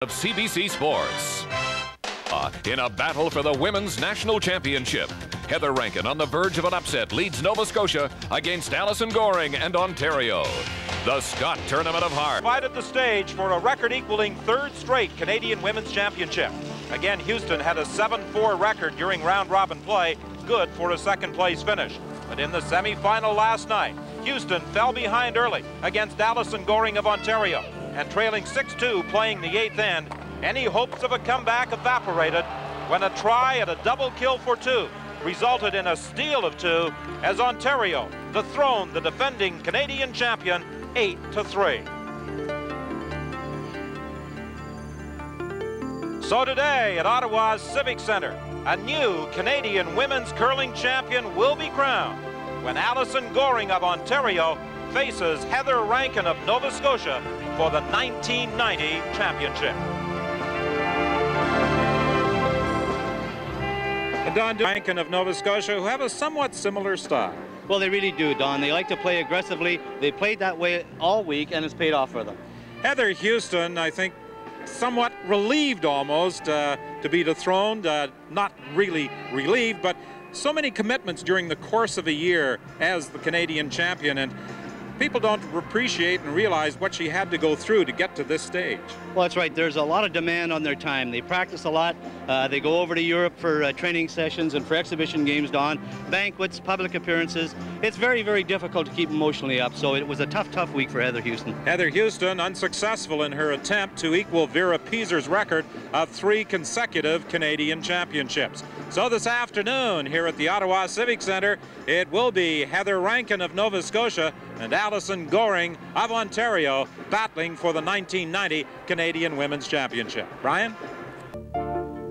Of CBC Sports. In a battle for the Women's National Championship, Heather Rankin, on the verge of an upset, leads Nova Scotia against Allison Goring and Ontario. The Scott Tournament of Heart provided the stage for a record-equaling third straight Canadian Women's Championship. Again, Houston had a 7-4 record during round-robin play, good for a second-place finish. But in the semi-final last night, Houston fell behind early against Allison Goring of Ontario, and trailing 6-2 playing the 8th end, any hopes of a comeback evaporated when a try at a double kill for 2 resulted in a steal of 2 as Ontario dethroned the defending Canadian champion 8-3. So today at Ottawa's Civic Centre, a new Canadian women's curling champion will be crowned when Allison Goring of Ontario faces Heather Rankin of Nova Scotia for the 1990 championship. And Don Rankin of Nova Scotia, who have a somewhat similar style. Well, they really do, Don. They like to play aggressively. They played that way all week, and it's paid off for them. Heather Houston, I think, somewhat relieved almost to be dethroned. Not really relieved, but so many commitments during the course of a year as the Canadian champion, and people don't appreciate and realize what she had to go through to get to this stage. Well, that's right. There's a lot of demand on their time. They practice a lot. They go over to Europe for training sessions and for exhibition games, Don. Banquets, public appearances. It's very, very difficult to keep emotionally up, so it was a tough week for Heather Houston. Heather Houston unsuccessful in her attempt to equal Vera Pieser's record of 3 consecutive Canadian championships. So this afternoon here at the Ottawa Civic Centre, it will be Heather Rankin of Nova Scotia and Allison Goring of Ontario battling for the 1990 Canadian Women's Championship. Brian?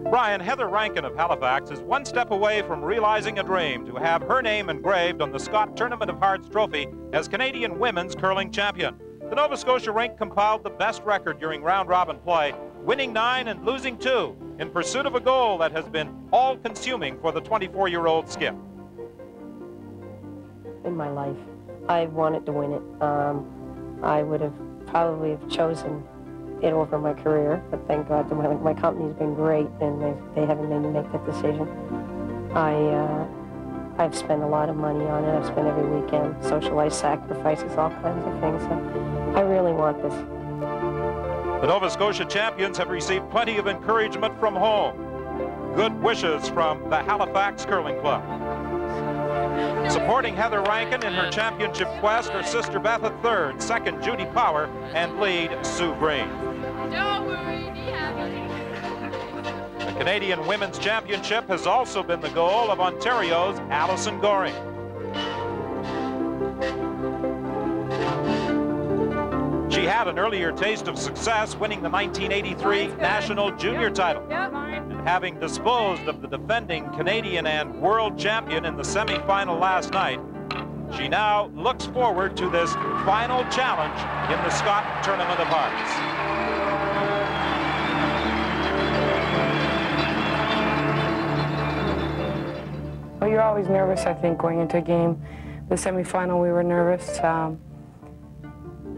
Brian, Heather Rankin of Halifax is one step away from realizing a dream to have her name engraved on the Scott Tournament of Hearts trophy as Canadian Women's Curling Champion. The Nova Scotia rink compiled the best record during round-robin play, winning 9 and losing 2 in pursuit of a goal that has been all-consuming for the 24-year-old skip. In my life, I wanted to win it. I would have probably chosen it over my career, but thank God my company's been great, and they haven't made me make that decision. I've spent a lot of money on it. I've spent every weekend, socialized sacrifices, all kinds of things. So I really want this. The Nova Scotia champions have received plenty of encouragement from home. Good wishes from the Halifax Curling Club. Supporting Heather Rankin in her championship quest are sister Beth at third, second Judy Power, and lead Sue Green. Don't worry, be happy. The Canadian Women's Championship has also been the goal of Ontario's Allison Goring. She had an earlier taste of success winning the 1983 National Junior title. And having disposed of the defending Canadian and world champion in the semi-final last night, she now looks forward to this final challenge in the Scott Tournament of Hearts. Well, you're always nervous, I think, going into a game. The semi-final, we were nervous.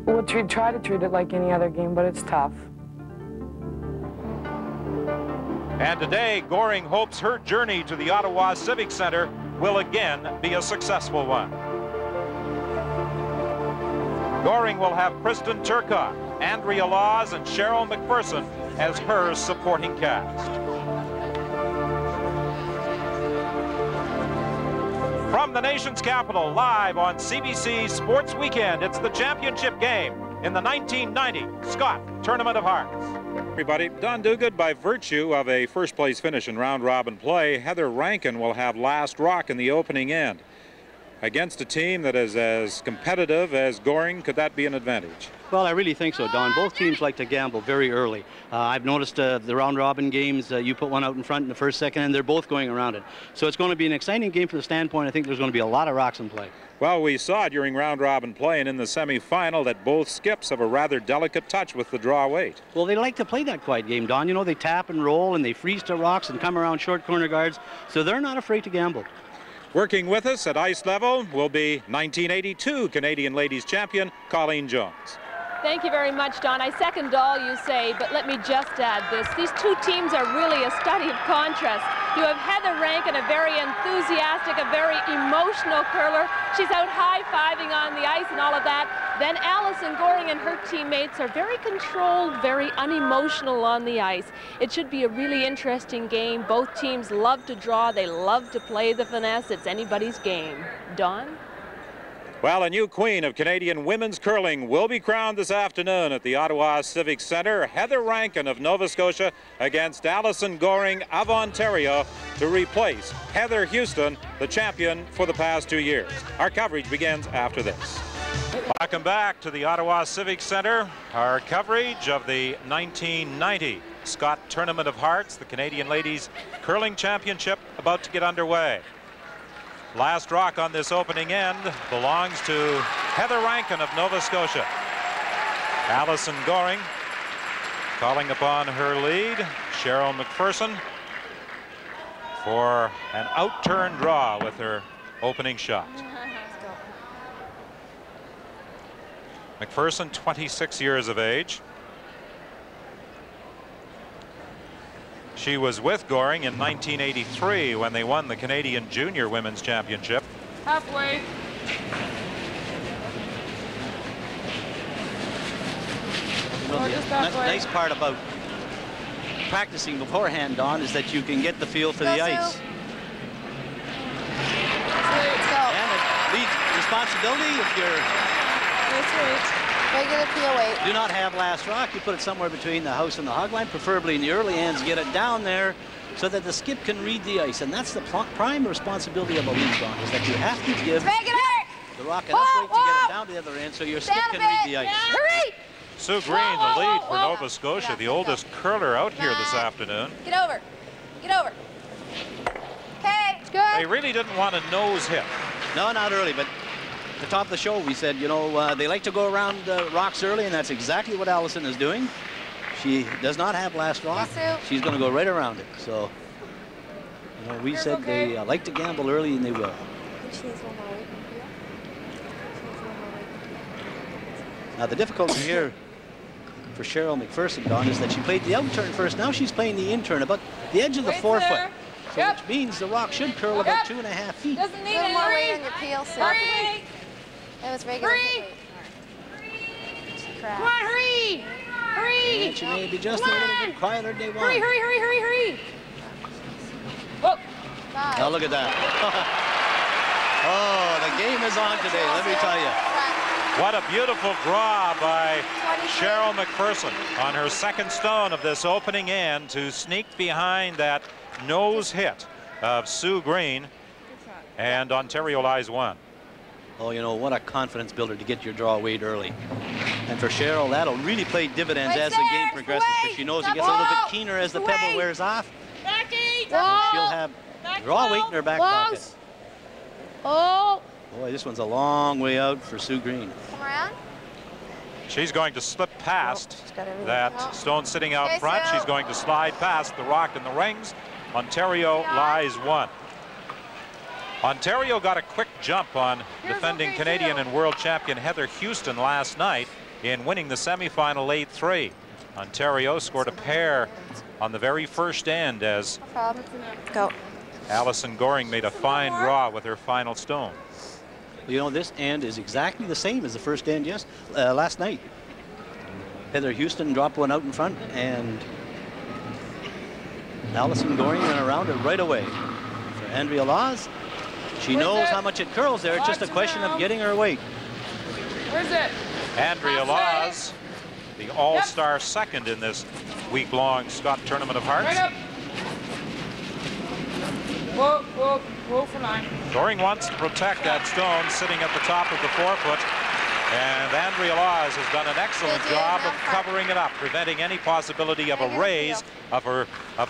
We'll try to treat it like any other game, but it's tough. And today, Goring hopes her journey to the Ottawa Civic Centre will again be a successful one. Goring will have Kristen Turcotte, Andrea Laws, and Cheryl McPherson as her supporting cast. From the nation's capital, live on CBC Sports Weekend, it's the championship game in the 1990 Scott Tournament of Hearts. Everybody, Don Duguid, by virtue of a first-place finish in round-robin play, Heather Rankin will have last rock in the opening end. Against a team that is as competitive as Goring, could that be an advantage? Well, I really think so, Don. Both teams like to gamble very early. I've noticed the round-robin games, you put one out in front in the first, second, and they're both going around it. So it's going to be an exciting game from the standpoint. I think there's going to be a lot of rocks in play. Well, we saw during round-robin play and in the semi-final that both skips have a rather delicate touch with the draw weight. Well, they like to play that quiet game, Don. You know, they tap and roll, and they freeze to rocks and come around short corner guards, so they're not afraid to gamble. Working with us at ice level will be 1982 Canadian Ladies Champion Colleen Jones. Thank you very much, Don. I second all you say, but let me just add this. These two teams are really a study of contrast. You have Heather Rankin, a very enthusiastic, a very emotional curler. She's out high-fiving on the ice and all of that. Then Allison Goring and her teammates are very controlled, very unemotional on the ice. It should be a really interesting game. Both teams love to draw. They love to play the finesse. It's anybody's game. Don? Well, a new queen of Canadian women's curling will be crowned this afternoon at the Ottawa Civic Centre. Heather Rankin of Nova Scotia against Allison Goring of Ontario to replace Heather Houston, the champion for the past 2 years. Our coverage begins after this. Welcome back to the Ottawa Civic Centre. Our coverage of the 1990 Scott Tournament of Hearts, the Canadian Ladies Curling Championship, about to get underway. Last rock on this opening end belongs to Heather Rankin of Nova Scotia. Allison Goring calling upon her lead, Cheryl McPherson, for an out-turn draw with her opening shot. McPherson, 26 years of age. She was with Goring in 1983 when they won the Canadian Junior Women's Championship. Halfway. Well, the nice part about practicing beforehand, Don, is that you can get the feel for the ice. And it leads responsibility if you're regular PO8. Do not have last rock. You put it somewhere between the house and the hog line, preferably in the early ends. Get it down there so that the skip can read the ice. And that's the prime responsibility of a lead, Don, is that you have to give the rock enough weight to get it down to the other end so your skip can read the ice. Hurry! Sue Green, the lead for Nova Scotia, the oldest curler out here this afternoon. Get over. Get over. Okay, it's good. They really didn't want a nose hit. No, not early, but at the top of the show, we said, you know, they like to go around rocks early, and that's exactly what Allison is doing. She does not have last rock. She's going to go right around it. So, you know, we said they like to gamble early, and they will. Now, the difficulty here for Cheryl McPherson, Don, is that she played the out turn first. Now she's playing the in turn, about the edge of the forefoot. So which means the rock should curl about 2.5 feet. Doesn't need any more weight on your peel, Sue. Hurry! That was regular. Hurry! Come on, hurry! Hurry! And she may be just a little bit quieter than they want. Hurry, hurry, hurry, hurry, hurry! Oh. Now look at that. Oh, the game is on today, let me tell you. What a beautiful draw by Cheryl McPherson on her second stone of this opening end to sneak behind that nose hit of Sue Green, and Ontario lies one. Oh, you know, what a confidence builder to get your draw weight early. And for Cheryl, that'll really play dividends as the game progresses, because she knows it gets a little bit keener as the pebble wears off. She'll have draw weight in her back pocket. Oh! Boy, this one's a long way out for Sue Green. Come around. She's going to slip past that stone sitting out front. She's going to slide past the rock and the rings. Ontario lies one. Ontario got a quick jump on defending Canadian and world champion Heather Houston last night in winning the semifinal 8-3. Ontario scored a pair on the very first end as Allison Goring made a fine draw with her final stone. You know, this end is exactly the same as the first end last night. Heather Houston dropped one out in front, and Allison Goring went around it right away. For Andrea Laws, she knows how much it curls there. It's just a question of getting her weight. Where's it? Andrea Laws, the all-star second in this week-long Scott Tournament of Hearts. Right up. Whoa, whoa, whoa for 9. Goring wants to protect that stone sitting at the top of the forefoot, and Andrea Laws has done an excellent job of covering it up, preventing any possibility of a raise of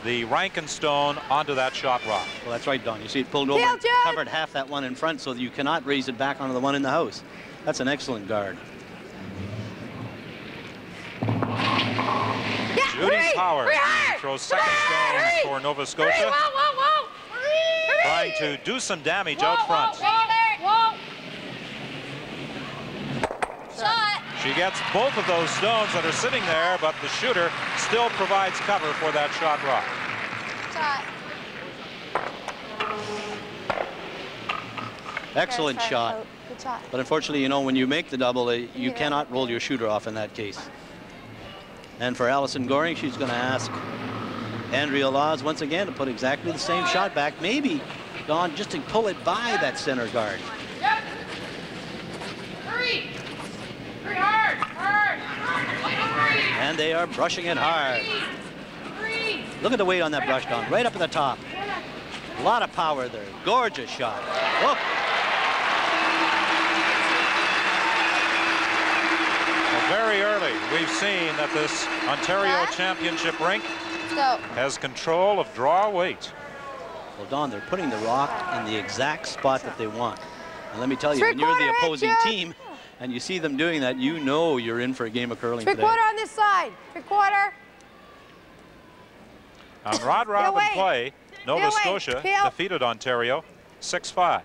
the Rankin stone onto that shot rock. Well, that's right, Don. You see it pulled over, and covered half that one in front, so that you cannot raise it back onto the one in the house. That's an excellent guard. Judy Powers throws second stone for Nova Scotia. Trying to do some damage out front. Shot. She gets both of those stones that are sitting there, but the shooter still provides cover for that shot rock. Shot. Excellent shot. Good shot. But unfortunately, you know, when you make the double, you cannot roll your shooter off in that case. And for Allison Goring, she's going to ask Andrea Laws once again to put exactly the same shot back. Maybe, Dawn, just to pull it by that center guard. Yep. Hurry! Hurry hard! Hard! And they are brushing it hard. Hurry! Look at the weight on that brush, Dawn, right up at the top. A lot of power there. Gorgeous shot. Look. Very early, we've seen that this Ontario Championship rink has control of draw weight. Well, Don, they're putting the rock in the exact spot that they want. And let me tell you, when you're the opposing team and you see them doing that, you know you're in for a game of curling today. Three-quarter on this side. Three-quarter. On Rod Robin play, Nova Scotia defeated Ontario 6-5.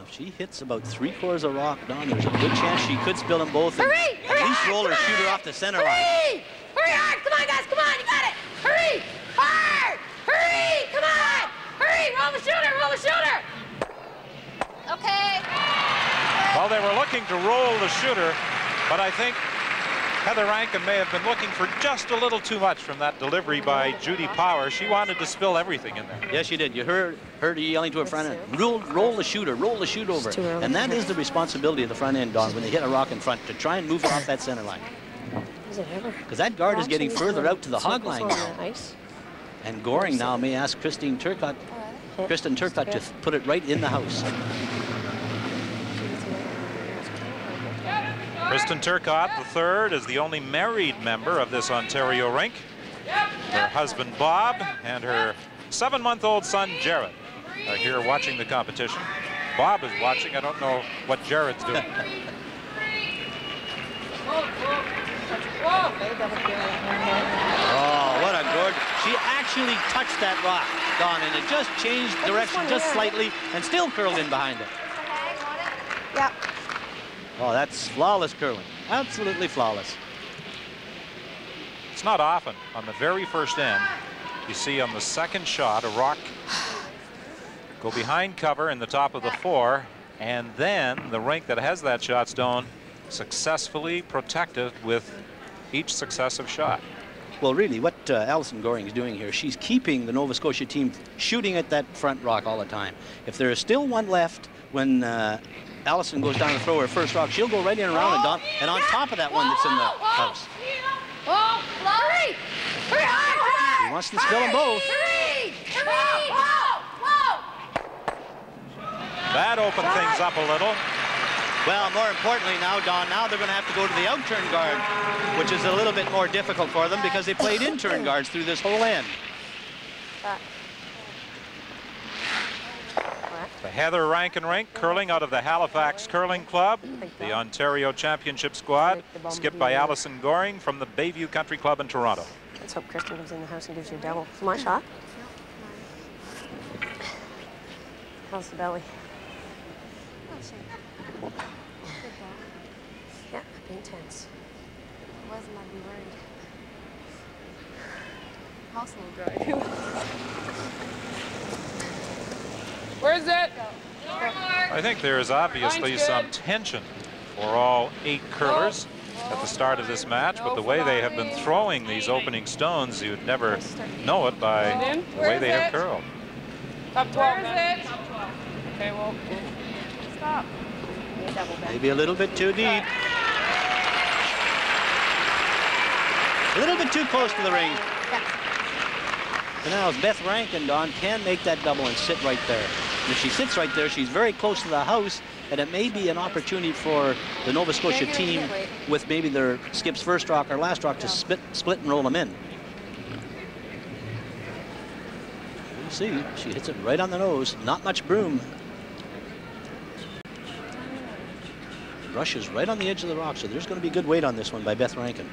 If she hits about 3/4 of rock, Don, there's a good chance she could spill them both and at least roll her shooter off the center line. Hurry hard! Come on, guys! Come on! You got it! Hurry! Hard! Hurry! Come on! Hurry! Roll the shooter! Roll the shooter! Okay. Well, they were looking to roll the shooter, but I think Heather Rankin may have been looking for just a little too much from that delivery by Judy Power. She wanted to spill everything in there. Yes, she did. You heard her yelling to her front end, roll the shooter, roll the shoot over. And that is the responsibility of the front end, Don, when they hit a rock in front, to try and move it off that center line. Because that guard is getting further out to the hog line now. And Goring now may ask Kristen Turcotte to put it right in the house. Kristen Turcotte III is the only married member of this Ontario rink. Her husband Bob and her 7-month-old son Jared are here watching the competition. Bob is watching. I don't know what Jared's doing. Oh, what a good. She actually touched that rock, Don, and it just changed direction just slightly and still curled in behind it. Yep. Oh, that's flawless curling. Absolutely flawless. It's not often on the very first end you see on the second shot a rock go behind cover in the top of the 4, and then the rink that has that shot stone successfully protected with each successive shot. Well, really, what Allison Goring is doing here, she's keeping the Nova Scotia team shooting at that front rock all the time. If there is still one left when Allison goes down to throw her first rock, she'll go right in around it, Don, and on top of that one that's in the house. Hurry! Hurry hard! He wants to spill them both. Hurry! Hurry! That opened things up a little. Well, more importantly now, Don, now they're going to have to go to the out-turn guard, which is a little bit more difficult for them because they played in-turn guards through this whole end. The Heather Rankin rink curling out of the Halifax Curling Club, the Ontario Championship squad, skipped by Allison Goring from the Bayview Country Club in Toronto. Let's hope Kristen comes in the house and gives you a double. My shot. How's the belly? Yeah, being tense. Wasn't I'd be worried. House will dry. Where is it? I think there is obviously some tension for all 8 curlers at the start of this match, but the way they have been throwing these opening stones, you'd never know it by the way they have curled. Top 12. Where is it? Okay, well, stop. Maybe a little bit too deep. A little bit too close to the ring. But now Beth Rankin, Don, can make that double and sit right there. And if she sits right there, she's very close to the house, and it may be an opportunity for the Nova Scotia team with maybe their skip's first rock or last rock to split and roll them in. We'll see. She hits it right on the nose. Not much broom. Brushes right on the edge of the rock, so there's going to be good weight on this one by Beth Rankin.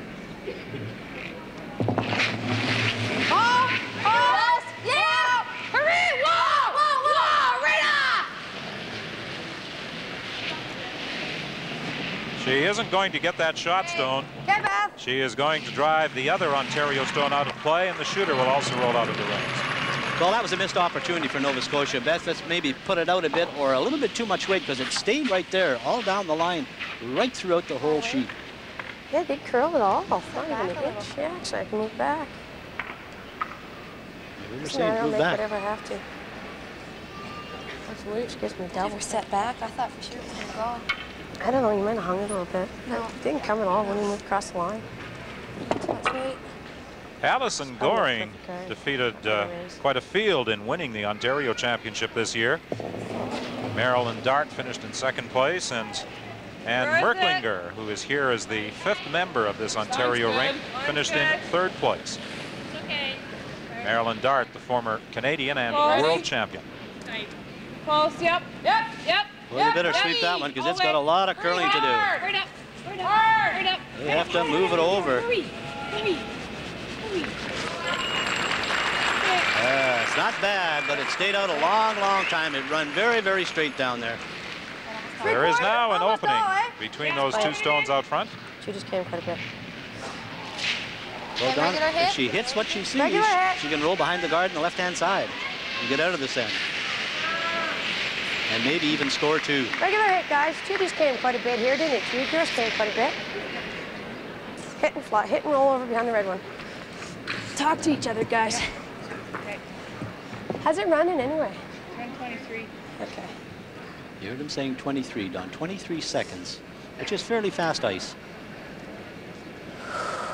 She isn't going to get that shot stone. Okay, Beth. She is going to drive the other Ontario stone out of play, and the shooter will also roll out of the rings. Well, that was a missed opportunity for Nova Scotia. Beth, let's maybe put it out a bit or a little bit too much weight because it stayed right there, all down the line, right throughout the whole sheet. Yeah, they curl it all. Not even an inch. Yeah, actually, I can move back. I'll make whatever I have to. Which gives me double. Never set back. I thought for sure it was going to go. I don't know, you might have hung it a little bit. No. It didn't come at all when he moved across the line. Too much weight. Allison Goring defeated quite a field in winning the Ontario Championship this year. Marilyn Dart finished in second place, and Merklinger, who is here as the 5th member of this Ontario rink, finished in 3rd place. Okay. Marilyn Dart, the former Canadian and world champion. Close, yep. Well, you better sweep that one because it's got a lot of curling to do. Right up. Right up. They have to move it over. Hurry. It's not bad, but it stayed out a long, long time. It run very, very straight down there. There is now an opening between those two stones out front. She just came quite a bit. Well done. If she hits what she sees, she can roll behind the guard on the left-hand side and get out of this end. And maybe even score 2. Regular hit, guys. Two just came quite a bit here, didn't it? Two girls came quite a bit. Hit and fly, hit and roll over behind the red one. Talk to each other, guys. Okay. How's it running anyway? 10:23. Okay. You heard him saying 23, Don. 23 seconds, which is fairly fast ice.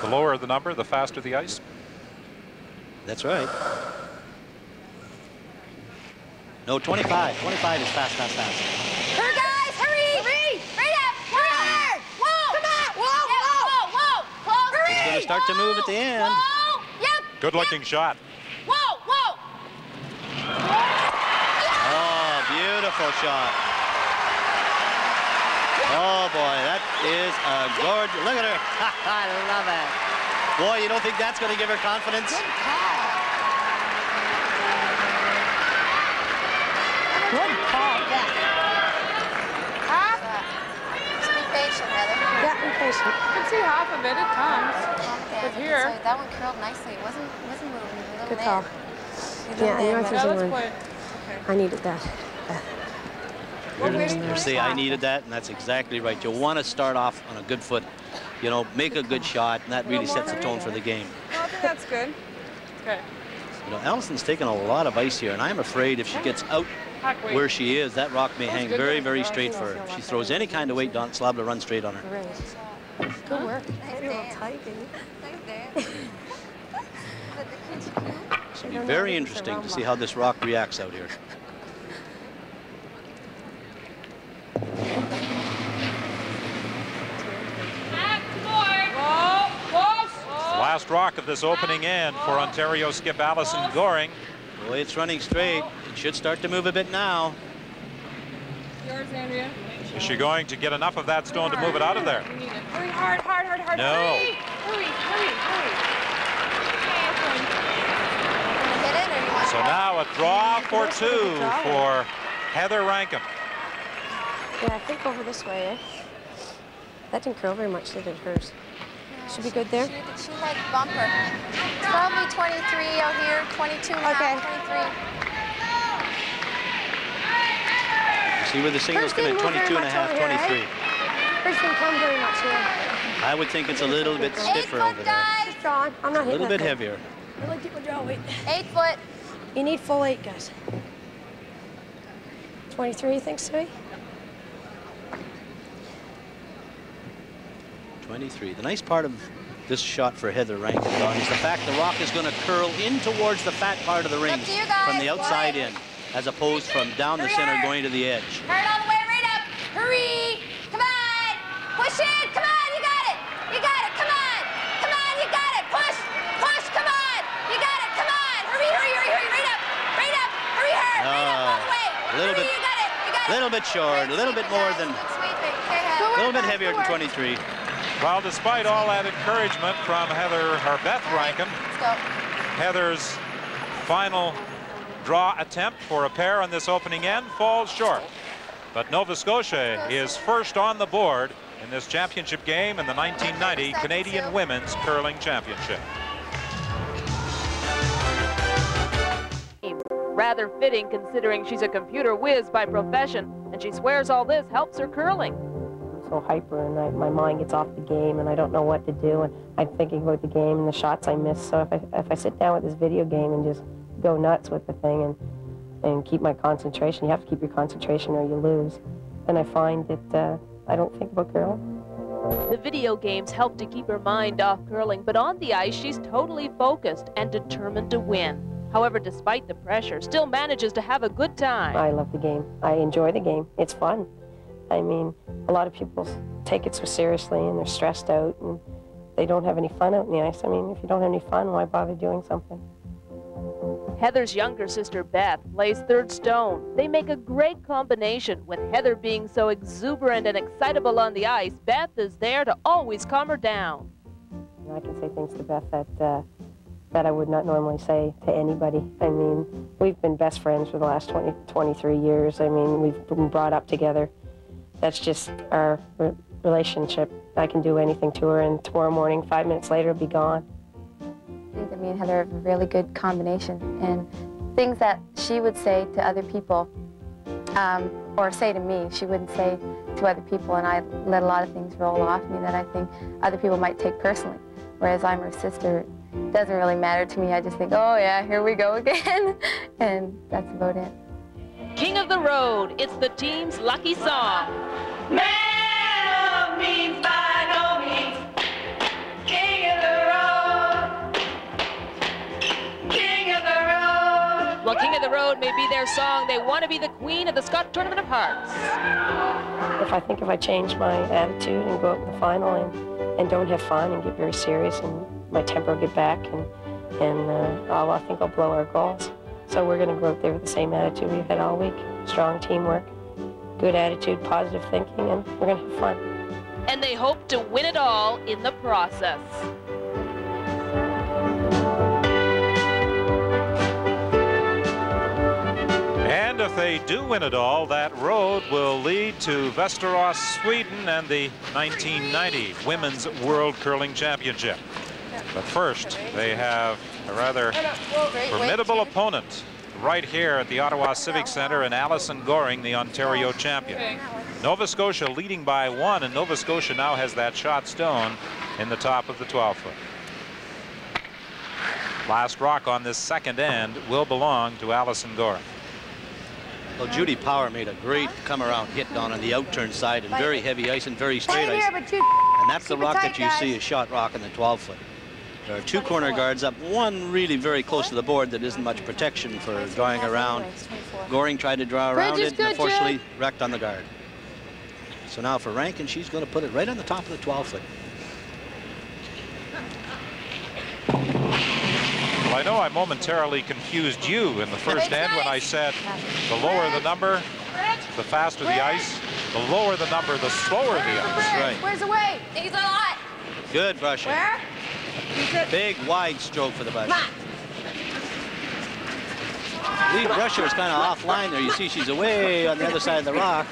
The lower the number, the faster the ice. That's right. No, 25. 25 is fast. Hurry, guys, hurry! Hurry up! Hurry! Whoa! Come on! Whoa! Close! Hurry! It's going to start to move at the end. Whoa! Yep! Good-looking shot. Whoa! Oh, beautiful shot. Oh, boy, that is a gorgeous. Look at her. I love it. Boy, you don't think that's going to give her confidence? Good call. Good call, yeah. Huh? Just be patient, Heather. Yeah, I'm patient. You can see half of it. It comes. But here. So that one curled nicely. It wasn't moving. A little Good call. Yeah, I know if there's Yeah, a let's one. play. I needed that. You say I needed that, and that's exactly right. You want to start off on a good foot, you know, make a good shot, and that really sets the tone for the game. No, I think that's good. Okay. You know, Allison's taken a lot of ice here, and I'm afraid if she gets out where she is, that rock may hang very, very straight for her. If she throws any kind of weight, Don Slab will run straight on her. Good work. It's a little tight, isn't it? It's going to be very interesting to see how this rock reacts out here. Last rock of this opening end for Ontario skip Allison Goring. Boy, it's running straight. It should start to move a bit now. Yours, Andrea. Is she going to get enough of that stone to move it out of there? We need it. Hurry, hard. No. Hurry. So now a draw for 2 for Heather Rankin. Yeah, I think over this way, eh? That didn't curl very much, did it, hers? Should be good there? She had bumper. It's probably 23 out here, 22 now, 23. See where the singles come in, 22 and a half, 23. Hers didn't come very much here. I would think it's a little bit stiffer over there. Just drawing. I'm not A hitting little bit that heavier. I like people draw weight. 8 foot. You need full 8, guys. 23, you think, Sue? 23. The nice part of this shot for Heather Rankin, Don, is the fact the rock is going to curl in towards the fat part of the ring from the outside in, as opposed from down the center going to the edge. Hard all the way right up. Hurry. Come on. Push it. Come on. You got it. You got it. Come on. Come on. You got it. Push. Come on. You got it. Come on. Hurry. Right up. Hurry hard. Right up all the way. A little bit, you got it. a little bit short, a little bit more than, a little bit heavier than 23. Well, despite all that encouragement from Beth Rankin, Heather's final draw attempt for a pair on this opening end falls short. But Nova Scotia is first on the board in this championship game in the 1990 Canadian Women's Curling Championship. Rather fitting considering she's a computer whiz by profession, and she swears all this helps her curling. I'm so hyper, and my mind gets off the game, and I don't know what to do, and I'm thinking about the game and the shots I miss. So if I sit down with this video game and just go nuts with the thing and keep my concentration, you have to keep your concentration or you lose. And I find that I don't think about curling. The video games help to keep her mind off curling, but on the ice she's totally focused and determined to win. However, despite the pressure, still manages to have a good time. I love the game. I enjoy the game. It's fun. I mean, a lot of people take it so seriously and they're stressed out and they don't have any fun out in the ice. I mean, if you don't have any fun, why bother doing something? Heather's younger sister, Beth, plays third stone. They make a great combination. With Heather being so exuberant and excitable on the ice, Beth is there to always calm her down. I can say things to Beth that I would not normally say to anybody. I mean, we've been best friends for the last 23 years. I mean, we've been brought up together. That's just our relationship. I can do anything to her, and tomorrow morning, 5 minutes later, it'll be gone. I think that me and Heather have a really good combination, and things that she would say to other people, or say to me, she wouldn't say to other people, and I let a lot of things roll off me that I think other people might take personally. Whereas I'm her sister, it doesn't really matter to me. I just think, oh yeah, here we go again, and that's about it. King of the Road, it's the team's lucky song. Man of means by no means, King of the Road, King of the Road. Well, King of the Road may be their song. They want to be the queen of the Scott Tournament of Hearts. If I change my attitude and go out in the final and don't have fun and get very serious, and my temper will get back, and I think I'll blow our goals. So we're going to go out there with the same attitude we've had all week. Strong teamwork, good attitude, positive thinking, and we're going to have fun. And they hope to win it all in the process. And if they do win it all, that road will lead to Västerås, Sweden, and the 1990 Women's World Curling Championship. But first, they have a rather formidable opponent right here at the Ottawa Civic Centre in Alison Goring, the Ontario champion. Nova Scotia leading by 1, and Nova Scotia now has that shot stone in the top of the 12-foot. Last rock on this second end will belong to Alison Goring. Well, Judy Power made a great come-around hit down on the outturn side and very heavy ice and very straight ice. And that's the rock that you see, a shot rock in the 12-foot. There are 2 corner guards up, one really very close to the board that isn't much protection for drawing around. Goring tried to draw around it and unfortunately wrecked on the guard. So now for Rankin, she's going to put it right on the top of the 12-foot. Well, I know I momentarily confused you in the first end when I said the lower the number, the faster the ice. The lower the number, the slower the ice. Right. Where's the weight? He's a lot. Good brushing. Where? Big wide stroke for the brush. Lead brusher is kind of offline there. You see she's away on the other side of the rock.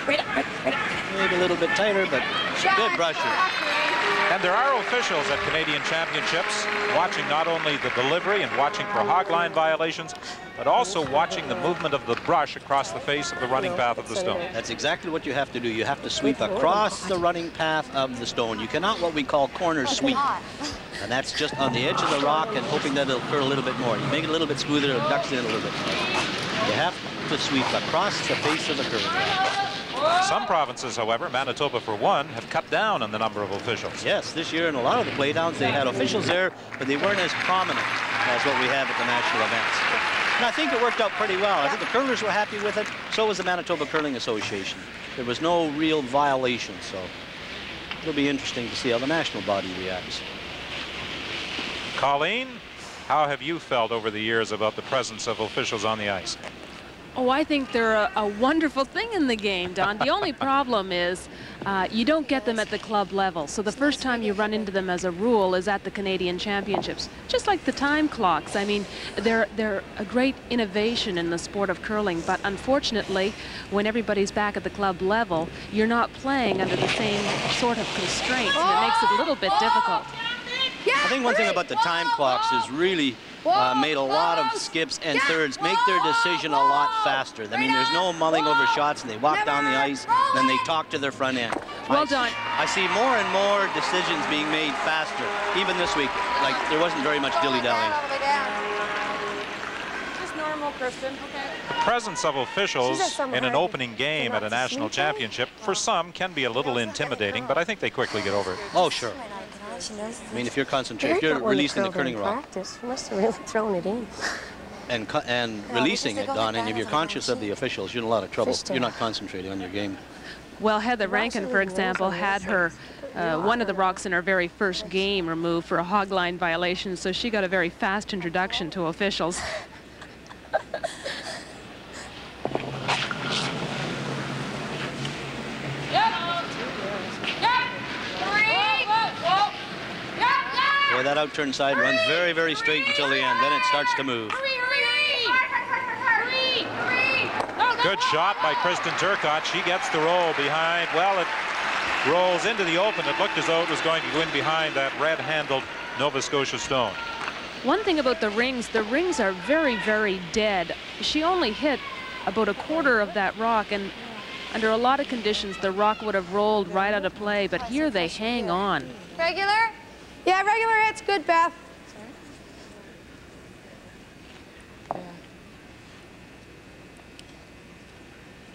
Maybe a little bit tighter, but good brusher. And there are officials at Canadian Championships watching not only the delivery and watching for hogline violations, but also watching the movement of the brush across the face of the running path of the stone. That's exactly what you have to do. You have to sweep across the running path of the stone. You cannot what we call corner sweep. And that's just on the edge of the rock and hoping that it'll curl a little bit more. You make it a little bit smoother, it ducks in a little bit more. You have to sweep across the face of the curve. Some provinces, however, Manitoba for one, have cut down on the number of officials. Yes, this year in a lot of the playdowns they had officials there, but they weren't as prominent as what we have at the national events. And I think it worked out pretty well. I think the curlers were happy with it. So was the Manitoba Curling Association. There was no real violation, so it'll be interesting to see how the national body reacts. Colleen, how have you felt over the years about the presence of officials on the ice? Oh, I think they're a wonderful thing in the game, Don. The only problem is you don't get them at the club level. So the first time you run into them as a rule is at the Canadian Championships. Just like the time clocks. I mean, they're a great innovation in the sport of curling, but unfortunately, when everybody's back at the club level, you're not playing under the same sort of constraints, and it makes it a little bit difficult. I think one thing about the time clocks is really made a lot of skips and thirds make their decision a lot faster. I mean, there's no mulling over shots, and they walk down the ice, and then they talk to their front end. Well done. I see more and more decisions being made faster. Even this week, like, there wasn't very much dilly-dallying. Just normal, Kristen. Okay. Presence of officials in an opening game at a national championship, for some, can be a little intimidating, but I think they quickly get over it. Oh, sure. I mean, if you're concentrating, if you're releasing the curling rock. He must have really thrown it in. And releasing it, Don, and if you're conscious of the officials, you're in a lot of trouble. You're not concentrating on your game. Well, Heather Rankin, for example, had her one of the rocks in her very first game removed for a hog line violation, so she got a very fast introduction to officials. Boy, that out-turn side runs very, very straight until the end. Then it starts to move. Good shot by Kristen Turcotte. She gets the roll behind. Well, it rolls into the open. It looked as though it was going to go in behind that red-handled Nova Scotia stone. One thing about the rings are very, very dead. She only hit about a quarter of that rock, and under a lot of conditions, the rock would have rolled right out of play, but here they hang on. Regular? Yeah, regular hit's good, Beth.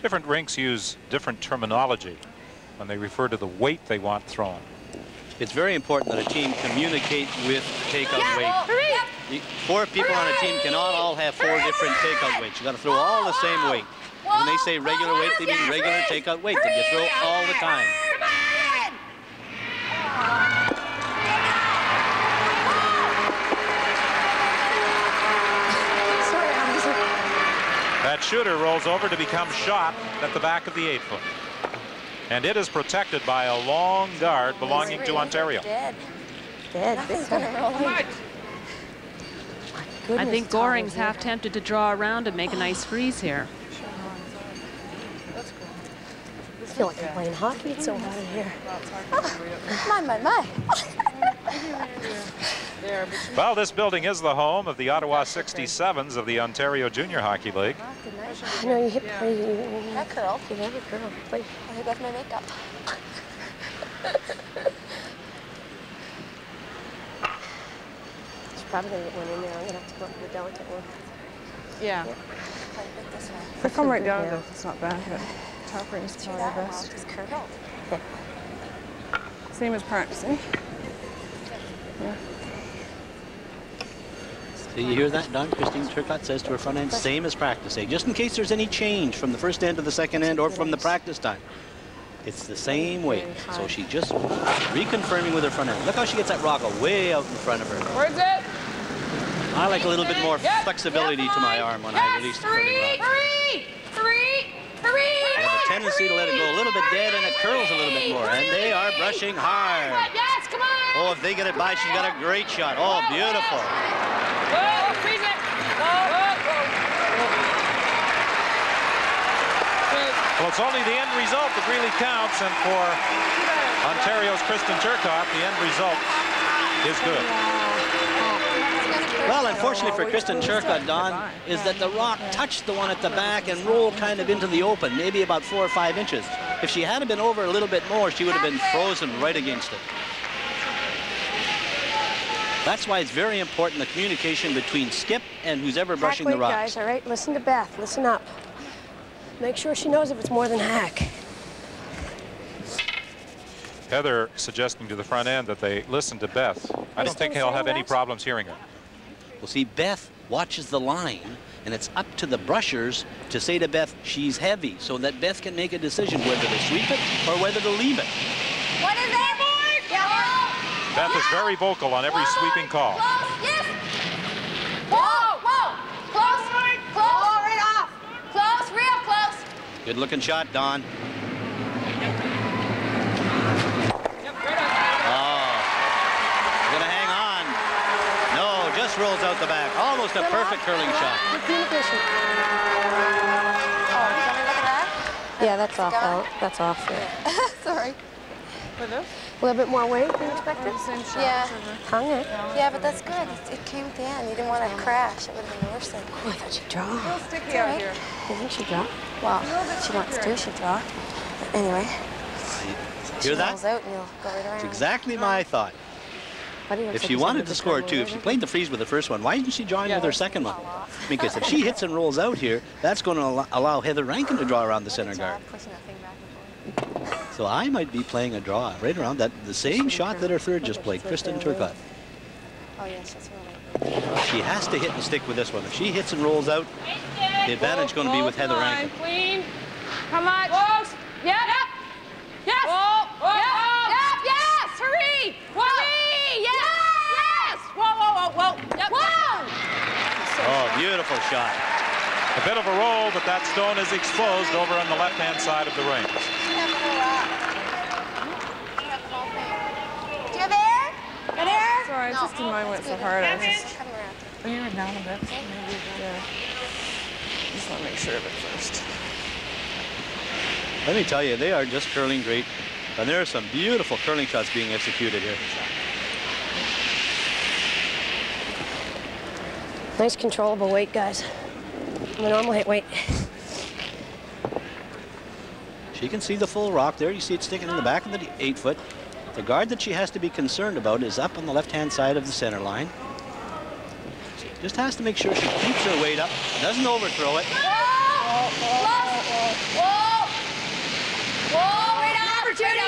Different rinks use different terminology when they refer to the weight they want thrown. It's very important that a team communicate with takeout weight. 4 people on a team cannot all have 4 different takeout weights. You got to throw all the same weight. When they say regular weight, they mean regular takeout weight that you throw all the time. That shooter rolls over to become shot at the back of the 8-foot. And it is protected by a long guard belonging to Ontario. I think Goring's half tempted to draw around and make a nice freeze here. I feel like I'm playing hockey. It's so hot in here. My. Well, this building is the home of the Ottawa 67s of the Ontario Junior Hockey League. I know you hit That curl. You have a curl. Play. I think that's my makeup. She's probably going to get one in there. I'm going to have to go up to the delicate one. Yeah. If I come right down, it's not bad, but top ring's probably the best. Same as practicing. Yeah. Do you hear that, Don? Christine Turcotte says to her front end, same as practicing, just in case there's any change from the first end to the second end or from the practice time. It's the same weight. So she just reconfirming with her front end. Look how she gets that rock way out in front of her. Where's it? I like a little bit more flexibility to my arm when I release the curling rock. They have a tendency to let it go a little bit dead, and it curls a little bit more. And they are brushing hard. Yes, come on! Oh, if they get it by, she's got a great shot. Oh, beautiful. Freeze it! Well, it's only the end result that really counts, and for Ontario's Kristen Turcotte, the end result is good. Well, unfortunately for Kristen Turcotte, Don, is that the rock touched the one at the back and rolled kind of into the open, maybe about 4 or 5 inches. If she hadn't been over a little bit more, she would have been frozen right against it. That's why it's very important, the communication between Skip and who's ever brushing the rocks. Guys, all right? Listen to Beth. Listen up. Make sure she knows if it's more than hack. Heather suggesting to the front end that they listen to Beth. I don't think he'll have any problems hearing her. Well, see, Beth watches the line, and it's up to the brushers to say to Beth, she's heavy, so that Beth can make a decision whether to sweep it or whether to leave it. What is that, boy? Beth is very vocal on every sweeping call. Yes. Whoa. Close. Right off. Close, real close. Good looking shot, Don. rolls out the back. Almost a perfect curling shot. Yeah, that's off out. That's off. Yeah. Sorry. A little bit more weight than expected? Yeah. Hung it. Yeah, but that's good. It came at the end. You didn't want to crash. It would have been worse than. Oh, I thought she'd draw. A little sticky out here. You think she'd draw? Well, if she wants to, she'd draw. But anyway. Hear that? Rolls out and you'll go right around. It's exactly my thought. If she wanted to score two, if she played the freeze with the first one, why didn't she join with her second one? Because if she hits and rolls out here, that's going to allow Heather Rankin to draw around the center guard. So I might be playing a draw right around that, the same shot that her third just played, Kristen Turcotte. Oh, yes, that's really. She has to hit and stick with this one. If she hits and rolls out, the advantage is going to be with Heather Rankin. Queen. How much? Close. Yep. Yes. Whoa. Whoa. Yep. Yes. Hurry. Whoa. Hurry. Yes. Yes. Whoa, whoa, whoa, whoa. Yep. Whoa. Oh, beautiful shot. A bit of a roll, but that stone is exposed over on the left-hand side of the ring. Do you have air? Got air? Sorry, No. just in mine went so hard. I was just... You were down a bit. Maybe, yeah. Just want to make sure of it first. Let me tell you, they are just curling great. And there are some beautiful curling shots being executed here. Nice controllable weight, guys. The normal hit weight. She can see the full rock there. You see it sticking in the back of the 8-foot. The guard that she has to be concerned about is up on the left-hand side of the center line. She just has to make sure she keeps her weight up, doesn't overthrow it. Whoa! Whoa! Whoa! Right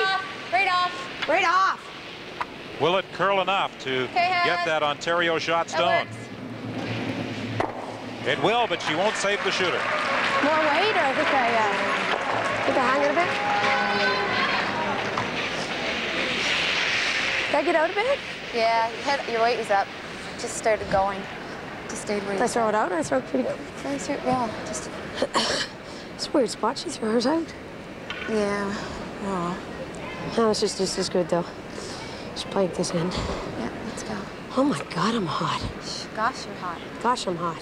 off! Right off! Right off! Will it curl enough to get that Ontario shot stone? It will, but she won't save the shooter. More weight, or I think I hang it a bit. Did I get out a bit? Yeah, your weight was up. Just started going. Just stayed where Did I throw it out, or I throw it pretty good? Yeah, just... It's a weird spot. She threw hers out. Yeah. Oh. No, it's just as good, though. Just play at this end. Yeah, let's go. Oh, my God, I'm hot. Gosh, you're hot. Gosh, I'm hot.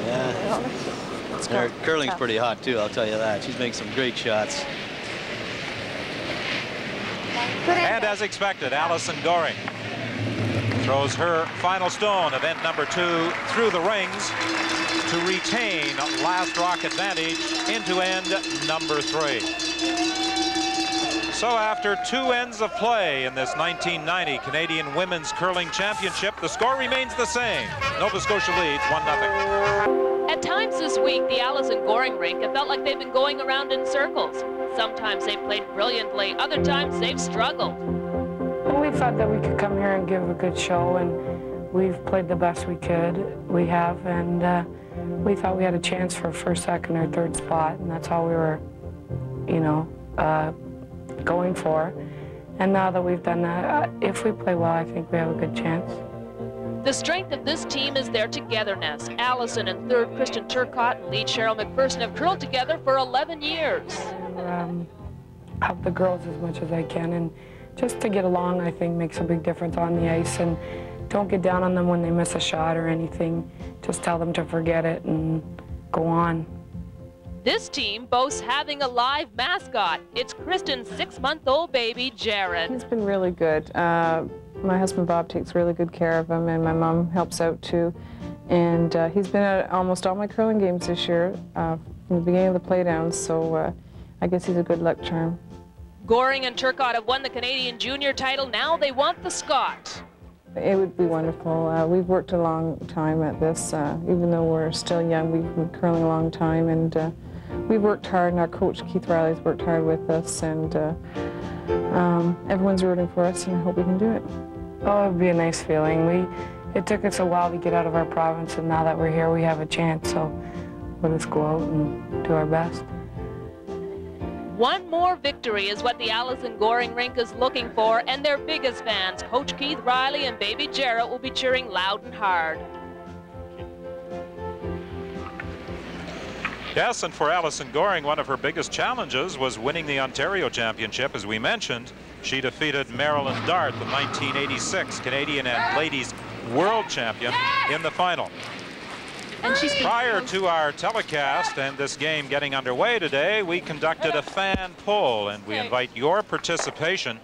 Yeah. Her curling's pretty hot, too, I'll tell you that. She's making some great shots. And as expected, Allison Goring throws her final stone, event number 2, through the rings to retain last rock advantage into end number 3. So after 2 ends of play in this 1990 Canadian Women's Curling Championship, the score remains the same. Nova Scotia leads 1-0. At times this week, the Allison Goring rink have felt like they've been going around in circles. Sometimes they've played brilliantly, other times they've struggled. We thought that we could come here and give a good show, and we've played the best we could. We have, and we thought we had a chance for first, second, or third spot, and that's all we were, you know, going for. And now that we've done that, if we play well, I think we have a good chance. The strength of this team is their togetherness. Allison and third Kristen Turcotte and lead Cheryl McPherson have curled together for 11 years. Help the girls as much as I can, and just to get along, I think, makes a big difference on the ice. And don't get down on them when they miss a shot or anything. Just tell them to forget it and go on. This team boasts having a live mascot. It's Kristen's 6-month-old baby, Jared. He's been really good. My husband Bob takes really good care of him, and my mom helps out too. And he's been at almost all my curling games this year from the beginning of the playdowns, so I guess he's a good luck charm. Goring and Turcotte have won the Canadian junior title. Now they want the Scott. It would be wonderful. We've worked a long time at this. Even though we're still young, we've been curling a long time, and we've worked hard, and our coach Keith Riley's worked hard with us, and everyone's rooting for us, and I hope we can do it. Oh, it would be a nice feeling. It took us a while to get out of our province, and now that we're here, we have a chance, so let us go out and do our best. One more victory is what the Allison Goring rink is looking for, and their biggest fans, Coach Keith Riley and baby Jarrett, will be cheering loud and hard. Yes, and for Alison Goring, one of her biggest challenges was winning the Ontario Championship. As we mentioned, she defeated Marilyn Dart, the 1986 Canadian and ladies world champion, in the final. And she's prior to our telecast and this game getting underway today, we conducted a fan poll, and we invite your participation.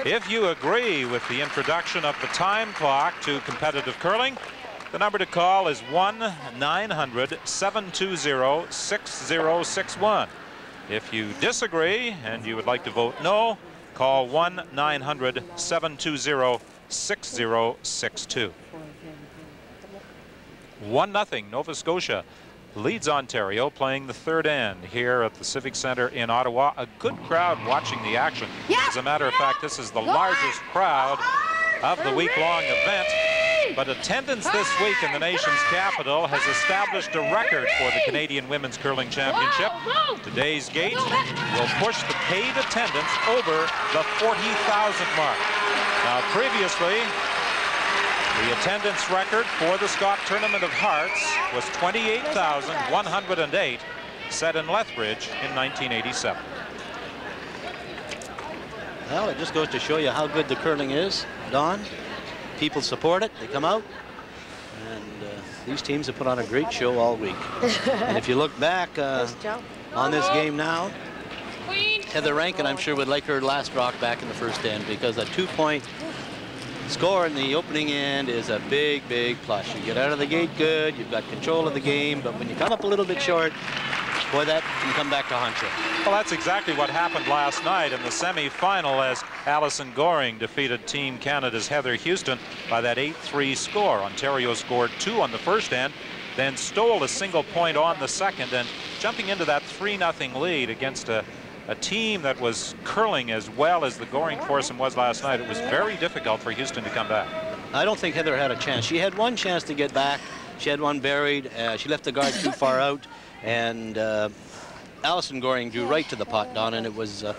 If you agree with the introduction of the time clock to competitive curling, the number to call is 1-900-720-6061. If you disagree and you would like to vote no, call 1-900-720-6062. 1-0, Nova Scotia leads Ontario, playing the third end here at the Civic Centre in Ottawa. A good crowd watching the action. As a matter of fact, this is the largest crowd of the week-long event. But attendance this week in the nation's capital has established a record for the Canadian Women's Curling Championship. Today's gate will push the paid attendance over the 40,000 mark. Now, previously, the attendance record for the Scott Tournament of Hearts was 28,108, set in Lethbridge in 1987. Well, it just goes to show you how good the curling is, Don. People support it, they come out, and these teams have put on a great show all week. And if you look back on this game now, Heather Rankin, I'm sure, would like her last rock back in the first end, because a 2-point score in the opening end is a big, big plus. You get out of the gate good, you've got control of the game, but when you come up a little bit short, boy, that can come back to haunt you. Well, that's exactly what happened last night in the semi-final, as Alison Goring defeated Team Canada's Heather Houston by that 8-3 score. Ontario scored 2 on the first end, then stole a single point on the second, and jumping into that 3-0 lead against a team that was curling as well as the Goring foursome was last night. It was very difficult for Houston to come back. I don't think Heather had a chance. She had one chance to get back. She had one buried. She left the guard too far out, and Alison Goring drew right to the pot, Don, and it was a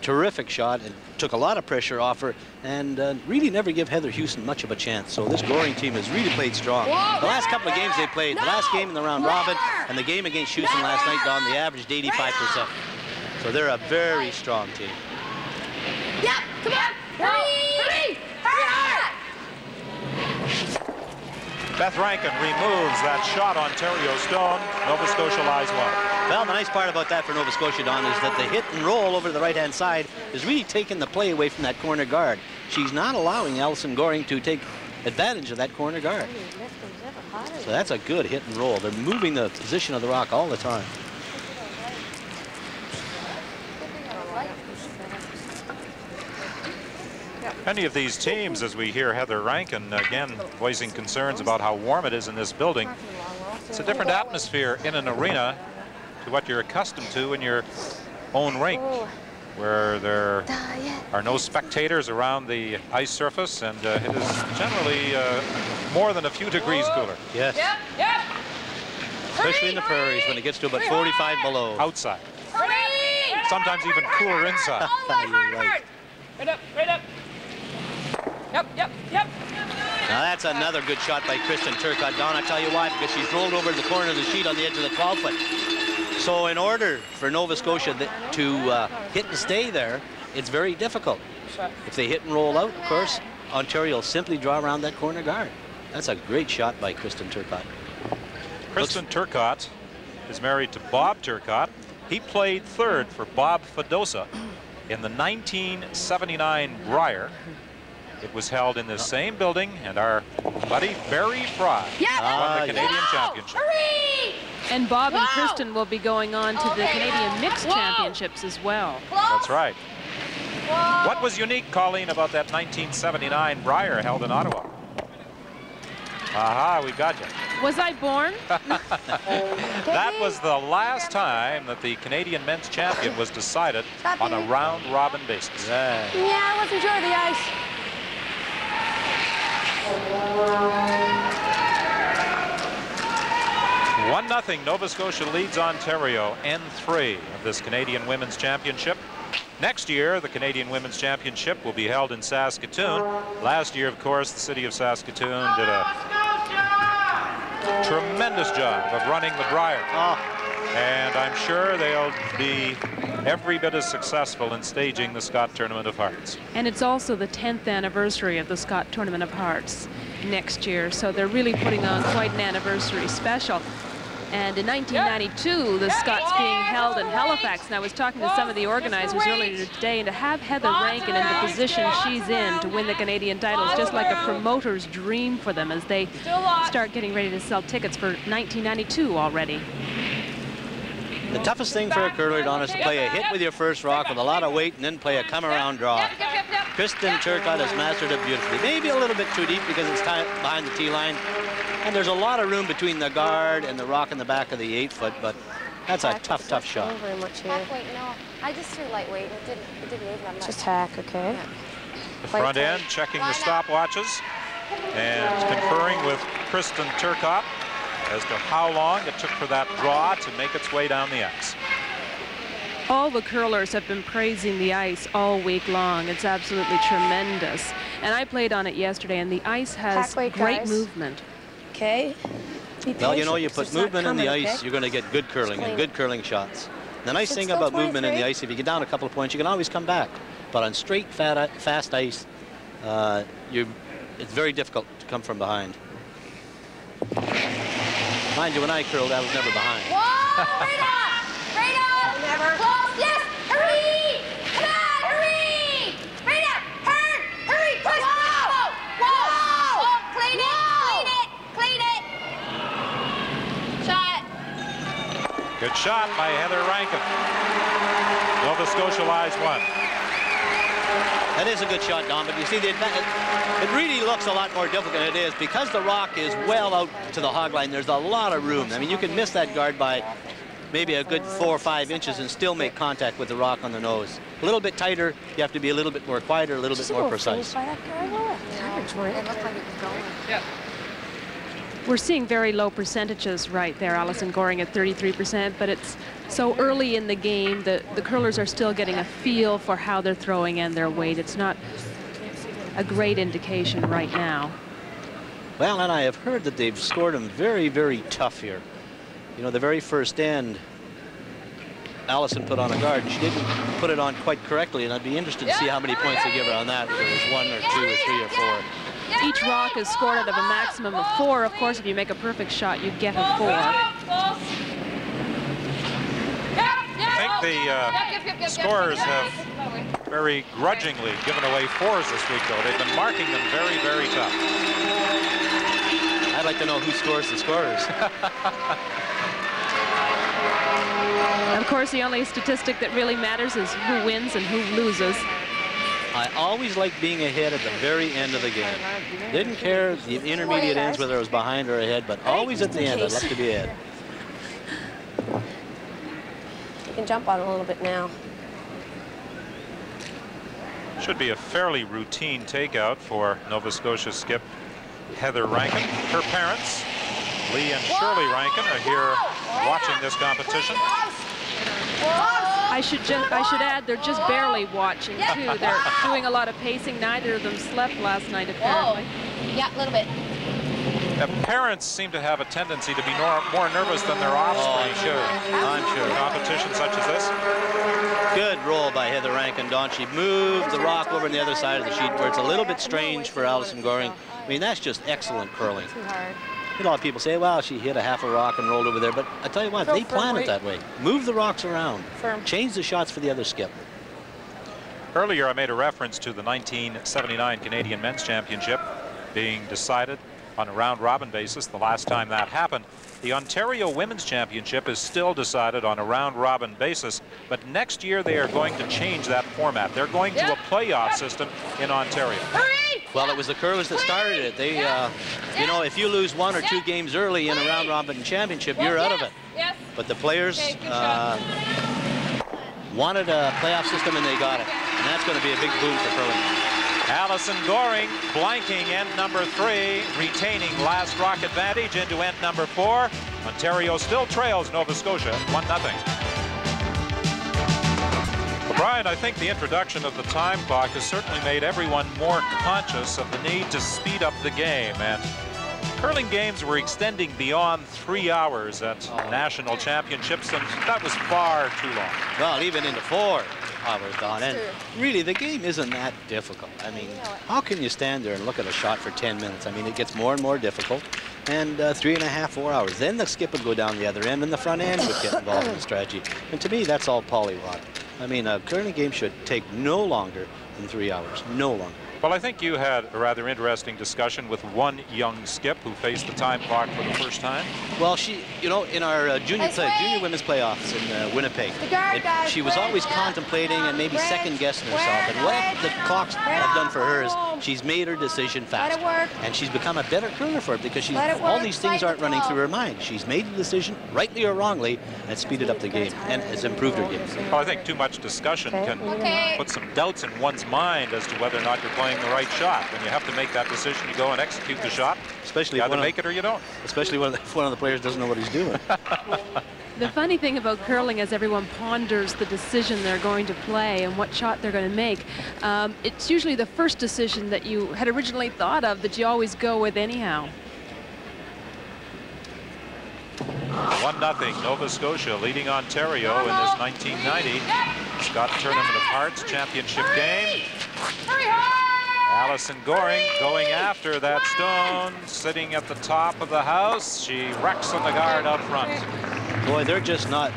terrific shot. It took a lot of pressure off her, and really never give Heather Houston much of a chance. So this Goring team has really played strong. The last couple of games they played, the last game in the round robin and the game against Houston last night, Don, they averaged 85%. So they're a very strong team. Yep, come on, hurry! Hurry! Beth Rankin removes that shot Ontario stone. Nova Scotia lies one. Well, the nice part about that for Nova Scotia, Don, is that the hit and roll over to the right-hand side is really taking the play away from that corner guard. She's not allowing Alison Goring to take advantage of that corner guard. So that's a good hit and roll. They're moving the position of the rock all the time. Any of these teams, as we hear Heather Rankin again voicing concerns about how warm it is in this building, it's a different atmosphere in an arena to what you're accustomed to in your own rink, where there are no spectators around the ice surface, and it is generally more than a few degrees cooler. Yes. Especially in the prairies when it gets to about 45 below. Outside. Sometimes even cooler inside. You're right. Right up, right up. Yep. Now that's another good shot by Kristen Turcotte. Don, I tell you why, because she's rolled over the corner of the sheet on the edge of the 12-foot. So in order for Nova Scotia to hit and stay there, it's very difficult. If they hit and roll out, of course, Ontario will simply draw around that corner guard. That's a great shot by Kristen Turcotte. Kristen Turcotte is married to Bob Turcotte. He played third for Bob Fedosa in the 1979 Brier. It was held in the same building, and our buddy Barry Fry won the Canadian Championship. And Bob and Kristen will be going on to the Canadian Mixed Championships as well. That's right. What was unique, Colleen, about that 1979 Brier held in Ottawa? Aha, we got you. Was I born? That was the last time that the Canadian men's champion was decided on a round-robin basis. Yeah, I wasn't sure of the ice. 1-0, Nova Scotia leads Ontario, N3 of this Canadian Women's Championship. Next year, the Canadian Women's Championship will be held in Saskatoon. Last year, of course, the city of Saskatoon did a tremendous job of running the Brier. And I'm sure they'll be every bit as successful in staging the Scott Tournament of Hearts. And it's also the 10th anniversary of the Scott Tournament of Hearts next year, so they're really putting on quite an anniversary special. And in 1992, the Scots being held in Halifax, and I was talking to some of the organizers earlier today, and to have Heather Rankin in the position she's in to win the Canadian title is just like a promoter's dream for them as they start getting ready to sell tickets for 1992 already. The toughest thing for a curler, Don, is to play a hit with your first rock with a lot of weight and then play a come-around draw. Kristen Turcotte has mastered it beautifully. Maybe a little bit too deep because it's behind the tee line. And there's a lot of room between the guard and the rock in the back of the 8-foot, but that's a tough, tough shot. Very much here. Halfweight, no. I just threw lightweight. It didn't move that much. Just hack, okay. Yeah. The front end checking the stopwatches and conferring with Kristen Turcotte as to how long it took for that draw to make its way down the ice. All the curlers have been praising the ice all week long. It's absolutely tremendous. And I played on it yesterday, and the ice has great movement. Okay. Well, you know, you put movement in the ice, you're going to get good curling and good curling shots. The nice thing about movement in the ice, if you get down a couple of points, you can always come back. But on straight, fast ice, it's very difficult to come from behind. Mind you, when I curled, I was never behind. Whoa! Right on! Right on! Never. Close! Yes! Hurry! Come on! Hurry! Right up! Hurry! Push! Whoa! Whoa! Oh, clean it! Clean it! Clean it! Shot! Good shot by Heather Rankin. Nova Scotia lies one. That is a good shot, Don, but you see, it really looks a lot more difficult than it is because the rock is well out to the hog line. There's a lot of room. I mean, you can miss that guard by maybe a good 4 or 5 inches and still make contact with the rock on the nose. A little bit tighter, you have to be a little bit more quieter, a little bit more precise. It looked like it was going. Yeah. We're seeing very low percentages right there. Alison Goring at 33%, but it's so early in the game that the curlers are still getting a feel for how they're throwing and their weight. It's not a great indication right now. Well, and I have heard that they've scored them very, very tough here. You know, the very first end, Alison put on a guard, and she didn't put it on quite correctly, and I'd be interested to see how many points they give her on that, whether it was 1 or 2 or 3 or 4. Each rock is scored out of a maximum of 4. Of course, if you make a perfect shot, you get a 4. I think the scorers have very grudgingly given away 4s this week, though. They've been marking them very, very tough. I'd like to know who scores the scorers. Of course, the only statistic that really matters is who wins and who loses. I always liked being ahead at the very end of the game. Didn't care the intermediate ends, whether it was behind or ahead, but always at the end, I'd love to be ahead. You can jump on it a little bit now. Should be a fairly routine takeout for Nova Scotia skip Heather Rankin. Her parents, Lee and Shirley Rankin, are here watching this competition. I should add, they're just barely watching, too. They're doing a lot of pacing. Neither of them slept last night, apparently. Yeah, a little bit. The parents seem to have a tendency to be more nervous than their offspring. I'm sure. Competition such as this. Good roll by Heather Rankin, Don. She moved the rock over on the other side of the sheet where it's a little bit strange for Alison Goring. I mean, that's just excellent curling. Too hard. A lot of people say, well, she hit a half a rock and rolled over there, but I tell you what, they plan it that way. Move the rocks around. Change the shots for the other skip. Earlier, I made a reference to the 1979 Canadian Men's Championship being decided on a round-robin basis the last time that happened. The Ontario Women's Championship is still decided on a round-robin basis, but next year they are going to change that format. They're going to a playoff system in Ontario. Well, it was the curlers that started it. They, you know, if you lose 1 or 2 games early in a round-robin championship, you're out of it. But the players wanted a playoff system, and they got it. And that's going to be a big boom for curling. Alison Goring blanking end number 3, retaining last rock advantage into end number 4. Ontario still trails Nova Scotia 1-0. Brian, I think the introduction of the time clock has certainly made everyone more conscious of the need to speed up the game. And curling games were extending beyond 3 hours at national championships, and that was far too long. Well, even into 4 hours, Don. And really, the game isn't that difficult. I mean, how can you stand there and look at a shot for 10 minutes? I mean, it gets more and more difficult. And 3.5, 4 hours. Then the skip would go down the other end, and the front end would get involved in the strategy. And to me, that's all pollywog. I mean, a curling game should take no longer than 3 hours. No longer. Well, I think you had a rather interesting discussion with one young skip who faced the time clock for the first time. Well, she, you know, in our junior women's playoffs in Winnipeg, she was always contemplating and maybe second-guessing herself. And what the clocks have done for her is she's made her decision faster. And she's become a better curler for it because all these things aren't running through her mind. She's made the decision, rightly or wrongly, and speeded up the game and has improved her game. Well, I think too much discussion can put some doubts in one's mind as to whether or not you're playing the right shot. When you have to make that decision, you go and execute the shot. Especially you if either make it or you don't. Especially when one of the players doesn't know what he's doing. The funny thing about curling is everyone ponders the decision they're going to play and what shot they're going to make. It's usually the first decision that you had originally thought of that you always go with anyhow. 1-0 Nova Scotia leading Ontario in this 1990 Scott Tournament of Hearts championship game. Allison Goring going after that stone, sitting at the top of the house. She wrecks on the guard out front. Boy, they're just not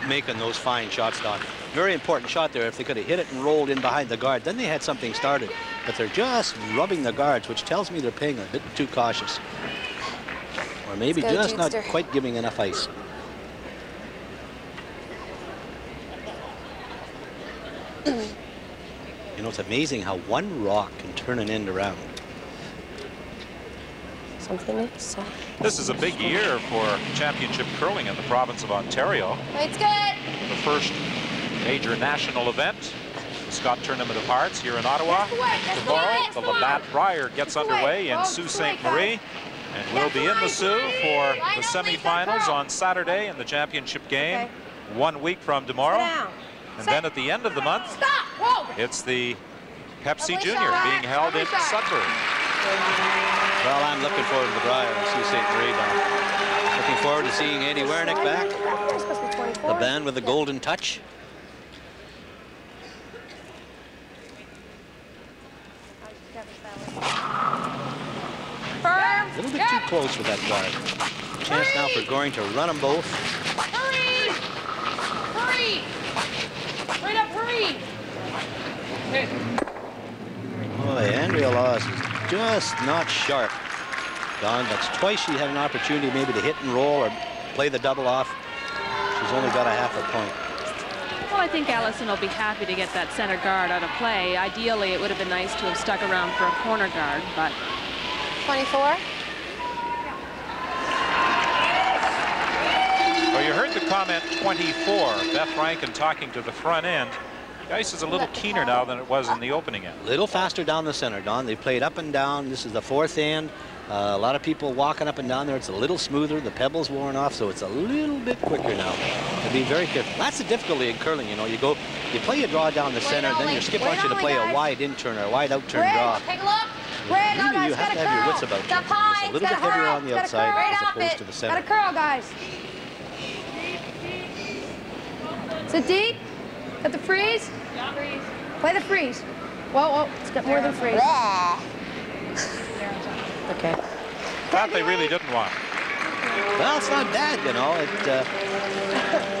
making those fine shots, Don. Very important shot there. If they could have hit it and rolled in behind the guard, then they had something started. But they're just rubbing the guards, which tells me they're playing a bit too cautious. Or maybe just not quite giving enough ice. You know, it's amazing how one rock can turn an end around. Something else. This is a big year for championship curling in the province of Ontario. It's good. The first major national event, the Scott Tournament of Hearts here in Ottawa. Tomorrow, the Labatt Brier gets underway in Sault Ste. Marie. And we'll be in the Sioux for the semifinals on Saturday in the championship game 1 week from tomorrow. And then at the end of the month, it's the Pepsi Junior being held in Sudbury. Well, I'm looking forward to the Brier in Sault Ste. Marie now. Looking forward to seeing Andy Wernick back. The band with the golden touch. A little bit too close with that guard. Chance now for Goring to run them both. Hurry! Hurry! Right up, hurry! Boy, Andrea Laws is just not sharp. Don, that's twice she had an opportunity maybe to hit and roll or play the double off. She's only got a half a point. Well, I think Allison will be happy to get that center guard out of play. Ideally, it would have been nice to have stuck around for a corner guard, but... 24. Well, you heard the comment 24. Beth Rankin talking to the front end. The ice is a little keener now than it was in the opening end. A little faster down the center, Don. They played up and down. This is the fourth end. A lot of people walking up and down there. It's a little smoother. The pebbles worn off, so it's a little bit quicker now. To be very careful. That's the difficulty in curling. You know, you play a draw down the center, then your skip wants you to play a wide in-turn or a wide out-turn draw. Take a look. Really, you have to have your wits about you. It's a little bit heavier on the outside as opposed to the center. Gotta curl, guys. Sit deep. Got the freeze. Play the freeze. Whoa, it's got more than freeze. Okay. That they really didn't want. Well, it's not bad, you know.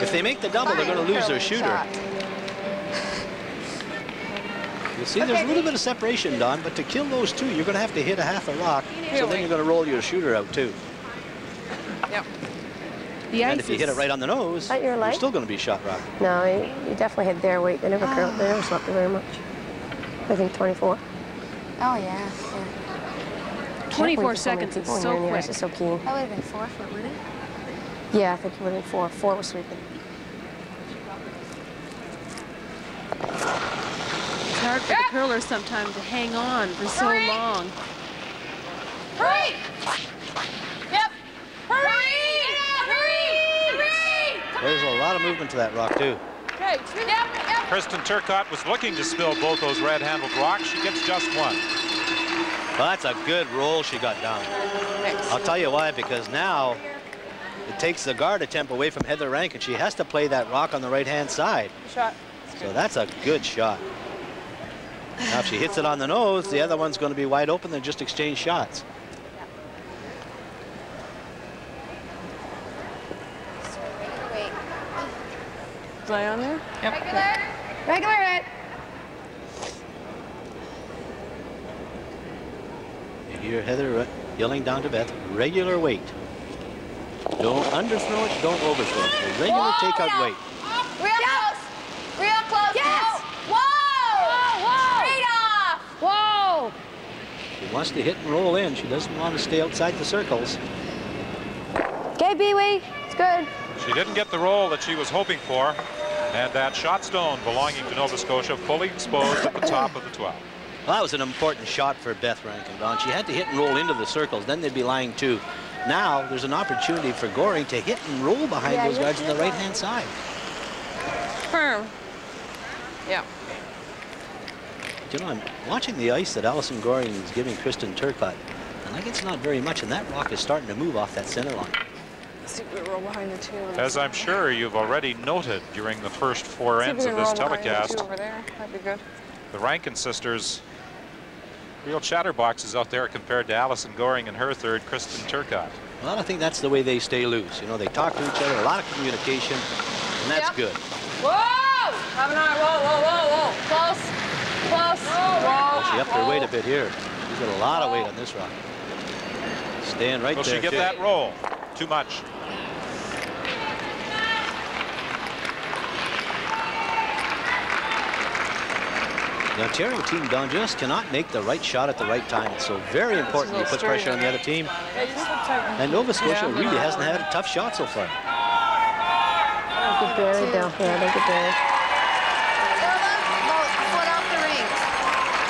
If they make the double, they're going to lose their shooter. You see, there's a little bit of separation, Don, but to kill those two, you're going to have to hit a half a rock. So then you're going to roll your shooter out, too. Yep. And if you hit it right on the nose, you're still going to be shot rock. No, you definitely had their weight. They never curled. They never slapped it very much. I think 24. Oh, yeah. 24 seconds is so quick. It's so keen. That would have been 4 foot, wouldn't it? Yeah, I think it would have been 4. 4 was sweeping. It's hard for the curlers sometimes to hang on for so long. Hurry! Yep. Hurry! Hurry! There's a lot of movement to that rock, too. Okay. Yep. Kristen Turcotte was looking to spill both those red-handled rocks. She gets just one. Well, that's a good roll she got down. I'll tell you why, because now it takes the guard attempt away from Heather Rankin. She has to play that rock on the right-hand side. Shot. So that's a good shot. Now, if she hits it on the nose, the other one's going to be wide open. Then just exchange shots. Play on there? Yep. Regular hit. You hear Heather yelling down to Beth, regular weight. Don't underthrow it, don't overthrow it. A regular takeout weight. Real close. Real close. Yes. Whoa. Whoa. Straight off. Whoa. She wants to hit and roll in. She doesn't want to stay outside the circles. Okay, Pee-wee. It's good. She didn't get the roll that she was hoping for, and that shot stone belonging to Nova Scotia fully exposed at the top of the 12. Well, that was an important shot for Beth Rankin, Don. She had to hit and roll into the circles, then they'd be lying too. Now there's an opportunity for Goring to hit and roll behind those guards on the right-hand side. Firm. Yeah. You know, I'm watching the ice that Allison Goring is giving Kristen Turcotte, and I think it's not very much, and that rock is starting to move off that center line. See if we roll behind the two. As I'm sure you've already noted during the first 4 ends of this telecast, over there. That'd be good. the Rankin sisters, real chatterboxes out there compared to Allison Goring and her third, Kristen Turcotte. Well, I think that's the way they stay loose. You know, they talk to each other, a lot of communication, and that's good. Whoa. Have an eye. Whoa, whoa, whoa, whoa. Close. Close. Whoa. Well, she upped her weight a bit here. She's got a lot of weight on this rock. Staying right there. Will she get that roll? Too much. The Ontario team, Don, just cannot make the right shot at the right time. It's so very important to put pressure on the other team. And Nova Scotia really hasn't had a tough shot so far. Good buried down here. They get buried. Foot off the rings.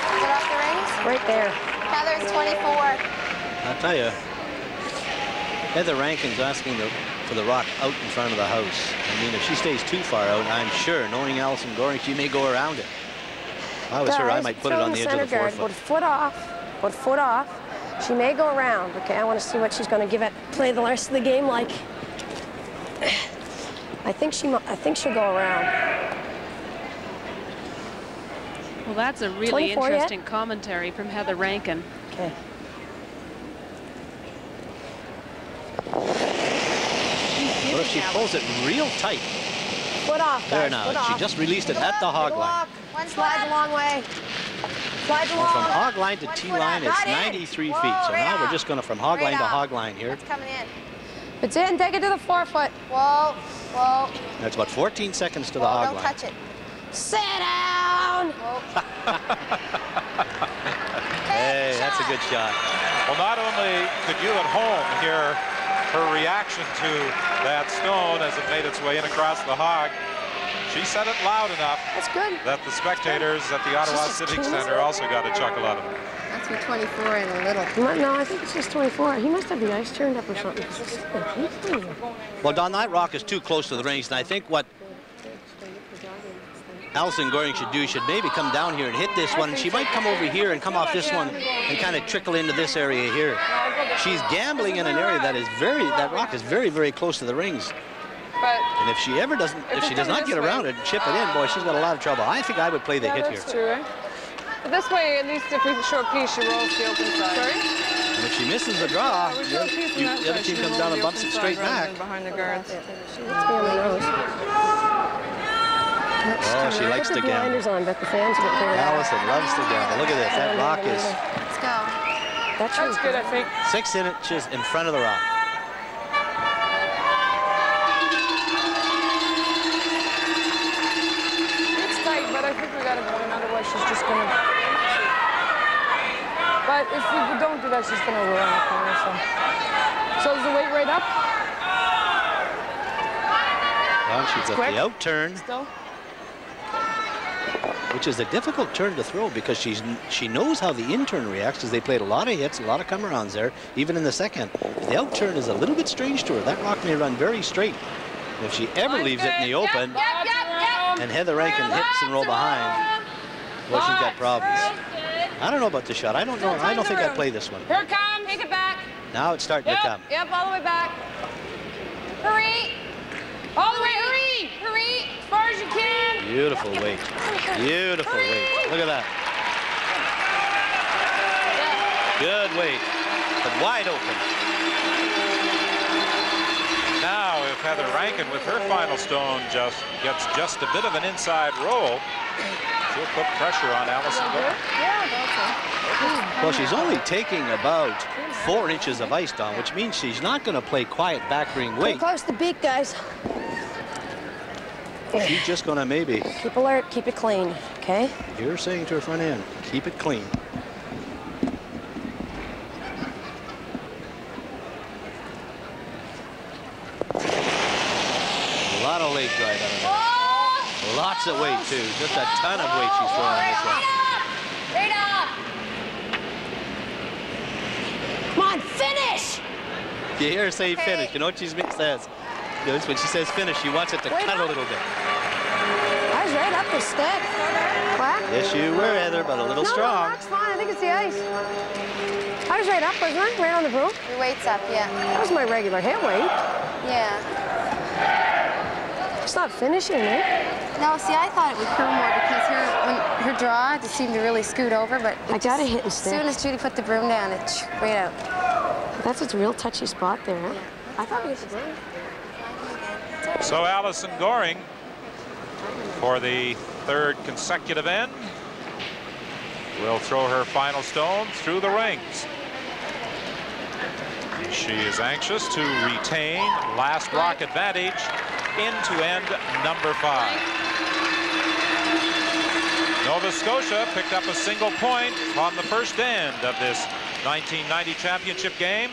Foot off the rings. Right there. Heather's 24. I'll tell you, Heather Rankin's asking for the rock out in front of the house. I mean, if she stays too far out, I'm sure, knowing Allison Goring, she may go around it. If I was her, I might put it on the edge of the forefoot. Put foot off. Put foot off. She may go around. Okay, I want to see what she's going to give it. Play the rest of the game like. I think she'll go around. Well, that's a really interesting commentary from Heather Rankin. Okay. Well, if she pulls it real tight. Foot off, guys. There now. Foot She off. just released it at the hog line. Slides a long way. Slides Well, along. from hog line to tee line, it's 93 feet. So now we're just going to from hog line to hog line here. It's coming in. It's in. Take it to the forefoot. Whoa, whoa. That's about 14 seconds to the Whoa, hog don't line. touch it. Sit down. Hey, that's a good shot. Well, not only could you at home hear her reaction to that stone as it made its way in across the hog, she said it loud enough. That's good. That the spectators at the Ottawa Civic Center also got a chuckle out of it. That's for 24 and a little. No, I think it's just 24. He must have the ice turned up or something. Well, Don, that rock is too close to the rings, and I think what Allison Goring should do, should maybe come down here and hit this one, and she might come over here and come off this one and kind of trickle into this area here. She's gambling in an area that is that rock is very, very close to the rings. And if she ever doesn't, if she does not get around it and chip it in, boy, she's got a lot of trouble. I think I would play the hit here. That's true, eh? But this way, at least if we show a piece, she rolls the open side. Sorry? And if she misses the draw, the other team comes down and bumps it straight back. Behind the guards. Oh, she likes to gamble. Allison loves to gamble. Look at this. That rock is Let's go. That's good, I think. 6 inches in front of the rock. It's tight, but I think we got to go in. Otherwise, she's just going to... But if we don't do that, she's going to overrun the corner, so is the weight right up? Well, she's at the out turn. Still? Which is a difficult turn to throw because she knows how the in-turn reacts because they played a lot of hits, a lot of come-arounds there, even in the second. The out-turn is a little bit strange to her. That rock may run very straight. And if she ever leaves it in the open, and Heather Rankin hits and roll behind, well, she's got problems. I don't know about this shot. I don't know. I don't think I'd play this one. Here it comes. Take it back. Now it's starting to come. Yep, all the way back. Hurry. All the way, hurry. Hurry. As far as you can. Beautiful weight. Beautiful weight. Look at that. Good weight. But wide open. Now, if Heather Rankin with her final stone just gets just a bit of an inside roll, she'll put pressure on Allison Goring. Well, she's only taking about 4 inches of ice down, which means she's not going to play quiet back ring weight. Close the beak, guys. She's just going to maybe. Keep alert, keep it clean, okay? You're saying to her front end, keep it clean. A lot of leg drive out of there. Lots of weight, too. Just a ton of weight she's throwing on this one. Right up. Come on, finish! You hear her say finish. You know what she says? You know, when she says finish, she wants it to cut a little bit. I was right up the stick. What? Yes, you were, Heather, but a little strong. No, that's fine. I think it's the ice. I was right up, wasn't I? Right on the broom? Your weight's up, yeah. That was my regular hit weight. Yeah. It's not finishing, eh? No, see, I thought it would curl more because her draw just seemed to really scoot over, but I got to hit and stick. As soon as Judy put the broom down, it right out. That's a real touchy spot there, huh? Yeah. I thought it was the broom. So Allison Goring, for the 3rd consecutive end, will throw her final stone through the rings. She is anxious to retain last rock advantage into end number 5. Nova Scotia picked up a single point on the first end of this 1990 championship game,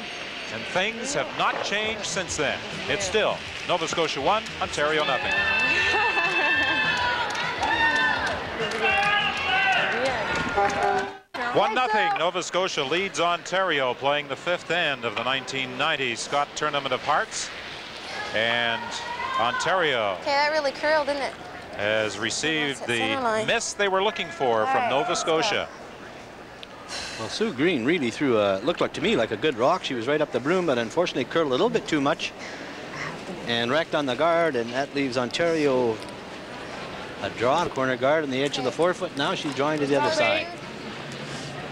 and things have not changed since then. It's still Nova Scotia 1, Ontario nothing. 1-0, Nova Scotia leads Ontario, playing the 5th end of the 1990 Scott Tournament of Hearts. And Ontario Okay, that really curled, didn't it? has received the miss they were looking for from Nova Scotia. Well, Sue Green really threw a, looked like to me like a good rock. She was right up the broom, but unfortunately curled a little bit too much and wrecked on the guard, and that leaves Ontario a draw, corner guard on the edge of the forefoot. Now she's drawing to the other side.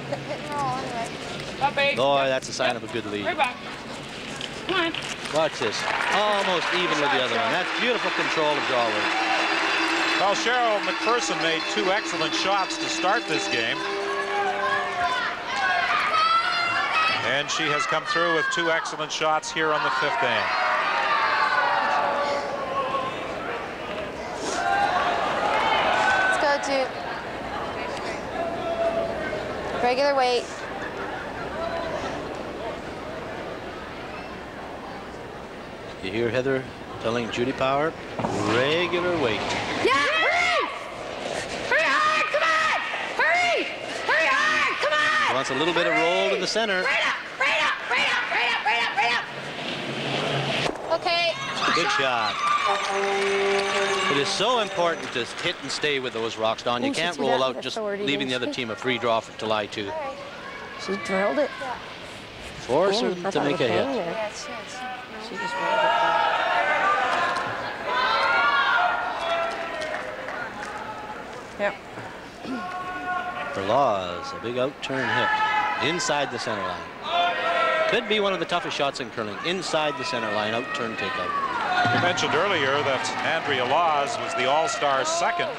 Hit and roll anyway. Boy, that's a sign of a good lead. Right back. Come on. Watch this. Almost even with the other one. That's beautiful control of draw work. Well, Cheryl McPherson made 2 excellent shots to start this game. And she has come through with 2 excellent shots here on the 5th end. Let's go, Jude. Regular weight. You hear Heather telling Judy Power, regular weight. Yeah, hurry! Hurry hard, come on! Hurry! Hurry hard, come on! She wants a little bit of roll to the center. Right up, right up, right up, right up, right up, right up! Okay. Good shot. It is so important to hit and stay with those rocks, Don. You can't roll out just leaving the other team a free draw to lie to. She drilled it. Force her to make a hit. Yeah, it's huge. She just rolled it. Yep. For Laws, a big outturn hit inside the center line. Could be one of the toughest shots in curling. Inside the center line, outturn takeout. We mentioned earlier that Andrea Laws was the All-Star 2nd.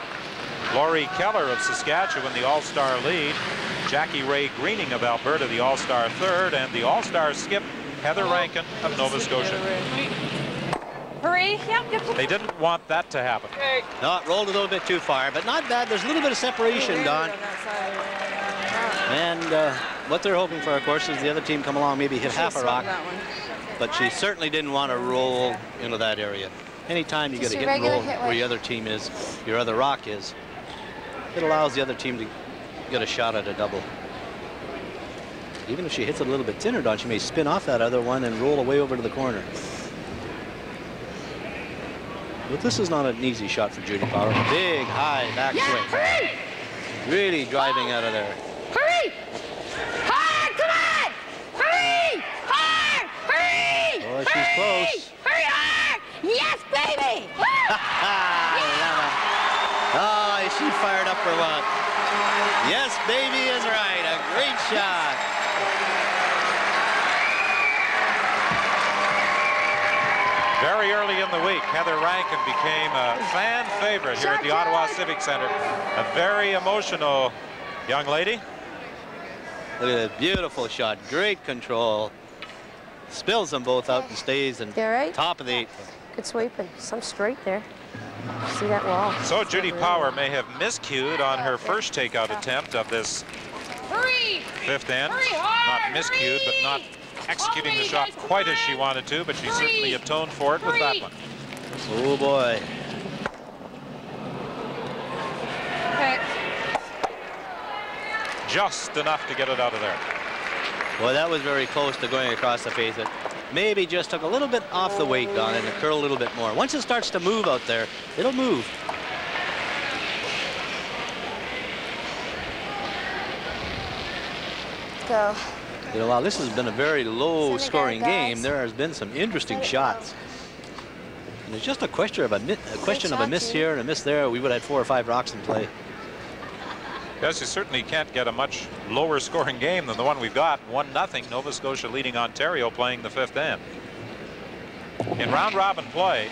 Laurie Keller of Saskatchewan, the All-Star lead. Jackie Ray Greening of Alberta, the All-Star 3rd. And the All-Star skip, Heather Rankin of Nova Scotia. Hurry, yep. They didn't want that to happen. No, it rolled a little bit too far, but not bad. There's a little bit of separation, Don. And what they're hoping for, of course, is the other team come along, maybe hit half a rock. But she certainly didn't want to roll into that area. Anytime you get a hit and roll where your other team is, your other rock is, it allows the other team to get a shot at a double. Even if she hits it a little bit thinner, Don, she may spin off that other one and roll away over to the corner. But this is not an easy shot for Judy Power. Big, high backswing. Really driving out of there. Hurry! Hard! Come on! Hurry! Hard! Hurry! Oh, she's close. Hurry hard! Yes, baby! Oh, is she fired up for what? Yes, baby is right. A great shot. Very early in the week, Heather Rankin became a fan favorite here at the Ottawa Civic Center. A very emotional young lady. Look at that beautiful shot. Great control. Spills them both out and stays in top of the 8th. Good sweeping. Some straight there. See that wall. So Judy Power may have miscued on her first takeout attempt of this fifth end. Not miscued, but not executing the shot quite as she wanted to, but she certainly atoned for it with that one. Oh boy. Just enough to get it out of there. Well, that was very close to going across the face. It maybe just took a little bit off the weight, Don, and it curled a little bit more. Once it starts to move out there, it'll move. Go. You know, while this has been a very low-scoring game, there has been some interesting shots. And it's just a question of a miss here and a miss there. We would have had 4 or 5 rocks in play. Yes, you certainly can't get a much lower scoring game than the one we've got. 1-0, Nova Scotia leading Ontario playing the fifth end. In round robin play,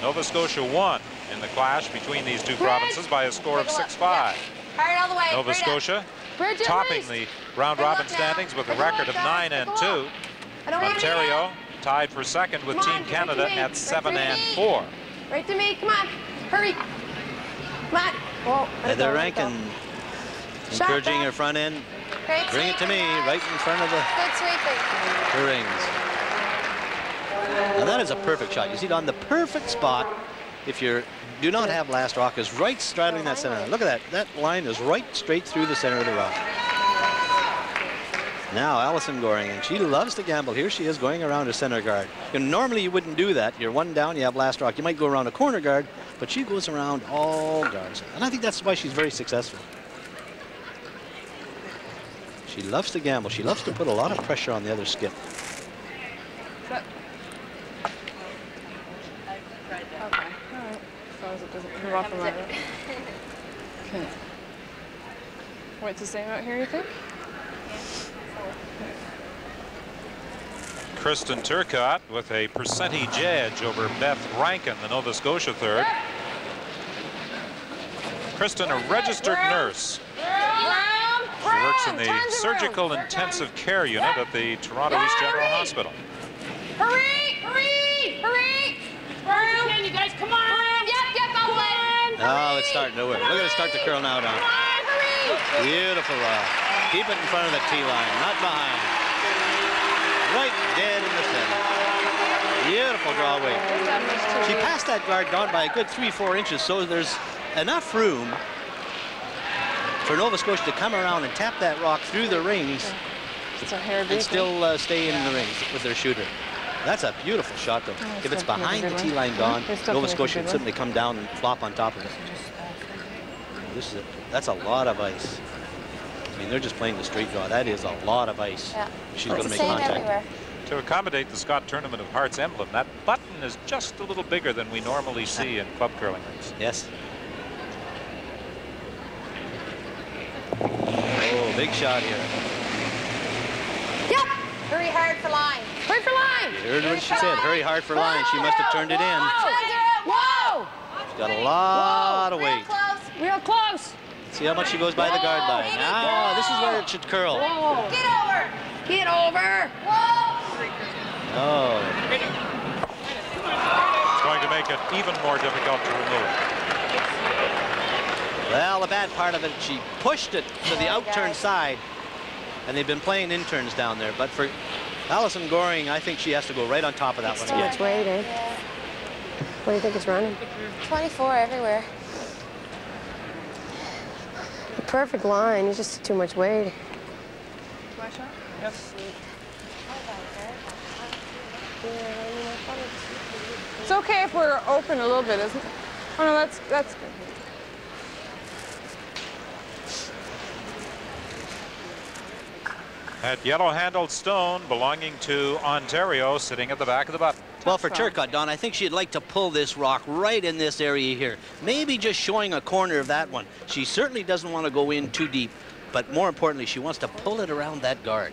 Nova Scotia won in the clash between these two provinces by a score of 6-5. All the way. Nova Scotia topping the round robin standings with a record of 9-2. Ontario tied for second with Team Canada at 7-4. Right to me, come on. Hurry. Come on. Whoa, Heather Rankin encouraging her front end. Bring it to me, right in front of the rings. Now that is a perfect shot. You see it on the perfect spot. If you do not have last rock, is right straddling that center. Look at that. That line is right straight through the center of the rock. Now Allison Goring, and she loves to gamble. Here she is going around a center guard. And normally you wouldn't do that. You're one down, you have last rock. You might go around a corner guard, but she goes around all guards. And I think that's why she's very successful. She loves to gamble. She loves to put a lot of pressure on the other skip. Okay. All right. As long as it doesn't come off the line. Okay. Wait to same out here, you think? Kristen Turcotte with a percentage edge over Beth Rankin, the Nova Scotia third. Kristen, a registered nurse. She works in the surgical intensive care unit at the Toronto East General Hospital. Hurry! Hurry! Hurry! Hurry! You guys, come on! Yep, I'll play. Oh, it's starting to work. Look at it start to curl now, Don. Beautiful. Keep it in front of the tee line, not behind. Right dead in the center. Beautiful draw weight. She passed that guard down by a good 3-4 inches, so there's enough room for Nova Scotia to come around and tap that rock through the rings and still stay in the rings with their shooter. That's a beautiful shot, though. If it's behind the tee line, Don, Nova Scotia would simply come down and flop on top of it. That's a lot of ice. I mean, they're just playing the straight draw. That is a lot of ice. Yeah. She's going to make contact. Everywhere. To accommodate the Scott Tournament of Hearts emblem, that button is just a little bigger than we normally see in club curling rings. Yes. Oh, big shot here. Yep. Hurry hard for line. Hurry for line. You heard what she said. Hurry hard for line. She must have turned it in. Whoa! She's got a lot of weight. Real close. See how much she goes by the guard line. Now, this is where it should curl. Whoa. Get over. Get over. Whoa. Oh. It's going to make it even more difficult to remove. Well, the bad part of it, she pushed it to the outturn side, and they've been playing interns down there. But for Allison Goring, I think she has to go right on top of that one Too much weight, eh? What do you think it's running? 24 everywhere. The perfect line, it's just too much weight. My shot? Yes. It's okay if we're open a little bit, isn't it? Oh no, that's good. That yellow-handled stone belonging to Ontario sitting at the back of the button. Well, for Turcotte, Don, I think she'd like to pull this rock right in this area here. Maybe just showing a corner of that one. She certainly doesn't want to go in too deep, but more importantly, she wants to pull it around that guard.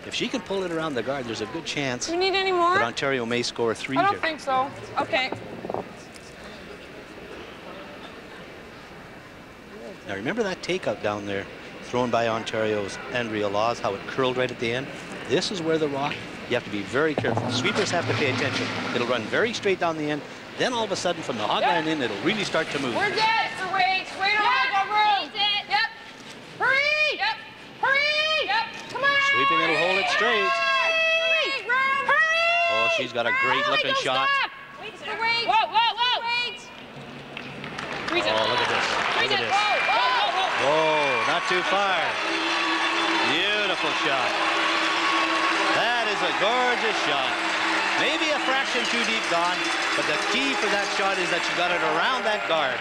If she can pull it around the guard, there's a good chance Do you need any more? that Ontario may score 3 I here. don't think so. Okay. Now, remember that takeout down there thrown by Ontario's Andrea Laws, how it curled right at the end? This is where the rock, you have to be very careful. Sweepers have to pay attention. It'll run very straight down the end. Then all of a sudden, from the hog line in, it'll really start to move. We're dead for weights. Wait on got room. Yep. Hurry. Yep. Hurry. Yep. Come on. Sweeping, it'll hold it straight. Hurry. Room. Hurry. Oh, she's got a great looking shot. Wait for weights. Whoa, whoa, whoa. Weights. Oh, look at this. Look at this. Whoa, not too far. Beautiful shot. That is a gorgeous shot. Maybe a fraction too deep, Don, but the key for that shot is that she got it around that guard.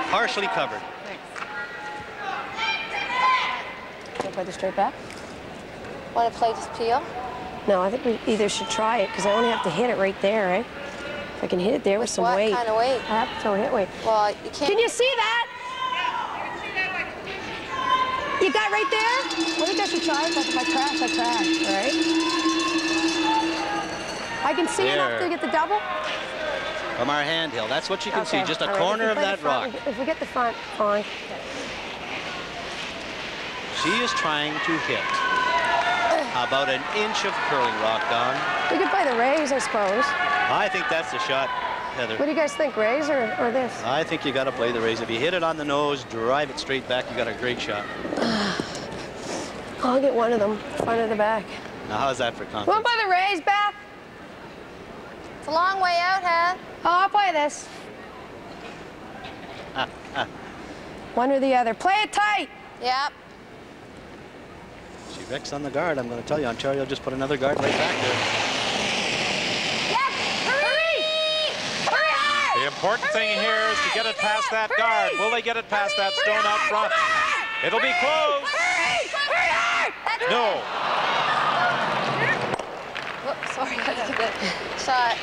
Partially covered. Can I play the straight back? Want to play just peel? No, I think we either should try it, because I only have to hit it right there, right? If I can hit it there with some what weight. kind of weight? I have to throw hit weight. Well, you can't. Can you see that? You got right there? I think I should try it, but if I crash, I crash, right? I can see enough to get the double? From our handhill, that's what you can see, just a all right. corner of If we play that the front, rock. If we get the front, fine. She is trying to hit about an inch of curling rock, Don. We could play the raise, I suppose. I think that's the shot, Heather. What do you guys think, raise or this? I think you got to play the raise. If you hit it on the nose, drive it straight back, you got a great shot. I'll get one of them, front or the back. Now, how's that for You confidence? want to play the raise, Beth? It's a long way out, Heath. Oh, I'll play this. One or the other. Play it tight. Yep. She wrecks on the guard. I'm going to tell you, Ontario just put another guard right back there. Yep. Hurry. Hurry hard. The important thing here is to get it past that guard. Will they get it past that stone out front? It'll be close. Hurry hard. No. Whoops, sorry. That's a good shot.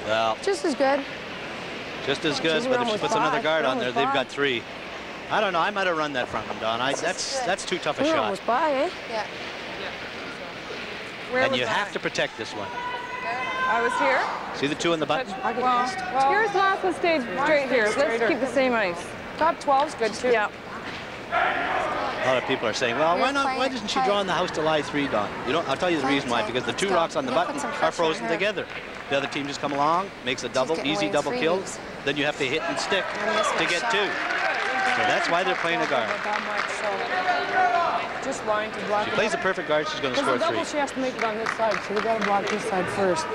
Well, Just as good. just as good, Geez, but we're if she almost puts another five. guard We're on there, almost they've five. got 3. I don't know. I might have run that front one, Don. That's too tough a We're shot. almost by, eh? Yeah. And you have to protect this one. I was here. See the 2 in the button? Well, here's last one stayed straight here. Let's keep the same ice. Top 12's good too. Yeah. A lot of people are saying, well, why not? Why doesn't she draw in the house to lie 3, Don? You know, I'll tell you the reason why. Because the 2 rocks on the button are frozen together. The other team just come along, makes a double, easy double kill. Then you have to hit and stick to get 2. So that's why they're playing a guard. Just lying to block. She plays a perfect guard, she's going to score 3. Double, she has to make it on this side, so we got to block this side first.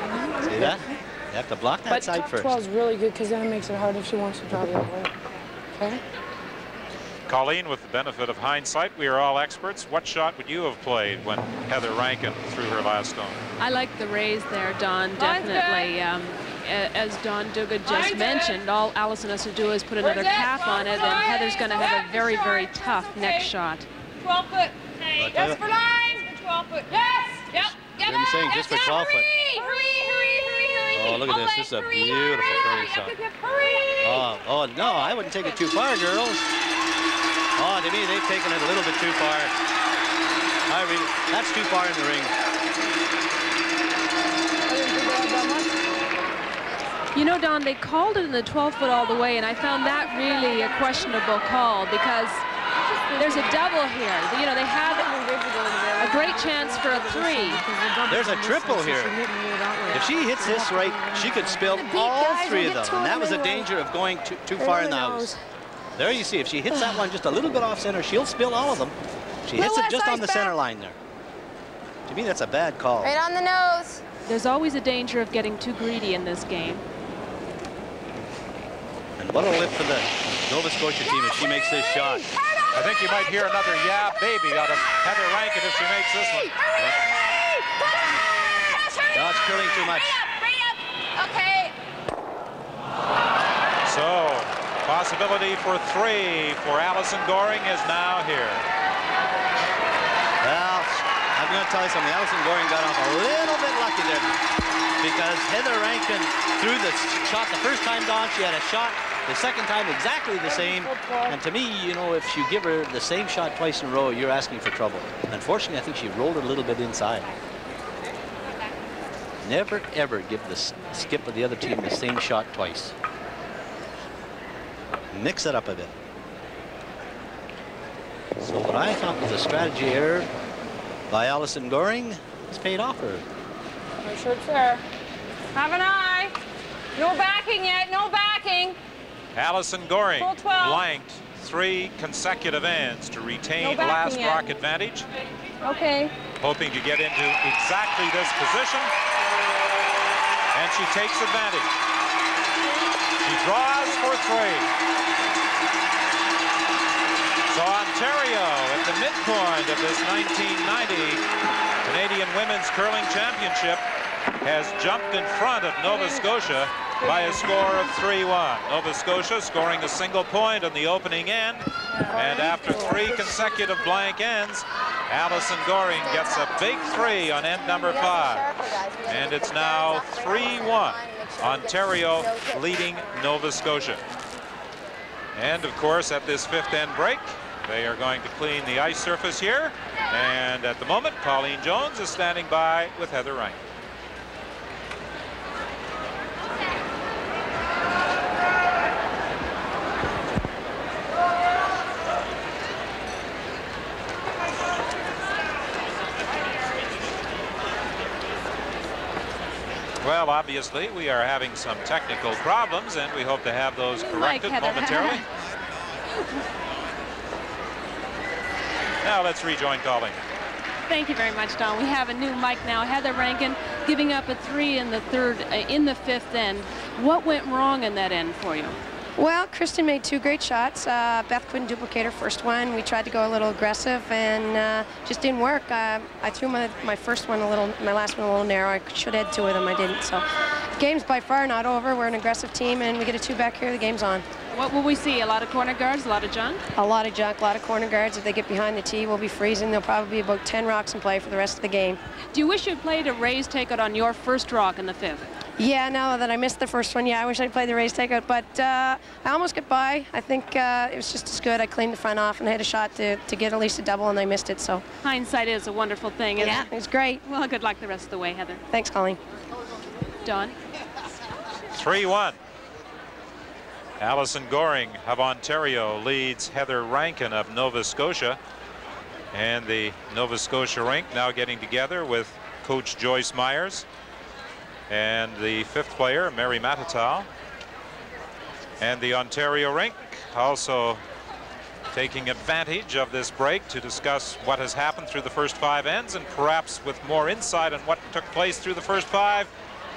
See that? You have to block that side first. 12 is really good because then it makes it hard if she wants to draw the other way. Okay. Colleen, with the benefit of hindsight, we are all experts. What shot would you have played when Heather Rankin threw her last stone? I like the raise there, Don, definitely. As Don Duguid just mentioned, all Allison has to do is put another cap on it, and Heather's going to have a very, very tough next shot. 12 foot. Yes, for line. 12 foot. Yes. Yep. You're saying just for 12 foot. Hurry. Oh, look at this. This is a beautiful curling shot. Oh, no, I wouldn't take it too far, girls. Oh, to me, they've taken it a little bit too far. That's too far in the ring. You know, Don, they called it in the 12-foot all the way, and I found that really a questionable call because there's a double here. You know, they have a great chance for a 3. There's a triple here. If she hits this right, she could spill all 3 of them, and that was the danger of going too far in the house. There you see, if she hits that one just a little bit off center, she'll spill all of them. She hits it just on the center line there. To me, that's a bad call. Right on the nose. There's always a danger of getting too greedy in this game. And what a lift for the Nova Scotia team if she makes this shot. I think you might hear another yeah baby out of Heather Rankin if she makes this one. No, it's curling too much. Okay. So, possibility for 3 for Allison Goring is now here. I'm going to tell you something. Allison Goring got off a little bit lucky there because Heather Rankin threw the shot the first time down. She had a shot the second time exactly the same. And to me, you know, if you give her the same shot twice in a row, you're asking for trouble. Unfortunately, I think she rolled it a little bit inside. Never, ever give the skip of the other team the same shot twice. Mix it up a bit. So what I thought was a strategy error by Allison Goring has paid off her. No shirts there. Have an eye. No backing yet, no backing. Allison Goring Full 12. blanked 3 consecutive ends to retain last rock advantage. Okay. Hoping to get into exactly this position. And she takes advantage. She draws for 3. So Ontario at the midpoint of this 1990 Canadian Women's Curling Championship has jumped in front of Nova Scotia by a score of 3-1. Nova Scotia scoring a single point on the opening end, and after 3 consecutive blank ends, Allison Goring gets a big 3 on end number 5. And it's now 3-1. Ontario leading Nova Scotia. And of course, at this 5th end break, they are going to clean the ice surface here. And at the moment, Colleen Jones is standing by with Heather Rankin. Well, obviously, we are having some technical problems, and we hope to have those corrected momentarily. Now let's rejoin Colleen. Thank you very much, Don. We have a new mic now. Heather Rankin giving up a 3 in the 5th end. What went wrong in that end for you? Well, Kristen made 2 great shots. Beth couldn't duplicate her first one. We tried to go a little aggressive and just didn't work. I threw my last one a little narrow. I should have had 2 of them. I didn't. So the game's by far not over. We're an aggressive team, and we get a 2 back here. The game's on. What will we see? A lot of corner guards, a lot of junk? A lot of junk, a lot of corner guards. If they get behind the tee, we'll be freezing. There'll probably be about 10 rocks in play for the rest of the game. Do you wish you'd played a raise takeout on your first rock in the 5th? Yeah, now that I missed the first one, yeah, I wish I'd played the raise takeout, but I almost got by. I think it was just as good. I cleaned the front off and I had a shot to get at least a double, and I missed it. So hindsight is a wonderful thing, isn't it? It's great. Well, good luck the rest of the way, Heather. Thanks, Colleen. Don. 3-1. Allison Goring of Ontario leads Heather Rankin of Nova Scotia. And the Nova Scotia rink now getting together with Coach Joyce Myers and the 5th player, Mary Matatow. And the Ontario rink also taking advantage of this break to discuss what has happened through the first 5 ends, and perhaps with more insight on what took place through the first 5.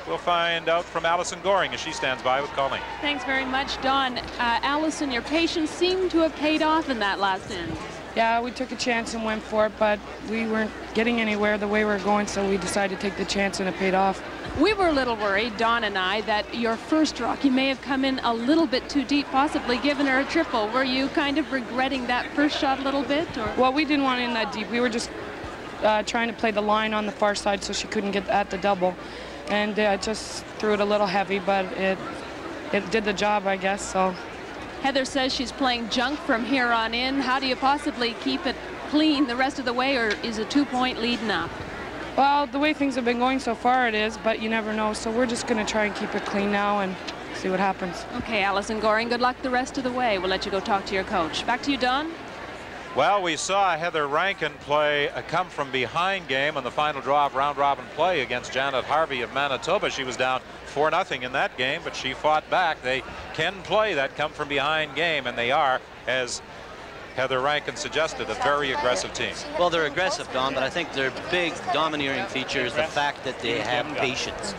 We'll find out from Allison Goring as she stands by with Colleen. Thanks very much, Don. Allison, your patience seemed to have paid off in that last end. Yeah, we took a chance and went for it, but we weren't getting anywhere the way we were going, so we decided to take the chance, and it paid off. We were a little worried, Don and I, that your first rock, you may have come in a little bit too deep, possibly given her a triple. Were you kind of regretting that first shot a little bit? Or? Well, we didn't want it in that deep. We were just trying to play the line on the far side so she couldn't get at the double. And I just threw it a little heavy, but it did the job, I guess. So Heather says she's playing junk from here on in. How do you possibly keep it clean the rest of the way, or is a 2-point lead enough? Well, the way things have been going so far, it is, but you never know. So we're just going to try and keep it clean now and see what happens. Okay, Allison Goring, good luck the rest of the way. We'll let you go talk to your coach. Back to you, Don. Well, we saw Heather Rankin play a come-from-behind game on the final draw of round-robin play against Janet Harvey of Manitoba. She was down 4-0 in that game, but she fought back. They can play that come-from-behind game, and they are, as Heather Rankin suggested, a very aggressive team. Well, they're aggressive, Don, but I think their big domineering feature is the fact that they have patience.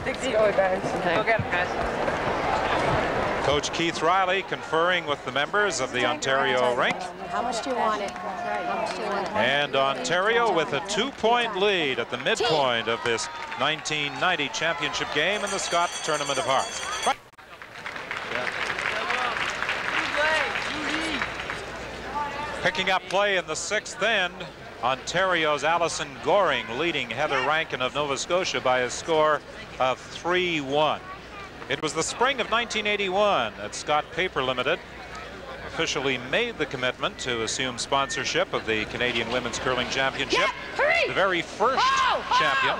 Go, guys. Go get them, guys. Coach Keith Riley conferring with the members of the Ontario rink. How much do you want it? And Ontario with a 2-point lead at the midpoint of this 1990 championship game in the Scott Tournament of Hearts. Picking up play in the 6th end Ontario's Allison Goring leading Heather Rankin of Nova Scotia by a score of 3-1. It was the spring of 1981 that Scott Paper Limited officially made the commitment to assume sponsorship of the Canadian Women's Curling Championship. The very first champion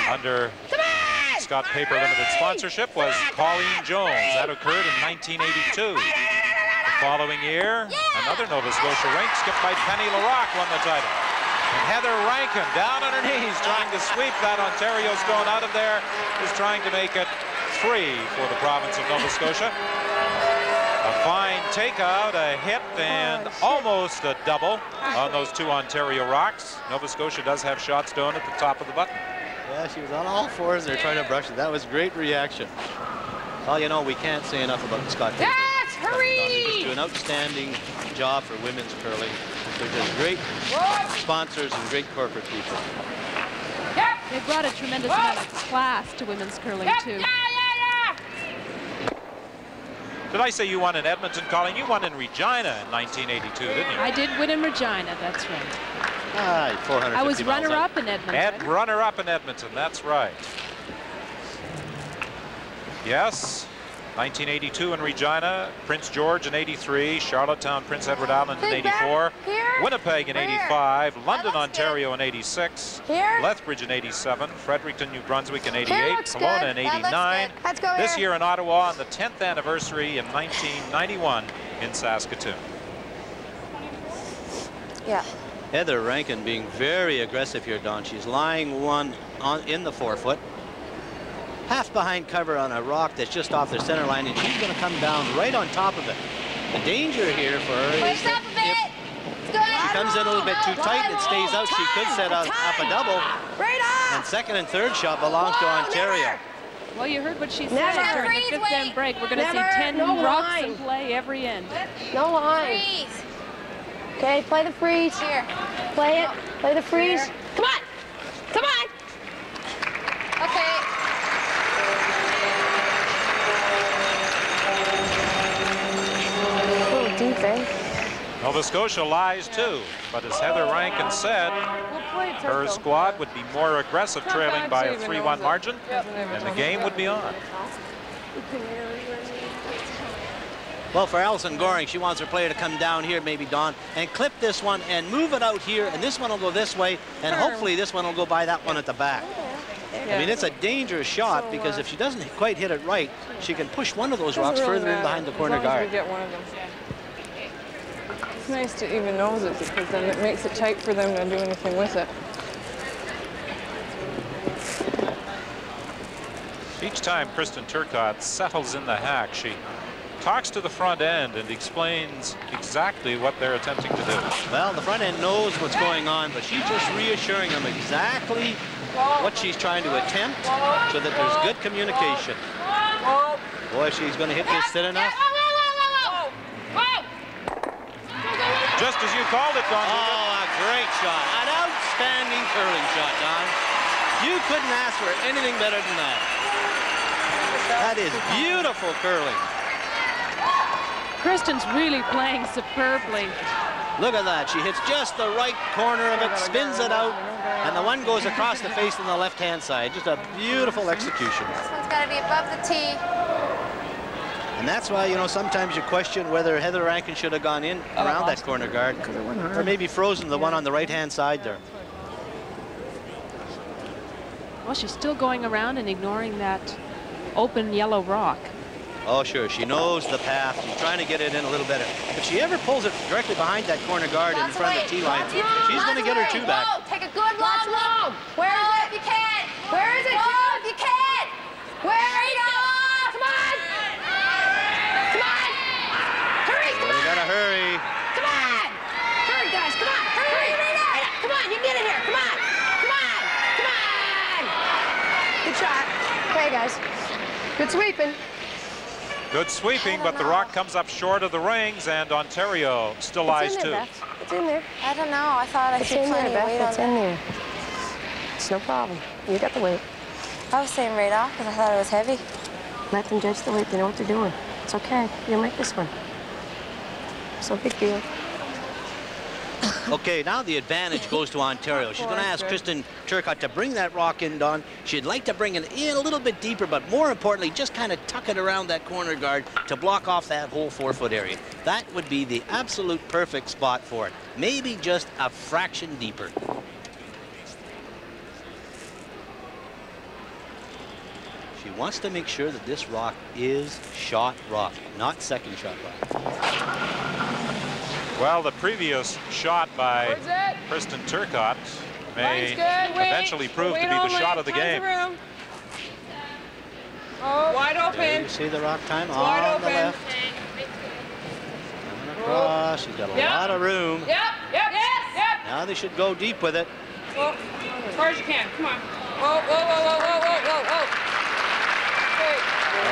under Scott Paper Limited sponsorship was Pauline Jones. That occurred in 1982. The following year, another Nova Scotia rink skipped by Penny LaRocque won the title. And Heather Rankin down on her knees trying to sweep that Ontario stone out of there, is trying to make it 3 for the province of Nova Scotia. A fine takeout, a hit, and almost a double on those 2 Ontario rocks. Nova Scotia does have shot stone at the top of the button. Yeah, she was on all fours there trying to brush it. That was great reaction. Well, you know, we can't say enough about Scott Paper. Yes, hurry! They do an outstanding job for women's curling. They're just great sponsors and great corporate people. They brought a tremendous amount of class to women's curling, too. Did I say you won in Edmonton, Colleen? You won in Regina in 1982, didn't you? I did win in Regina, that's right. 450 I was miles runner-up in Edmonton. And runner-up in Edmonton, that's right. Yes, 1982 in Regina, Prince George in 83, Charlottetown, Prince Edward Island in 84, Winnipeg in 85, London, Ontario in 86, Lethbridge in 87, Fredericton, New Brunswick in 88, Kelowna in 89, this year in Ottawa on the 10th anniversary in 1991 in Saskatoon. Yeah. Heather Rankin being very aggressive here, Don. She's lying one in the forefoot, half behind cover on a rock that's just off the center line, and she's going to come down right on top of it. The danger here for her is that if she comes in a little bit too tight and stays out, she could set up a double. And second and third shot belongs to Ontario. Well, you heard what she said during the 5th end break. We're going to see 10 rocks in play every end. No line. Okay, play the freeze. Here. Play it. Play the freeze. Here. Come on. Come on. Okay. Oh, deep, eh? Nova Scotia lies too, but as Heather Rankin said, her squad would be more aggressive trailing by a 3-1 margin, and the game would be on. Well, for Allison Goring, she wants her player to come down here, maybe, Don, and clip this one and move it out here, and this one will go this way, and hopefully this one will go by that one at the back. I mean, it's a dangerous shot because if she doesn't quite hit it right, she can push one of those rocks further in behind the corner guard. We get one of them. It's nice to even nose it because then it makes it tight for them to do anything with it. Each time Kristen Turcotte settles in the hack, she talks to the front end and explains exactly what they're attempting to do. Well, the front end knows what's going on, but she's just reassuring them exactly what she's trying to attempt so that there's good communication. Boy, she's going to hit this thin enough. Just as you called it, Don. Oh, a great shot. An outstanding curling shot, Don. You couldn't ask for anything better than that. That is beautiful curling. Kristen's really playing superbly. Look at that. She hits just the right corner of it, spins it out, and the one goes across the face on the left-hand side. Just a beautiful execution. This one's got to be above the tee. And that's why, you know, sometimes you question whether Heather Rankin should have gone in around that corner guard, or maybe frozen the one on the right-hand side there. Well, she's still going around and ignoring that open yellow rock. Oh, sure. She knows the path. She's trying to get it in a little better. If she ever pulls it directly behind that corner guard in front of the tee line, she's going to get her 2 back. Take a good long look. Where is it? If you can. Where is it? If you can. Where is it? Come on. Come on. Hurry. Come on. We got to hurry. Come on. Hurry, guys. Come on. Hurry. Come on. You get in here. Come on. Come on. Come on. Good shot. Okay, guys. Good sweeping. Good sweeping, but the rock comes up short of the rings, and Ontario still lies too. It's in there. I don't know. I thought I should plenty of weight on It's in there. It's no problem. You got the weight. I was saying right off because I thought it was heavy. Let them judge the weight. They know what they're doing. It's okay. You'll make this one. It's no big deal. Okay, now the advantage goes to Ontario. She's going to ask Kristen Turcotte to bring that rock in, Don. She'd like to bring it in a little bit deeper, but more importantly, just kind of tuck it around that corner guard to block off that whole 4-foot area. That would be the absolute perfect spot for it. Maybe just a fraction deeper. She wants to make sure that this rock is shot rock, not second shot rock. Well, the previous shot by Kristen Turcotte may eventually prove to be the shot of the game. Oh, wide open. There you see the rock time wide on open. the left. Coming across. She's got a lot of room. Yep. Now they should go deep with it. Well, as far as you can. Come on. Whoa.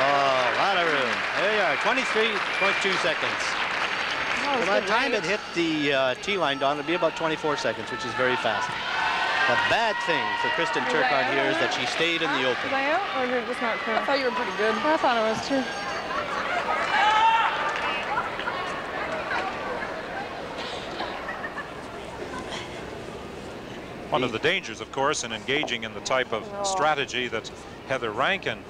Oh, a lot of room. There you are. 23.2 seconds. Oh, by the time it hit the tee line, Don, it'll be about 24 seconds, which is very fast. The bad thing for Kristen Turcotte here is that she stayed in the open. Was I out, or did it just not curl? I thought you were pretty good. I thought I was too. One of the dangers, of course, in engaging in the type of strategy that Heather Rankin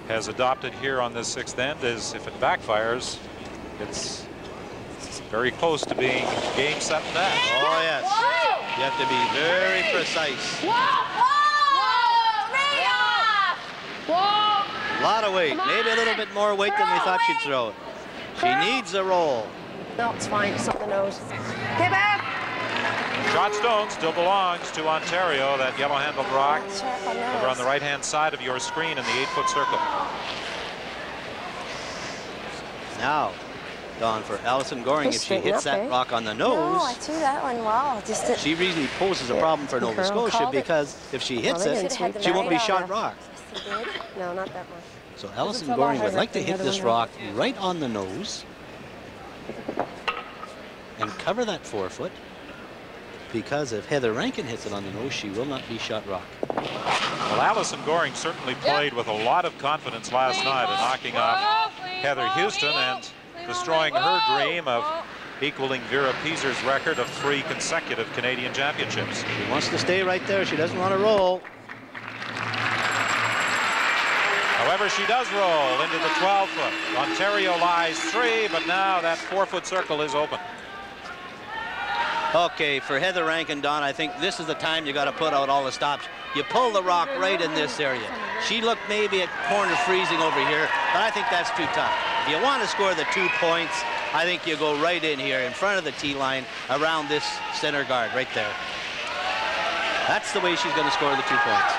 has adopted here on this 6th end is if it backfires, it's very close to being game, set, match. Oh, yes. You have to be very precise. A lot of weight. Maybe a little bit more weight than they thought she'd throw it. She needs a roll. No, it's fine. It's up the nose. Get back! Shot stone still belongs to Ontario, that yellow-handled rock over on the right-hand side of your screen in the 8-foot circle. Now, Don, for Allison Goring, if she hits that rock on the nose, No, I threw that one well. Just she really poses a problem for Nova Scotia because if she hits it, she won't be shot rock. No, not that one. So Allison Goring would like to hit this rock right on the nose and cover that 4-foot, because if Heather Rankin hits it on the nose, she will not be shot rock. Well, Allison Goring certainly played with a lot of confidence last night in knocking off Heather Houston and destroying her dream of equaling Vera Pieser's record of 3 consecutive Canadian championships. She wants to stay right there. She doesn't want to roll. However, she does roll into the 12-foot. Ontario lies 3, but now that 4-foot circle is open. Okay, for Heather Rankin, Don, I think this is the time you got to put out all the stops. You pull the rock right in this area. She looked maybe at corner freezing over here, but I think that's too tough. If you want to score the 2 points, I think you go right in here in front of the tee line around this center guard right there. That's the way she's going to score the 2 points.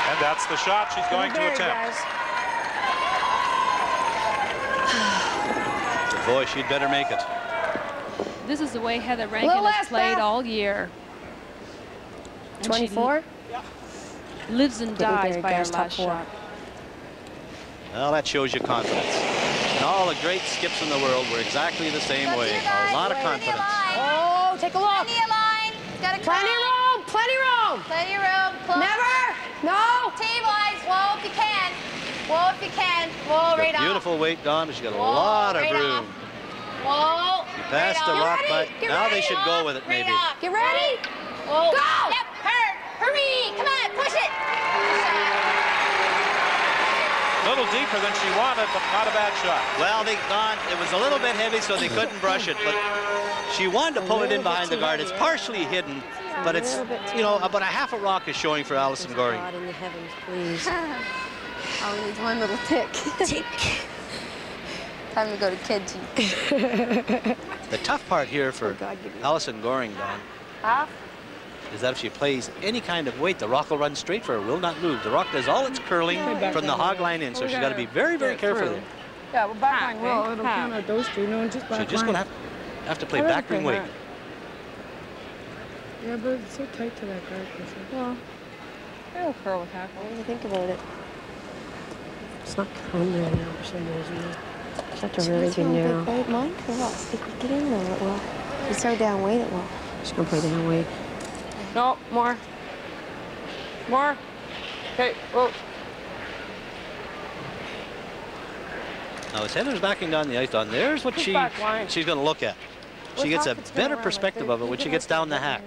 And that's the shot she's going to attempt. Boy, she'd better make it. This is the way Heather Rankin has played all year. 24? Lives and dies by her last shot. Well, that shows you confidence. And all the great skips in the world were exactly the same way. A lot of confidence. Oh, take a look. Plenty of line. Got to Plenty of room. Plenty of room. Plenty of room. Close. Never. No. T-wise. Whoa, if you can. Whoa, if you can. Whoa, right off. Beautiful weight, Don. She's got a lot of room. Whoa. She passed the rock, but now they should go with it, maybe. Get ready. Whoa. Go. Yep, her. Hurry. Come on, push it. A little deeper than she wanted, but not a bad shot. Well, Don, it was a little bit heavy, so they couldn't brush it, but she wanted to pull it in behind the guard. It's partially hidden, but it's, you know, about a half a rock is showing for Allison Goring. God in the heavens, please. All needs one little tick. Tick. Time to go to kids. The tough part here for Allison Goring, Don, is that if she plays any kind of weight, the rock will run straight for her, will not move. The rock does all its curling from the hog line in, so she's got to be very, very careful there. Yeah, well, back line, well, it'll count out those 2. No, just back line. She's just going to have to play back ring weight. Yeah, but it's so tight to that guard. Well, it'll curl with tackle. What do you think about it? It's not coming there now for some reason. Such a really good narrow. Mine or what? If we get in there, it will. If we throw down weight, it will. She's going to play down weight. No, more. More. Okay, whoa. Now, as Heather's backing down the ice, Don, there's what she's going to look at. She gets a better perspective of it when she gets down the hack.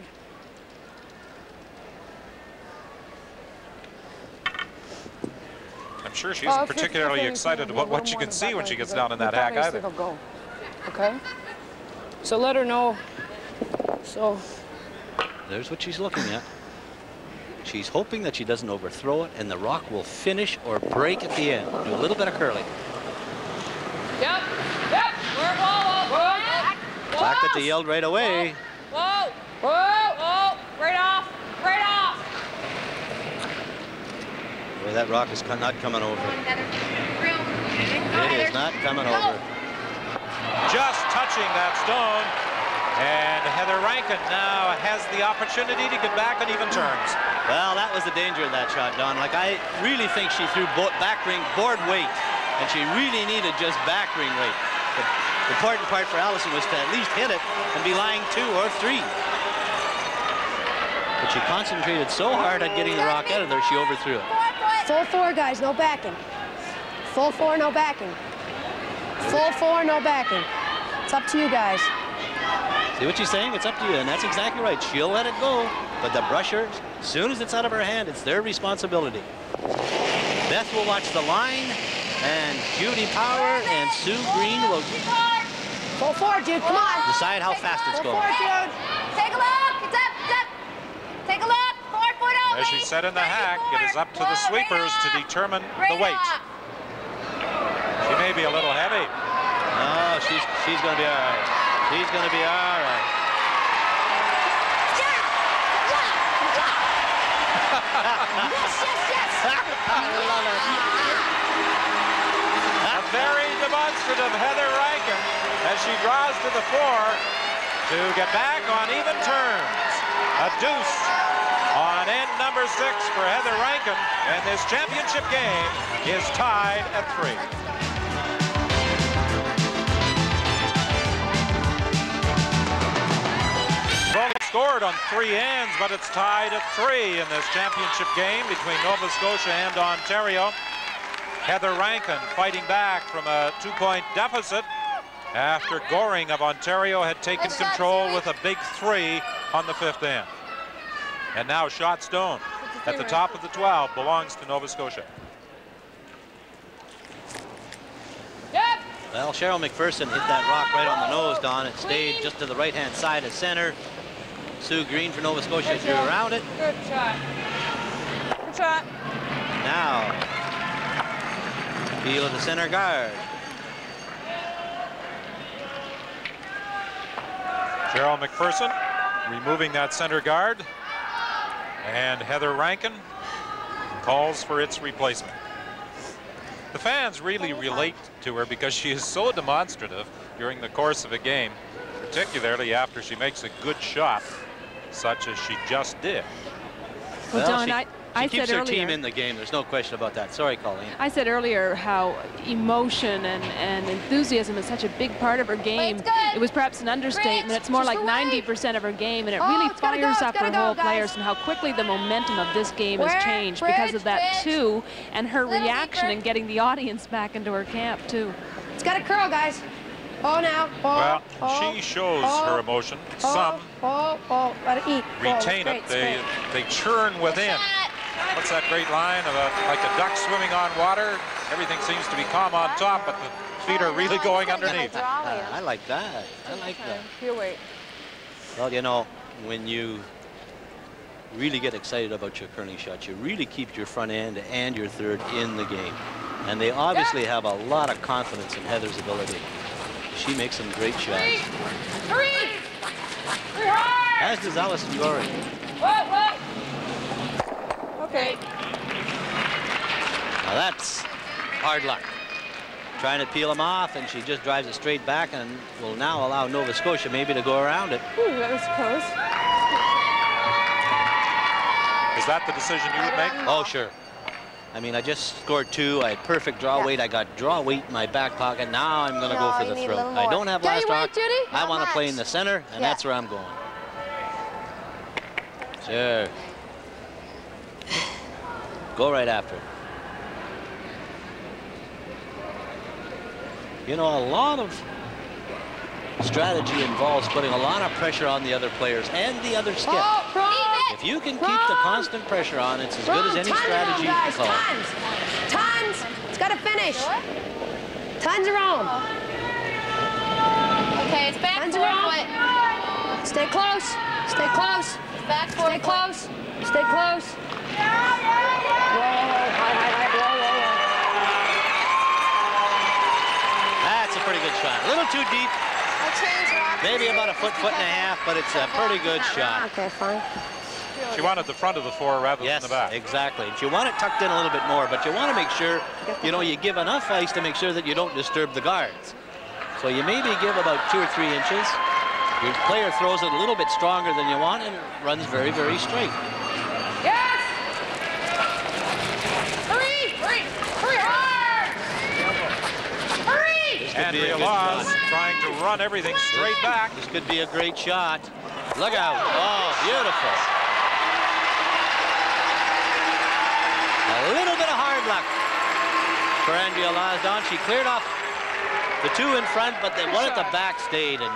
I'm sure she isn't particularly excited about what she can see when she gets down in that hack either. Go. Okay? So let her know. So There's what she's looking at. She's hoping that she doesn't overthrow it and the rock will finish or break at the end. Do a little bit of curling. Yep. Yep. Whoa. Fact that they yelled right away. Whoa. Whoa. Right off. Right off. Boy, that rock is not coming over. It is not coming over. Just touching that stone. And Heather Rankin now has the opportunity to get back on even terms. Well, that was the danger of that shot, Don. Like, I really think she threw back ring board weight, and she really needed just back ring weight. The important part for Allison was to at least hit it and be lying 2 or 3. But she concentrated so hard on getting the rock out of there, she overthrew it. Full 4, guys, no backing. Full 4, no backing. Full 4, no backing. It's up to you guys. See what she's saying? It's up to you, and that's exactly right. She'll let it go, but the brusher, as soon as it's out of her hand, it's their responsibility. Beth will watch the line, and Judy Power and Sue Green will Full 4, Jude, come on. decide how fast it's Full going. 4, Jude. Take a look. It's up. Take a look. 4 foot over. As she said in the hack, it is up to the sweepers to determine the weight. She may be a little heavy. No, she's going to be all right. She's going to be all right. Yes. I love it. A very demonstrative Heather Rankin as she draws to the 4 to get back on even terms. A deuce on end number 6 for Heather Rankin, and this championship game is tied at 3. Scored on 3 ends, but it's tied at 3 in this championship game between Nova Scotia and Ontario. Heather Rankin fighting back from a 2-point deficit after Goring of Ontario had taken control with a big 3 on the 5th end. And now shot stone at the top of the 12 belongs to Nova Scotia. Well, Cheryl McPherson hit that rock right on the nose, Don. It stayed just to the right-hand side of center. Sue Green for Nova Scotia drew around it. Good shot. Good shot. Now, feel of the center guard. Cheryl McPherson removing that center guard. And Heather Rankin calls for its replacement. The fans really relate to her because she is so demonstrative during the course of a game, particularly after she makes a good shot, such as she just did. Well, Don, she keeps said her earlier, team in the game. There's no question about that. Sorry, Colleen. I said earlier how emotion and enthusiasm is such a big part of her game. It was perhaps an understatement. It's more like 90% of her game, and it really fires up her whole players, and how quickly the momentum of this game has changed because of that too, and her reaction and getting the audience back into her camp too. It's got to curl, guys. Now. Well, she shows her emotion. Some let it eat. retain it. They churn within. What's that great line of like a duck swimming on water? Everything seems to be calm on top, but the feet are really going underneath. I like that. I like that. Here, wait. Well, you know, when you really get excited about your curling shots, you really keep your front end and your third in the game. And they obviously have a lot of confidence in Heather's ability. She makes some great shots. As does Allison Goring. Okay. Now that's hard luck. Trying to peel him off, and she just drives it straight back and will now allow Nova Scotia maybe to go around it. Ooh, that was close. Is that the decision you would make? Oh, sure. I mean, I just scored 2. I had perfect draw weight. I got draw weight in my back pocket. Now I'm going to go for the throw. I don't have last rock. I want to play in the center, and that's where I'm going. Sure. Go right after it. You know, a lot of strategy involves putting a lot of pressure on the other players and the other skip. If you can keep the constant pressure on, it's as good as any strategy you can call. Tons. It's got to finish. Tons are on. Okay, it's back Tons 4 are foot. on. Stay close. Stay close. Back 4 Stay foot. close. Stay close. That's a pretty good shot. A little too deep. Maybe about a foot, foot and a half, but it's a pretty good shot. Okay, fine. She wanted the front of the four rather than the back. Exactly. And you want it tucked in a little bit more, but you want to make sure, you know, you give enough ice to make sure that you don't disturb the guards. So you maybe give about 2 or 3 inches. Your player throws it a little bit stronger than you want, and it runs very, very straight. Yes! Hurry! Hurry! Hurry hard! Hurry! Andrea Laws trying to run everything straight back. This could be a great shot. Look out. Oh, beautiful. A little bit of hard luck for Andrea Laws. She cleared off the 2 in front, but the one at the back stayed, and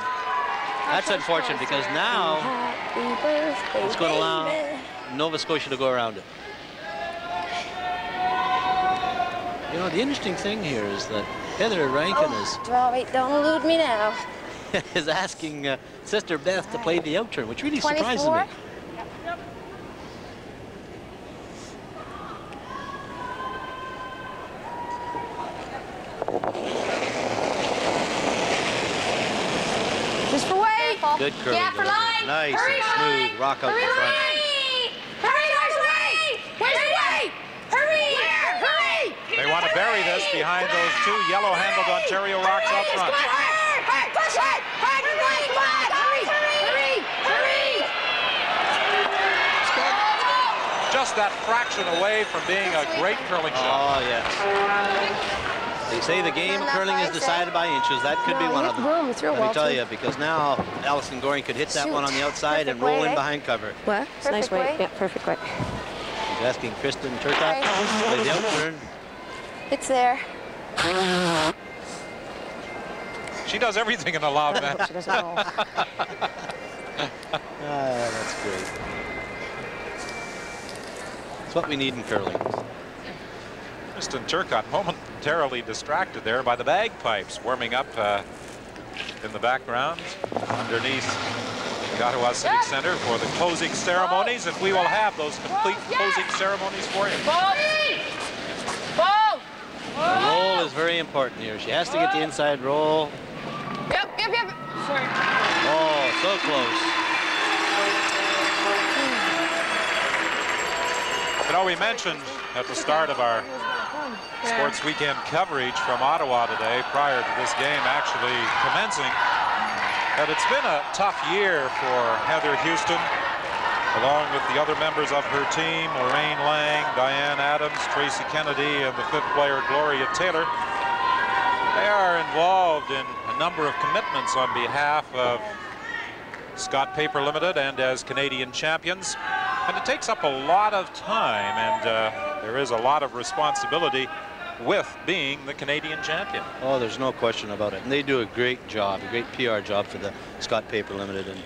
that's unfortunate because now it's going to allow Nova Scotia to go around it. You know, the interesting thing here is that Heather Rankin Don't elude me now. is asking Sister Beth to play the out turn, which really surprises 24? me. Just for weight. Good curling. Yeah, for line. Nice Hurry, and smooth. line. Rock out the front. Hurry, where's the weight? Where's the weight? Hurry! Hurry! They want to bury this behind those 2 yellow-handled Ontario Rocks out front. Hurry! Push it! Hurry! Hurry! Hurry! Just that fraction away from being a great curling shot. Oh, yes. They say the game of curling is decided by inches. That could be one of them. Let me tell you, because now Alison Goring could hit that one on the outside and roll in behind cover. What? It's a nice weight. Yeah, perfect weight. He's asking Kristen Turcotte to play the out turn. It's there. She does everything in a loud match. She does it all. That's great. It's what we need in curling. Kristen Turcotte momentarily distracted there by the bagpipes warming up in the background underneath the Ottawa Civic Centre for the closing ceremonies, and we will have those complete closing ceremonies for you. The roll is very important here. She has to get the inside roll. Yep. Sorry. Oh, so close. You know, we mentioned at the start of our Sports Weekend coverage from Ottawa today, prior to this game actually commencing, that it's been a tough year for Heather Houston, along with the other members of her team, Lorraine Lang, Diane Adams, Tracy Kennedy, and the 5th player, Gloria Taylor. They are involved in a number of commitments on behalf of Scott Paper Limited and as Canadian champions. And it takes up a lot of time, and there is a lot of responsibility with being the Canadian champion. Oh, there's no question about it. And they do a great job, a great PR job for the Scott Paper Limited. And,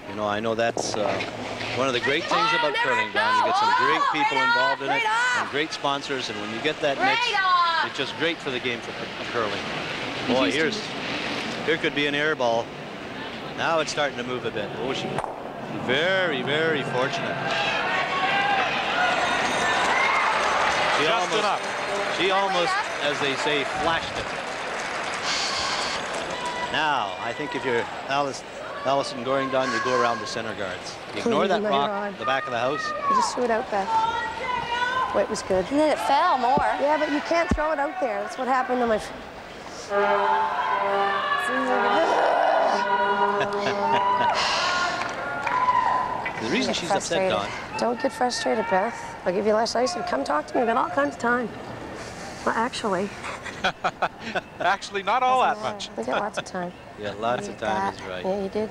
you know, I know that's one of the great things about curling, Don. You get some great people involved in it and great sponsors. And when you get that mix, it's just great for the game of curling. Boy, here could be an air ball. Now it's starting to move a bit. Oh, she very, very fortunate. She almost, as they say, flashed it. Now, I think if you're Alison Goring, Don, you go around the center guards. You ignore that rock, the back of the house. You just threw it out back. Weight was good. And then it fell more. Yeah, but you can't throw it out there. That's what happened to my... The reason she's upset, Don. Don't get frustrated, Beth. I'll give you less ice and come talk to me. We've got all kinds of time. Well, actually. Actually, not all that much. We got lots of time. Yeah, lots of time is right. Yeah, you did.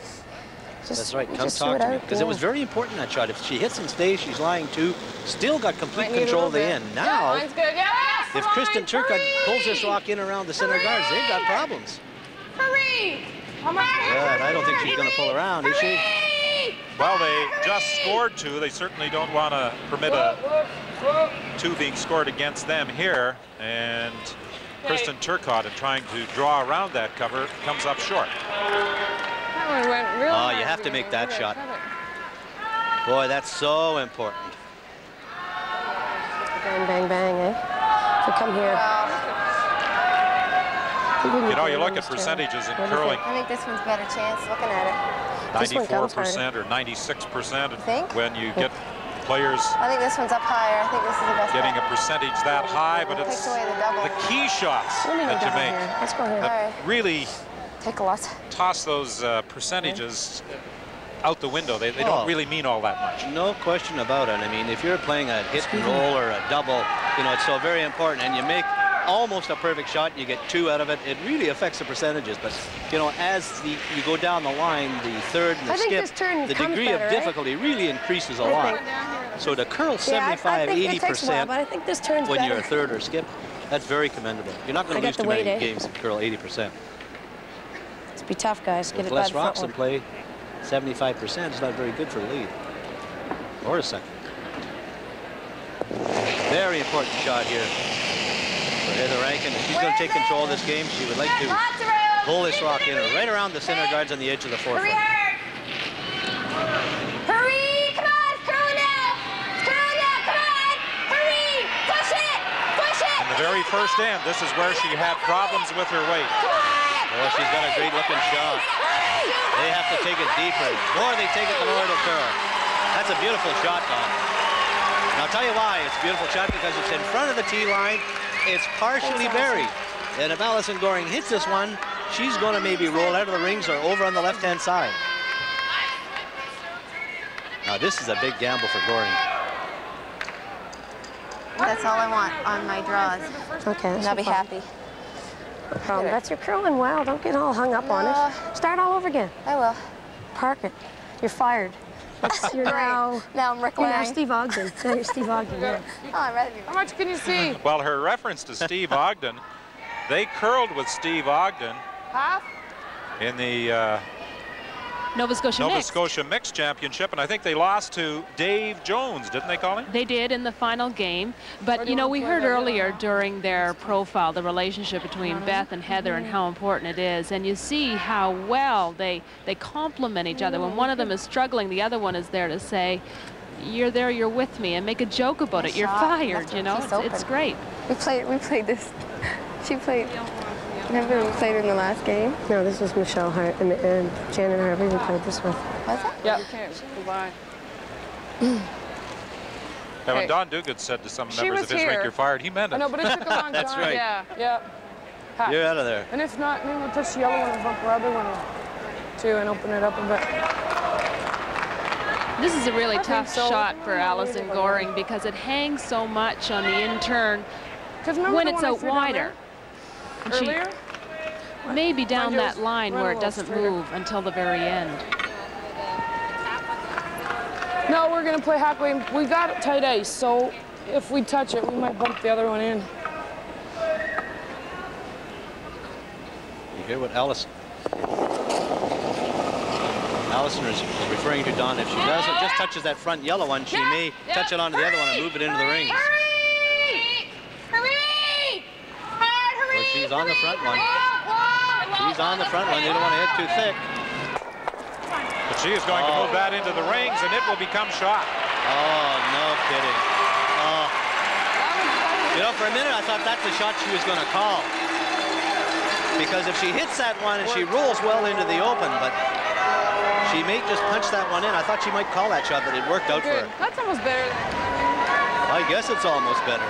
That's right. Come talk to me. Because it was very important, that shot. If she hits and stays, she's lying too. Still got complete control of the end. Now, if Kristen Turcotte pulls this rock in around the center guards, they've got problems. Hurry! But I don't think she's going to pull around, is she? Well, they just scored 2. They certainly don't want to permit a 2 being scored against them here. And Kristen Turcotte, in trying to draw around that cover, comes up short. That one went real Oh, hard you have to beginning. make that You shot. gotta cut it. Boy, that's so important. Bang, bang, bang, eh? So come here. You know, you look at percentages in curling. I think this one's a better chance looking at it. 94% or 96% think? when you get players I think this one's up higher. I think this is the best getting a bet. percentage that high, but it's Takes away the double. the key shots Let me go that you down make here. Let's go here. that really Take a lot. toss those percentages out the window. They don't really mean all that much. No question about it. I mean, if you're playing a hit and roll or a double, you know, it's so very important. And you make almost a perfect shot, and you get 2 out of it. It really affects the percentages. But, you know, as you go down the line, the third and the I think skip, this turn the comes degree better, of eh? difficulty really increases a lot. So to curl 75, I think it takes a while, 80% but I think this turns when better. you're a third or skip, that's very commendable. You're not going I to got lose the too many weight, eh? games if you curl 80%. Let's be tough, guys. Get With it by less the front rocks one. and play 75% is not very good for the lead. Or a second. Very important shot here for Heather Rankin. If she's going to take control of this game, she would like to pull this rock in right around the center guards on the edge of the 4 foot. Hurry! Come on! It's curling now! It's curling now! Come on! Hurry! Push it! Push it! In the very first end, this is where she had problems with her weight. Well, she's got a great looking shot. They have to take it deeper. The more they take it, the more it'll curl. That's a beautiful shot, Don. And I'll tell you why. It's a beautiful shot because it's in front of the tee line. It's partially buried. And if Allison Goring hits this one, she's going to maybe roll out of the rings or over on the left-hand side. Now, this is a big gamble for Goring. That's all I want on my draws. Okay, And I'll be happy. No problem. That's your curling well. Don't get all hung up on it. Start all over again. I will. Park it. You're fired. You're now I'm Rick you're now Lang. Steve Ogden. Now you're Steve Ogden. Yeah. Oh, I'd rather be How much can you see? Well, her reference to Steve Ogden, they curled with Steve Ogden Half? in the Nova Scotia Nova mixed. Scotia Mixed Championship, and I think they lost to Dave Jones, didn't they, Colleen? They did in the final game, but you know, we heard earlier during their profile the relationship between Beth and Heather and how important it is, and you see how well they complement each other. When one of them is struggling, the other one is there to say, you're there, you're with me, and make a joke about it. You're fired, you know. It's great. We played this. She played. Remember we played in the last game? No, this was Michelle Hart and Janet Harvey we played this with. Was it? Yeah. You can't go by. And when Don Duguid said to some She members was of his rink, here. you're fired, he meant it. I know, but it took a long time. That's right. Yeah. Half. You're out of there. And if not, maybe we'll touch the yellow one and bump the other one too and open it up a bit. This is a really I tough think so. shot for Allison Goring because it hangs so much on the in turn when it's out wider. And she Earlier? may be down Mine that just line run a where it little doesn't straighter. move until the very end. No, we're going to play halfway. We got it tight ice, so if we touch it, we might bump the other one in. You hear what Allison is referring to, Don. If she doesn't, just touches that front yellow one, she may touch it onto the other one and move it into the rings. Hurry! Hurry! Hard, hurry! Well, she's on the front one. Whoa! She's on the front one. They don't want to hit too thick. But she is going to move that into the rings, and it will become shot. Oh, no kidding. You know, for a minute, I thought that's the shot she was going to call. Because if she hits that one and she rolls well into the open, but she may just punch that one in. I thought she might call that shot, but it worked out for her. That's almost better. I guess it's almost better.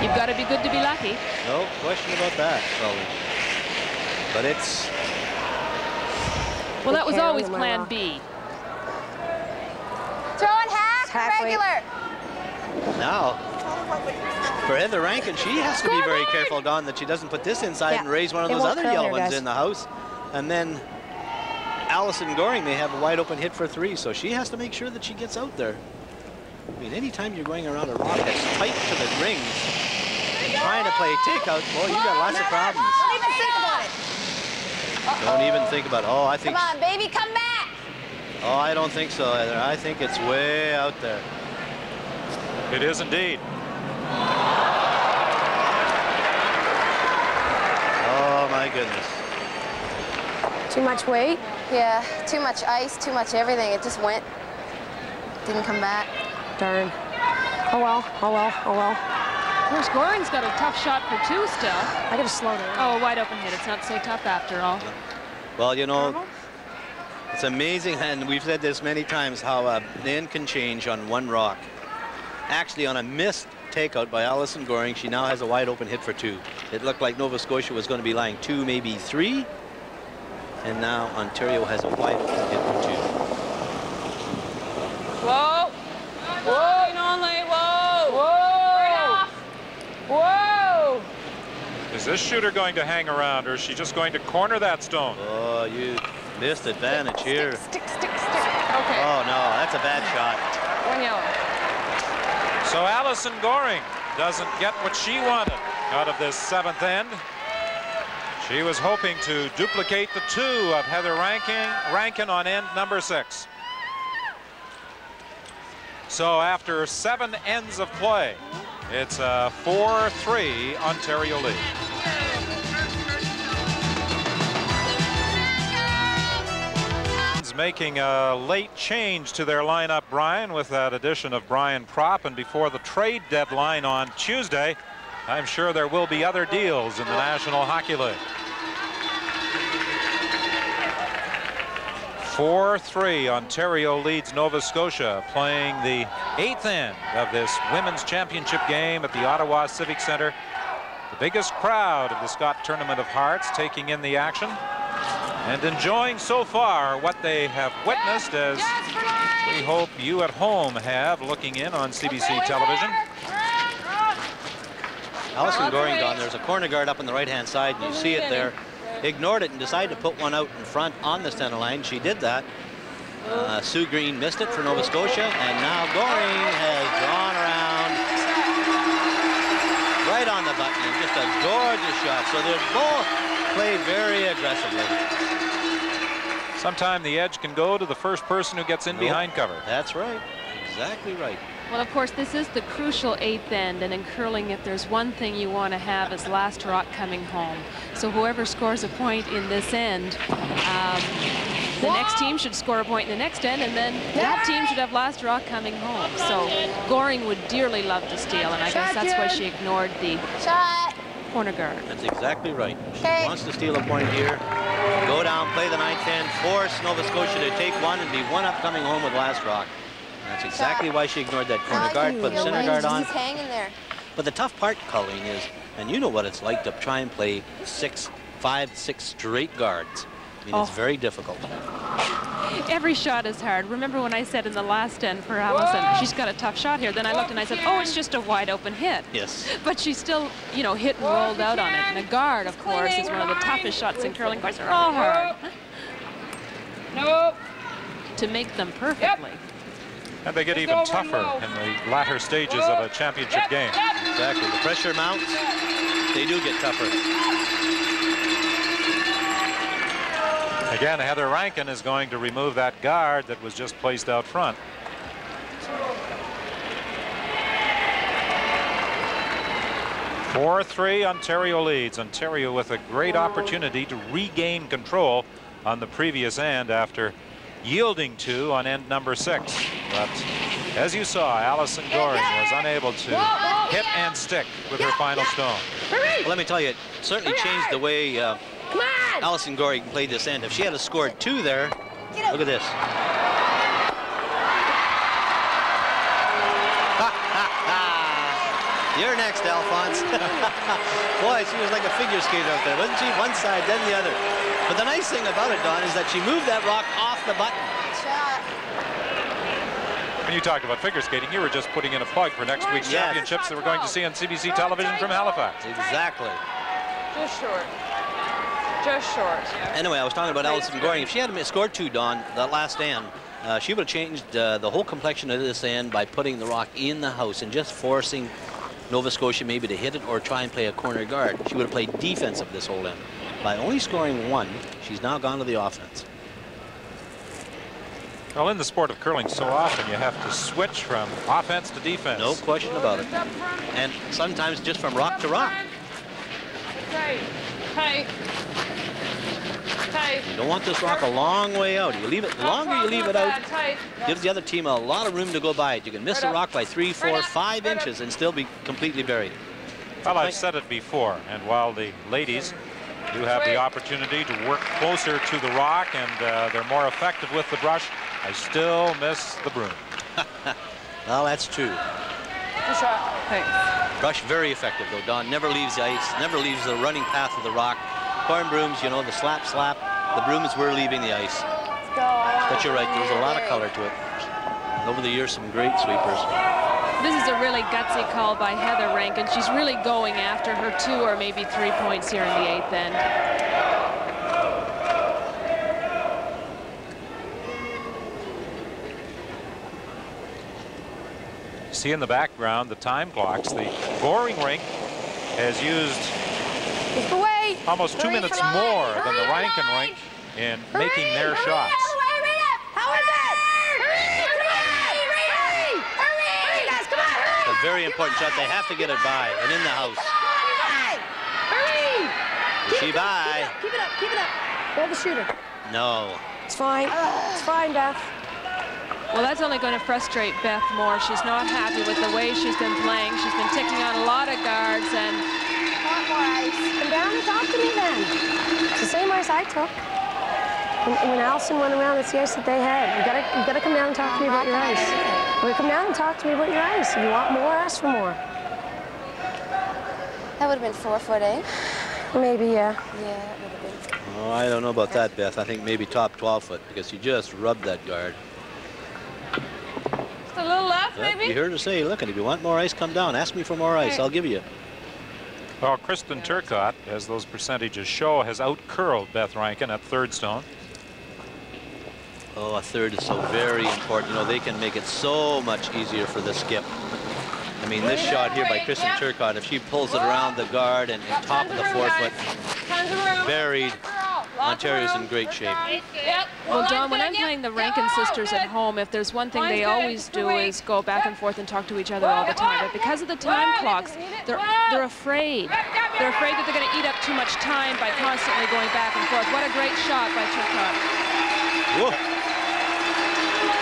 You've got to be good to be lucky. No question about that, Colleen. But it's... Well, that was always plan B. Throw in half or Halfway. regular? Now, for Heather Rankin, she has to be very careful, Don, that she doesn't put this inside and raise one of It those won't other curl yellow here, ones guys. in the house. And then Allison Goring may have a wide open hit for 3, so she has to make sure that she gets out there. I mean, anytime you're going around a rock that's tight to the rings and trying to play takeout, well, you got lots of problems. Don't even think about it. Don't even think about it. Oh, I think... Come on, baby, come back. Oh, I don't think so either. I think it's way out there. It is indeed. Oh, my goodness. Too much weight? Yeah, too much ice, too much everything. It just went. Didn't come back. Darn. Oh well, oh well, oh well. Of course, Goring's got a tough shot for 2 still. I gotta slow down. Oh, a wide open hit. It's not so tough after all. Well, you know, it's amazing, and we've said this many times, how an end can change on one rock. Actually, on a missed takeout by Allison Goring, she now has a wide open hit for 2. It looked like Nova Scotia was going to be lying 2, maybe 3. And now Ontario has a wide open hit for 2. Whoa! Whoa! Only. Whoa! Whoa! Whoa! Is this shooter going to hang around, or is she just going to corner that stone? Oh, you missed advantage here. Stick. Okay. Oh, no, that's a bad shot. 1 yellow. So Allison Goring doesn't get what she wanted out of this 7th end. She was hoping to duplicate the 2 of Heather Rankin on end number 6. So after 7 ends of play, it's a 4-3 Ontario lead. Making a late change to their lineup, Brian, with that addition of Brian Propp, and before the trade deadline on Tuesday, I'm sure there will be other deals in the National Hockey League. 4-3, Ontario leads Nova Scotia, playing the 8th end of this Women's Championship game at the Ottawa Civic Centre. The biggest crowd of the Scott Tournament of Hearts taking in the action and enjoying so far what they have witnessed, as we hope you at home have, looking in on CBC television. Allison Goring, Don, there's a corner guard up on the right-hand side, and you see it there. Ignored it and decided to put one out in front on the center line. She did that. Sue Green missed it for Nova Scotia, and now Goring has drawn around right on the button, and just a gorgeous shot. So they both play very aggressively. Sometime the edge can go to the first person who gets in behind cover. That's right. Exactly right. Well, of course, this is the crucial 8th end, and in curling, if there's one thing you want to have, is last rock coming home. So whoever scores a point in this end, the next team should score a point in the next end, and then that team should have last rock coming home. So Goring would dearly love to steal, and I guess that's why she ignored the corner guard. That's exactly right. She wants to steal a point here, go down, play the 9th end, force Nova Scotia to take one and be 1 up coming home with last rock. That's exactly why she ignored that corner guard, put the center guard on. He's hanging there. But the tough part, Colleen, is, and you know what it's like to try and play 5, 6 straight guards. I mean, it's very difficult. Every shot is hard. Remember when I said in the last end for Allison, she's got a tough shot here. Then I looked and I said, oh, it's just a wide open hit. Yes. But she still, you know, hit and rolled out on it. And a guard, of course, is one of the toughest shots in curling. Of course, they're all hard. To make them perfectly. And they get even tougher in the latter stages of a championship game. Exactly. The pressure mounts, they do get tougher. Again, Heather Rankin is going to remove that guard that was just placed out front. (4-3) Ontario leads. Ontario with a great opportunity to regain control on the previous end after yielding to on end number 6. But as you saw, Allison Goring was unable to hit and stick with her final stone. Well, let me tell you, it certainly changed the way Allison Goring played this end. If she had scored 2 there, look at this. You're next, Alphonse. Boy, she was like a figure skater out there, wasn't she? One side, then the other. But the nice thing about it, Don, is that she moved that rock off the button. When you talked about figure skating, you were just putting in a plug for next week's championships that we're going to see on CBC television from Halifax. Exactly. Just short. Just short. Anyway, I was talking about Allison Goring. If she had scored 2, Don, that last end, she would have changed the whole complexion of this end by putting the rock in the house and just forcing Nova Scotia maybe to hit it or try and play a corner guard. She would have played defensive this whole end. By only scoring 1, she's now gone to the offense. Well, in the sport of curling, so often you have to switch from offense to defense. No question about it. And sometimes just from rock to rock. Tight. Tight. Tight. You don't want this rock a long way out. You leave it, the longer you leave it out, gives the other team a lot of room to go by it. You can miss the rock by 3, 4, 5 inches and still be completely buried. Well, I've said it before, and while the ladies do have the opportunity to work closer to the rock and they're more effective with the brush, I still miss the broom. Well, that's true. Good shot. Thanks. Brush very effective, though. Dawn never leaves the ice, never leaves the running path of the rock. Corn brooms, you know, the slap, slap. The brooms were leaving the ice. But you're right, there's a lot of color to it. And over the years, some great sweepers. This is a really gutsy call by Heather Rankin. She's really going after her 2 or maybe 3 points here in the 8th end. See in the background the time clocks. The Goring rink has used almost 2 minutes more than the Rankin rink in making their shots. How is it? Hurry, guys, come on, hurry! A very important shot. They have to get it by and in the house. Hurry! Is she by? Keep it up, keep it up. Hold the shooter. No. It's fine. It's fine, Beth. Well, that's only going to frustrate Beth more. She's not happy with the way she's been playing. She's been taking on a lot of guards and... Come down and talk to me then. It's the same ice I took. When Allison went around, it's the ice that they had. You gotta come down and talk to me about your ice. Come down and talk to me about your ice. If you want more, ask for more. That would have been 4 foot, eh? Maybe, yeah. Yeah, that would have been. Oh, I don't know about that, Beth. I think maybe top 12 foot because you just rubbed that guard. Just a little left, maybe? You heard her say, look, and if you want more ice, come down. Ask me for more ice. I'll give you. Well, Kristen Turcotte, as those percentages show, has out-curled Beth Rankin at third stone. Oh, a third is so very important. You know, they can make it so much easier for the skip. I mean, this shot here by Kristen Turcotte, if she pulls it around the guard and top of the 4 foot, buried, Ontario's in great shape. Well, Dawn, when I'm playing the Rankin sisters at home, if there's one thing they always do is go back and forth and talk to each other all the time. But because of the time clocks, they're afraid. They're afraid that they're going to eat up too much time by constantly going back and forth. What a great shot by Turcotte. Whoa.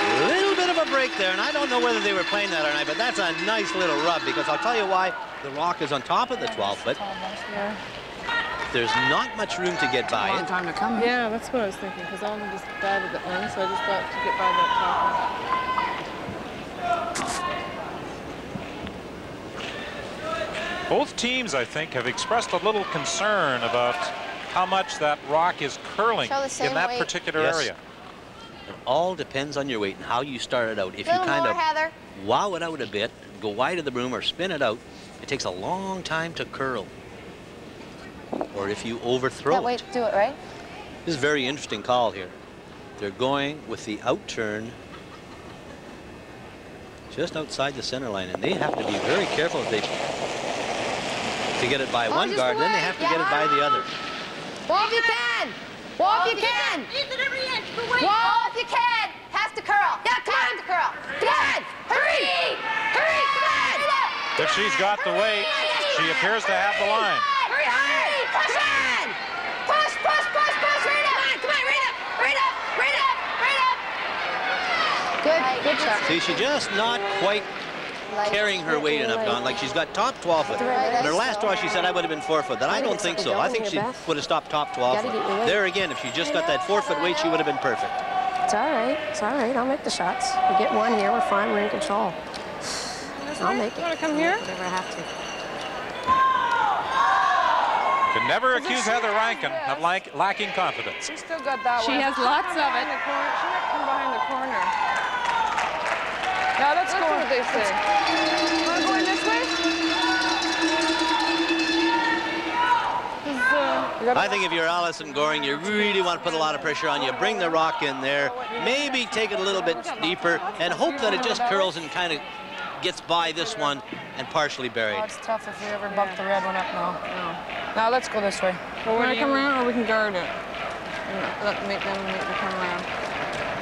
A little bit of a break there, and I don't know whether they were playing that or not, but that's a nice little rub because I'll tell you why. The rock is on top of the 12 foot. There's not much room to get by it. Time to come. Yeah, that's what I was thinking, because all of them just died at the end, so I just thought to get by that top. Both teams, I think, have expressed a little concern about how much that rock is curling in that particular area. It all depends on your weight and how you start it out. If you kind of wow it out a bit, go wide of the broom or spin it out, it takes a long time to curl. Or if you overthrow That way to do it, right? This is a very interesting call here. They're going with the out turn just outside the center line, and they have to be very careful if they to get it by one guard, then they have to get it by the other. Wall if you can! Wall if you can! Wall if you can! Pass to curl. Yeah, come on! To curl. Come on! Hurry! Hurry! Come on! If she's got the weight, she appears to have the line. Hurry, hurry! Push on! Push, push, push, push! Right up! Come on, right up! Right up! Right up! Right up! Good shot. See, she's just not quite carrying her weight enough, Don. Like she's got top 12 foot. In her last draw, she said I would have been 4 foot. That I don't think so. I think she would have stopped top 12 foot. There again, if she just got that 4 foot weight, she would have been perfect. It's all right. It's all right. I'll make the shots. We get one here. We're fine. We're in control. I'll make it. You want to come here? Whatever I have to. Can never accuse Heather Rankin of lacking confidence. She's still got that one. She has lots of it. She might come behind the corner. Yeah, that's cool. What they say. Want to go in this way? I think if you're Allison Goring, you really want to put a lot of pressure on you. Bring the rock in there. Maybe take it a little bit deeper and hope that it just curls and kind of gets by this one and partially buried. Oh, it's tough if we ever bump the red one up now. No. Now let's go this way. Well, want to come around, or we can guard it? Make them come around.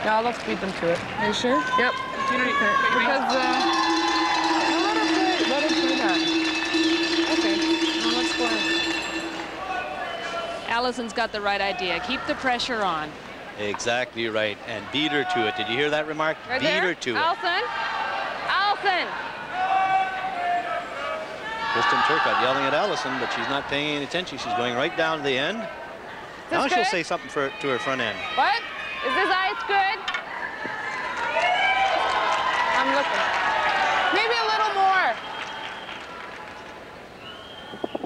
Now let's beat them to it. Are you sure? Yep. Because let her play that. Okay. Now let's go in. Allison's got the right idea. Keep the pressure on. Exactly right, and beat her to it. Did you hear that remark? Right beat there. her to Allison. Allison. Kristen Turcotte yelling at Allison, but she's not paying any attention. She's going right down to the end. Now she'll say something to her front end. What? Is this ice good? I'm looking. Maybe a little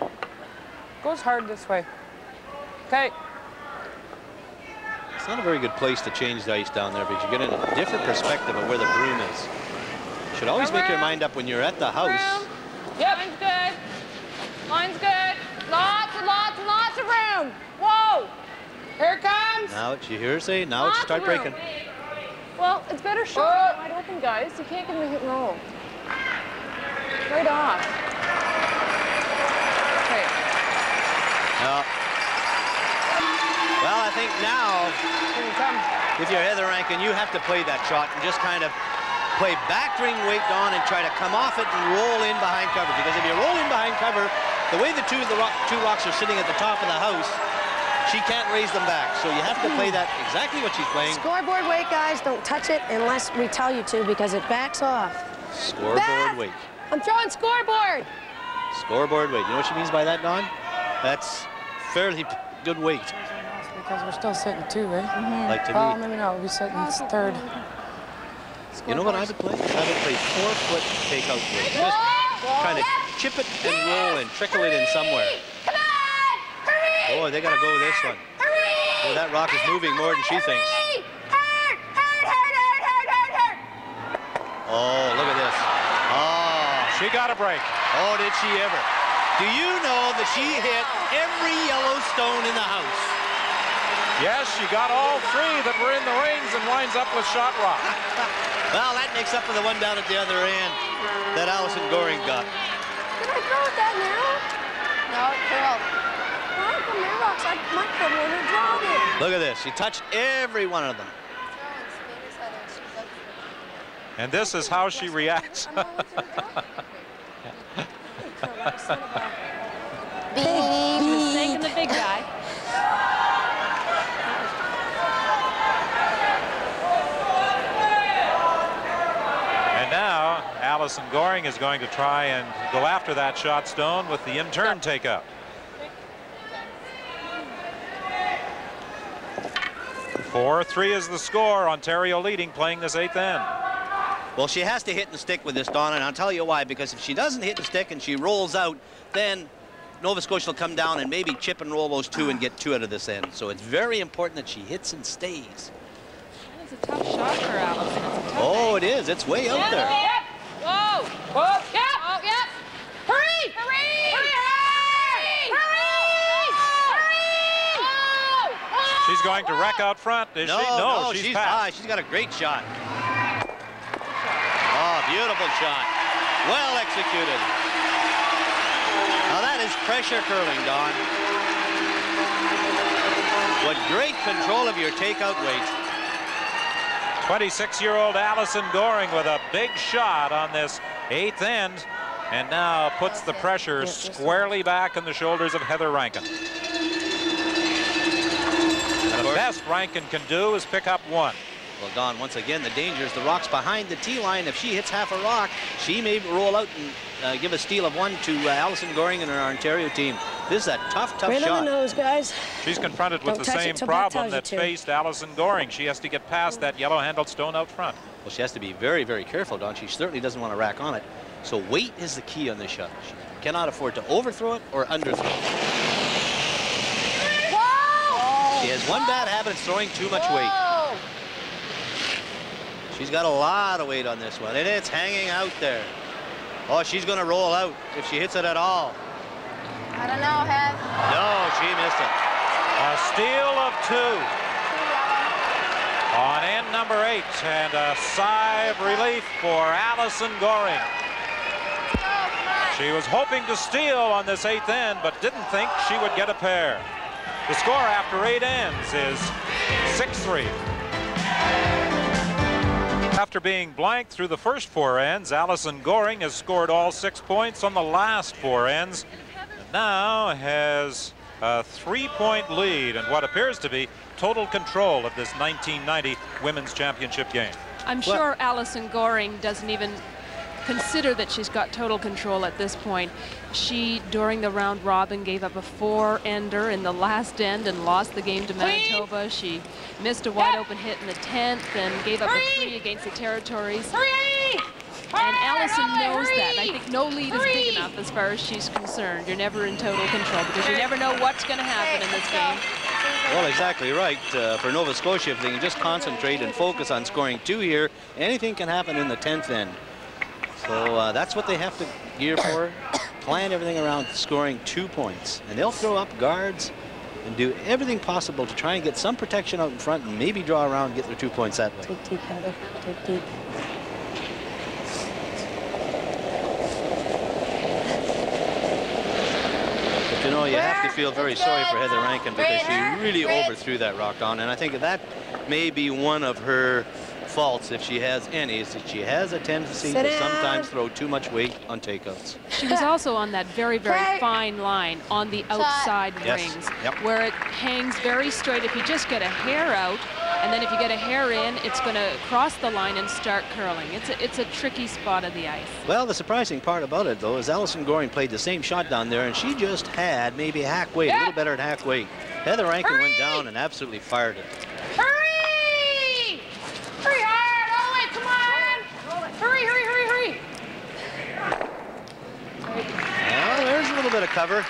more. Goes hard this way. Okay. It's not a very good place to change the ice down there, because you get a different perspective of where the broom is. You should always make your mind up when you're at the house. Yep. Line's good. Line's good. Lots and lots and lots of room. Whoa. Here it comes. Now, you hear her say, now it's start breaking. Well, it's better shot wide open, guys. You can't get me hit and roll. Right off. Okay. Well, I think now, if you're Heather Rankin, you have to play that shot and just kind of play back ring weight on and try to come off it and roll in behind cover. Because if you roll in behind cover, the way the two rocks are sitting at the top of the house, she can't raise them back. So you have to play that exactly what she's playing. Scoreboard weight, guys. Don't touch it unless we tell you to, because it backs off. Scoreboard weight. I'm throwing scoreboard. Scoreboard weight. You know what she means by that, Don? That's fairly good weight. Because we're still sitting 2, right? Like to Well, me. maybe not. We'll be sitting 3rd. You know what I would play? I would play 4-foot takeout weight. Just kind of chip it and roll and trickle it in somewhere. Come on! Hurry! Oh, they got to go with this one. Hurry! Oh, that rock is moving more than she thinks. Hurt! Hurt! Hurt! Hurt! Hurt! Hurt! Oh, look at this. Oh. She got a break. Oh, did she ever? Do you know that she hit every yellow stone in the house? Yes, she got all 3 that were in the rings and winds up with shot rock. Well, that makes up for the one down at the other end that Allison Goring got. Did I throw it that narrow? No, it curled. Well, the narrows, I might put one and draw it. Look at this. She touched every one of them. And this is how she reacts. Mistake in the big guy. And now Allison Goring is going to try and go after that shot stone with the in-turn takeout. Four-3 is the score. Ontario leading, playing this 8th end. Well, she has to hit and stick with this, Don, and I'll tell you why. Because if she doesn't hit and stick and she rolls out, then Nova Scotia will come down and maybe chip and roll those 2 and get 2 out of this end. So it's very important that she hits and stays. It's a tough shot for Allison. Oh, it is. It's way out there. Yep. Whoa. Whoa. Yep. Oh, yep. Hurry. Hurry. She's going to wreck out front, is she? No, she's passed. She's got a great shot. Oh, beautiful shot. Well executed. Now that is pressure curling, Don. What great control of your takeout weight. 26-year-old Allison Goring with a big shot on this 8th end, and now puts the pressure squarely back on the shoulders of Heather Rankin. The best Rankin can do is pick up 1. Well, Don, once again, the danger is the rock's behind the tee line. If she hits half a rock, she may roll out and give a steal of 1 to Allison Goring and her Ontario team. This is a tough Right shot. on the nose, guys. She's confronted with the same problem that faced Allison Goring. She has to get past that yellow-handled stone out front. Well, she has to be very, very careful, Don. She certainly doesn't want to rack on it. So weight is the key on this shot. She cannot afford to overthrow it or underthrow it. Whoa! She has one bad habit of throwing too much weight. She's got a lot of weight on this one, and it's hanging out there. Oh, she's going to roll out if she hits it at all. I don't know, Hev. No, she missed it. A steal of 2. On end number 8, and a sigh of relief for Allison Goring. She was hoping to steal on this 8th end, but didn't think she would get a pair. The score after 8 ends is 6-3. After being blank through the first 4 ends, Allison Goring has scored all 6 points on the last 4 ends, and now has a 3-point lead and what appears to be total control of this 1990 Women's Championship game. I'm sure Allison Goring doesn't even consider that she's got total control at this point. She, during the round robin, gave up a 4-ender in the last end and lost the game to Manitoba. She missed a wide open hit in the 10th and gave up a 3 against the Territories. And Allison knows that. I think no lead is big enough as far as she's concerned. You're never in total control because you never know what's going to happen in this game. Well, exactly right. For Nova Scotia, if they can just concentrate and focus on scoring 2 here, anything can happen in the 10th end. So that's what they have to gear for. Plan everything around scoring 2 points. And they'll throw up guards and do everything possible to try and get some protection out in front and maybe draw around and get their 2 points that way. Take deep, Heather. Take deep. But you know, you have to feel very sorry for Heather Rankin because she really overthrew that rock on. And I think that may be one of her faults, if she has any, is that she has a tendency to sometimes throw too much weight on takeouts. She was also on that very, very fine line on the outside rings, where it hangs very straight. If you just get a hair out, and then if you get a hair in, it's going to cross the line and start curling. It's a tricky spot of the ice. Well, the surprising part about it, though, is Allison Goring played the same shot down there, and she just had maybe hack weight, a little better at hack weight. Heather Rankin went down and absolutely fired it. Hurry! Hurry hard! All the way, come on! Hurry, hurry, hurry, hurry! Well, there's a little bit of cover.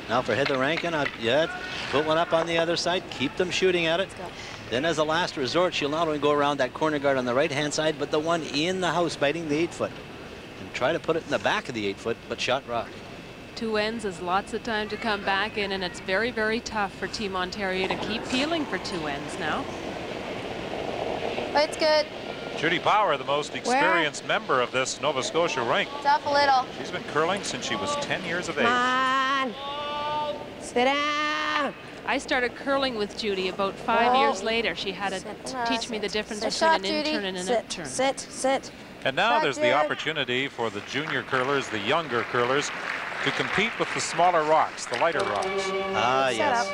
Now for Heather Rankin, put one up on the other side, keep them shooting at it. Then as a last resort, she'll not only go around that corner guard on the right-hand side, but the one in the house biting the 8-foot. And try to put it in the back of the 8-foot, but shot rock. 2 ends is lots of time to come back in, and it's very, very tough for Team Ontario to keep peeling for 2 ends now. But it's good. Judy Power, the most experienced member of this Nova Scotia rink. It's off a little. She's been curling since she was 10 years of age. Come on. Sit down. I started curling with Judy about 5 years later. She had to teach me the difference between an in-turn and an upturn. Sit. And now there's the opportunity for the junior curlers, the younger curlers, to compete with the smaller rocks, the lighter rocks. Ah, yes.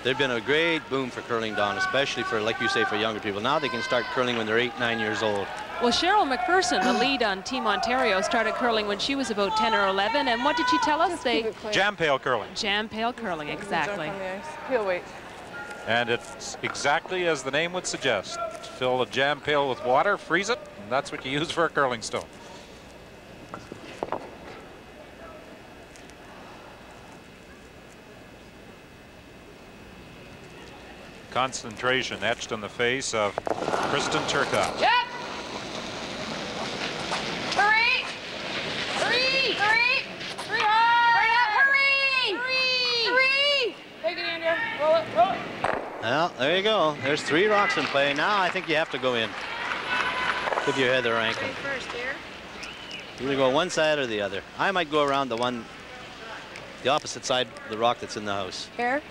They've been a great boom for curling, Don, especially for, like you say, for younger people. Now they can start curling when they're 8, 9 years old. Well, Cheryl McPherson, the lead on Team Ontario, started curling when she was about 10 or 11. And what did she tell us? Jam pail curling. Jam pail curling, exactly. Peel weight. And it's exactly as the name would suggest. Fill a jam pail with water, freeze it, and that's what you use for a curling stone. Concentration etched on the face of Kristen Turcotte. Yep. Hurry! Hurry! Hurry! Hurry hard! Hurry! Hurry! Take it in there. Roll it. Roll it. Well, there you go. There's 3 rocks in play. Now I think you have to go in with your Heather Rankin. First here. You're going to go one side or the other. I might go around the opposite side of the rock that's in the house. Here.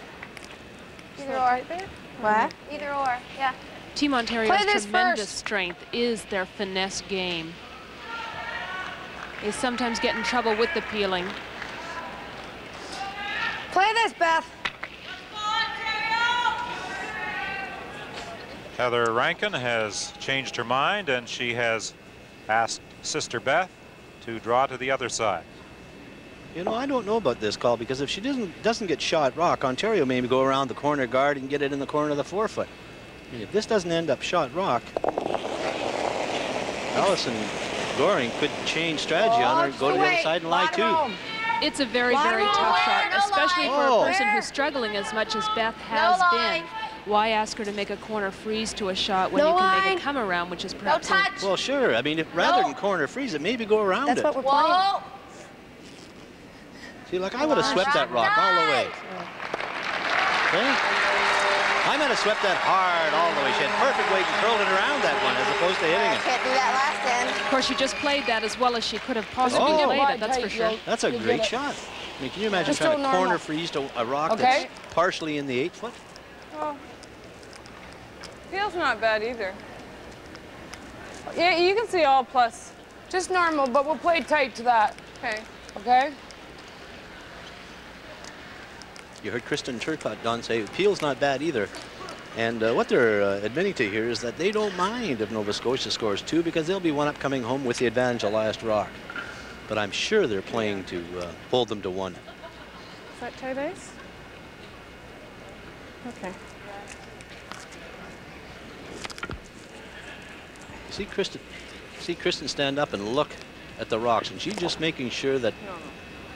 Either or. Right there. What? Either or, yeah. Team Ontario's tremendous strength is their finesse game. They sometimes get in trouble with the peeling. Play this, Beth. Heather Rankin has changed her mind, and she has asked Sister Beth to draw to the other side. You know, I don't know about this call, because if she doesn't get shot rock, Ontario maybe go around the corner guard and get it in the corner of the 4-foot. And if this doesn't end up shot rock, Allison Goring could change strategy on her and go to the other side and lie too. It's a very, very tough shot, especially for a person who's struggling as much as Beth has been. Why ask her to make a corner freeze to a shot when you can make a come around, which is perhaps... Well, sure. I mean, rather than corner freeze it, maybe go around it. That's what we're playing. See, look, I would have swept that rock all the way. Okay? I might have swept that hard all the way. She had perfect weight and curled it around that one as opposed to hitting it. Can't do that last end. Of course, she just played that as well as she could have possibly played it, that's for sure. That's a great shot. I mean, can you imagine trying to corner freeze to a rock that's partially in the 8-foot? Oh. Feels not bad either. Yeah, you can see all plus. Just normal, but we'll play tight to that. Okay. Okay? You heard Kristen Turcotte, Don, say Peel's not bad either. And what they're admitting to here is that they don't mind if Nova Scotia scores 2 because they'll be one up coming home with the advantage of last rock. But I'm sure they're playing to hold them to 1. Is that tight ice? Okay. See Kristen stand up and look at the rocks, and she's just making sure that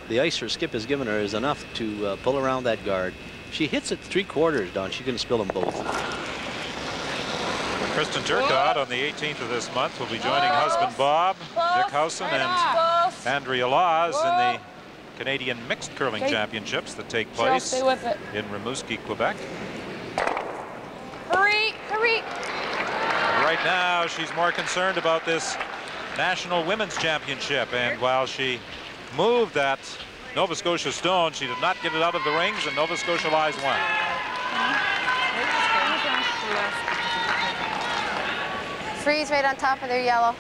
the ice her skip has given her is enough to pull around that guard. She hits it 3/4, Don. She can spill them both. Kristen Turcotte on the 18th of this month will be joining husband Bob, Dick Howson, and Andrea Laws in the Canadian Mixed Curling Championships that take place in Rimouski, Quebec. Hurry, hurry. And right now, she's more concerned about this National Women's Championship, and while she moved that Nova Scotia stone, she did not get it out of the rings, and Nova Scotia lies 1. Freeze right on top of their yellow.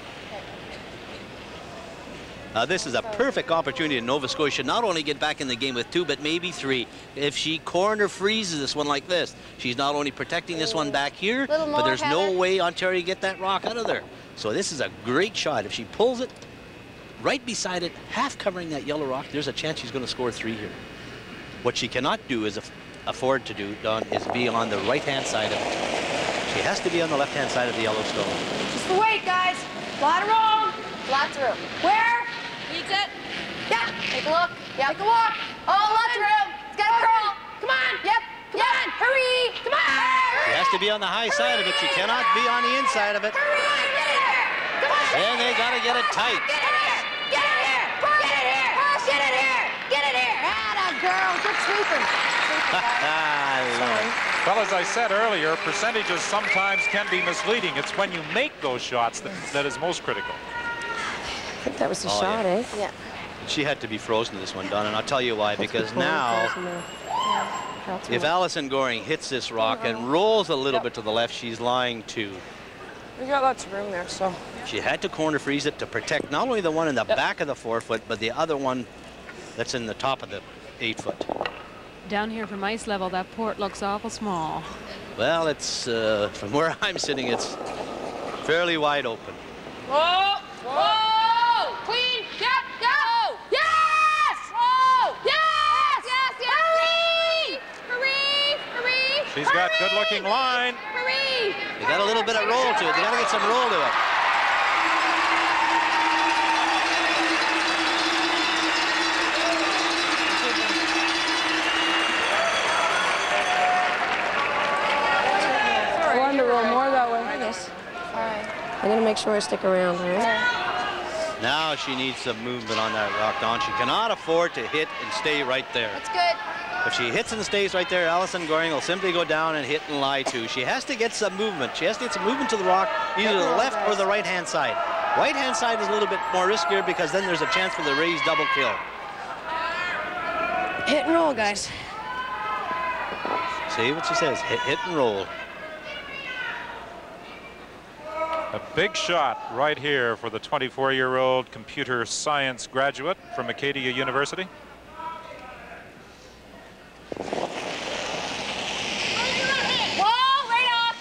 This is a perfect opportunity in Nova Scotia not only get back in the game with 2, but maybe 3. If she corner freezes this one like this, she's not only protecting this one back here, but there's no way Ontario get that rock out of there. So this is a great shot. If she pulls it right beside it, half covering that yellow rock, there's a chance she's going to score 3 here. What she cannot do is afford to do, Don, is be on the right-hand side of it. She has to be on the left-hand side of the yellow stone. Just the weight, guys. Flat roll. Lots of room. Where? Needs it. Yeah. Take a look. Yep. Take a walk. Oh, lots of room. It's got to crawl. Come on. Yep. Come on. Hurry. Come on. She has to be on the high side of it. She cannot be on the inside of it. Hurry. Get in here. Come on. And they got to get it tight. Get in here. Get in here. Get in here. Get in here. Get in here. Atta girl. Good sweeping. I love it. Well, as I said earlier, percentages sometimes can be misleading. It's when you make those shots that is most critical. I think that was the shot, eh? Yeah. She had to be frozen this one, Don, and I'll tell you why. Because now, if Allison Goring hits this rock and rolls a little bit to the left, she's lying 2. We got lots of room there, so. She had to corner freeze it to protect not only the one in the back of the 4-foot, but the other one that's in the top of the 8-foot. Down here from ice level, that port looks awful small. Well, it's, from where I'm sitting, it's fairly wide open. Whoa! Whoa! Clean! Yep! Go! Yes! Whoa! Yes! Yes! Yes! Hurry! Hurry! Hurry! She's got good-looking line. Hurry! They got a little bit of roll to it. They got to get some roll to it. I wanted to roll more that way. I'm going to make sure I stick around, all right? Now she needs some movement on that rock, Don. She cannot afford to hit and stay right there. That's good. If she hits and stays right there, Allison Goring will simply go down and hit and lie too. She has to get some movement. She has to get some movement to the rock, either the left or the right-hand side. Right-hand side is a little bit more riskier because then there's a chance for the raised double kill. Hit and roll, guys. See what she says, hit and roll. A big shot right here for the 24-year-old computer science graduate from Acadia University. Wall, right off.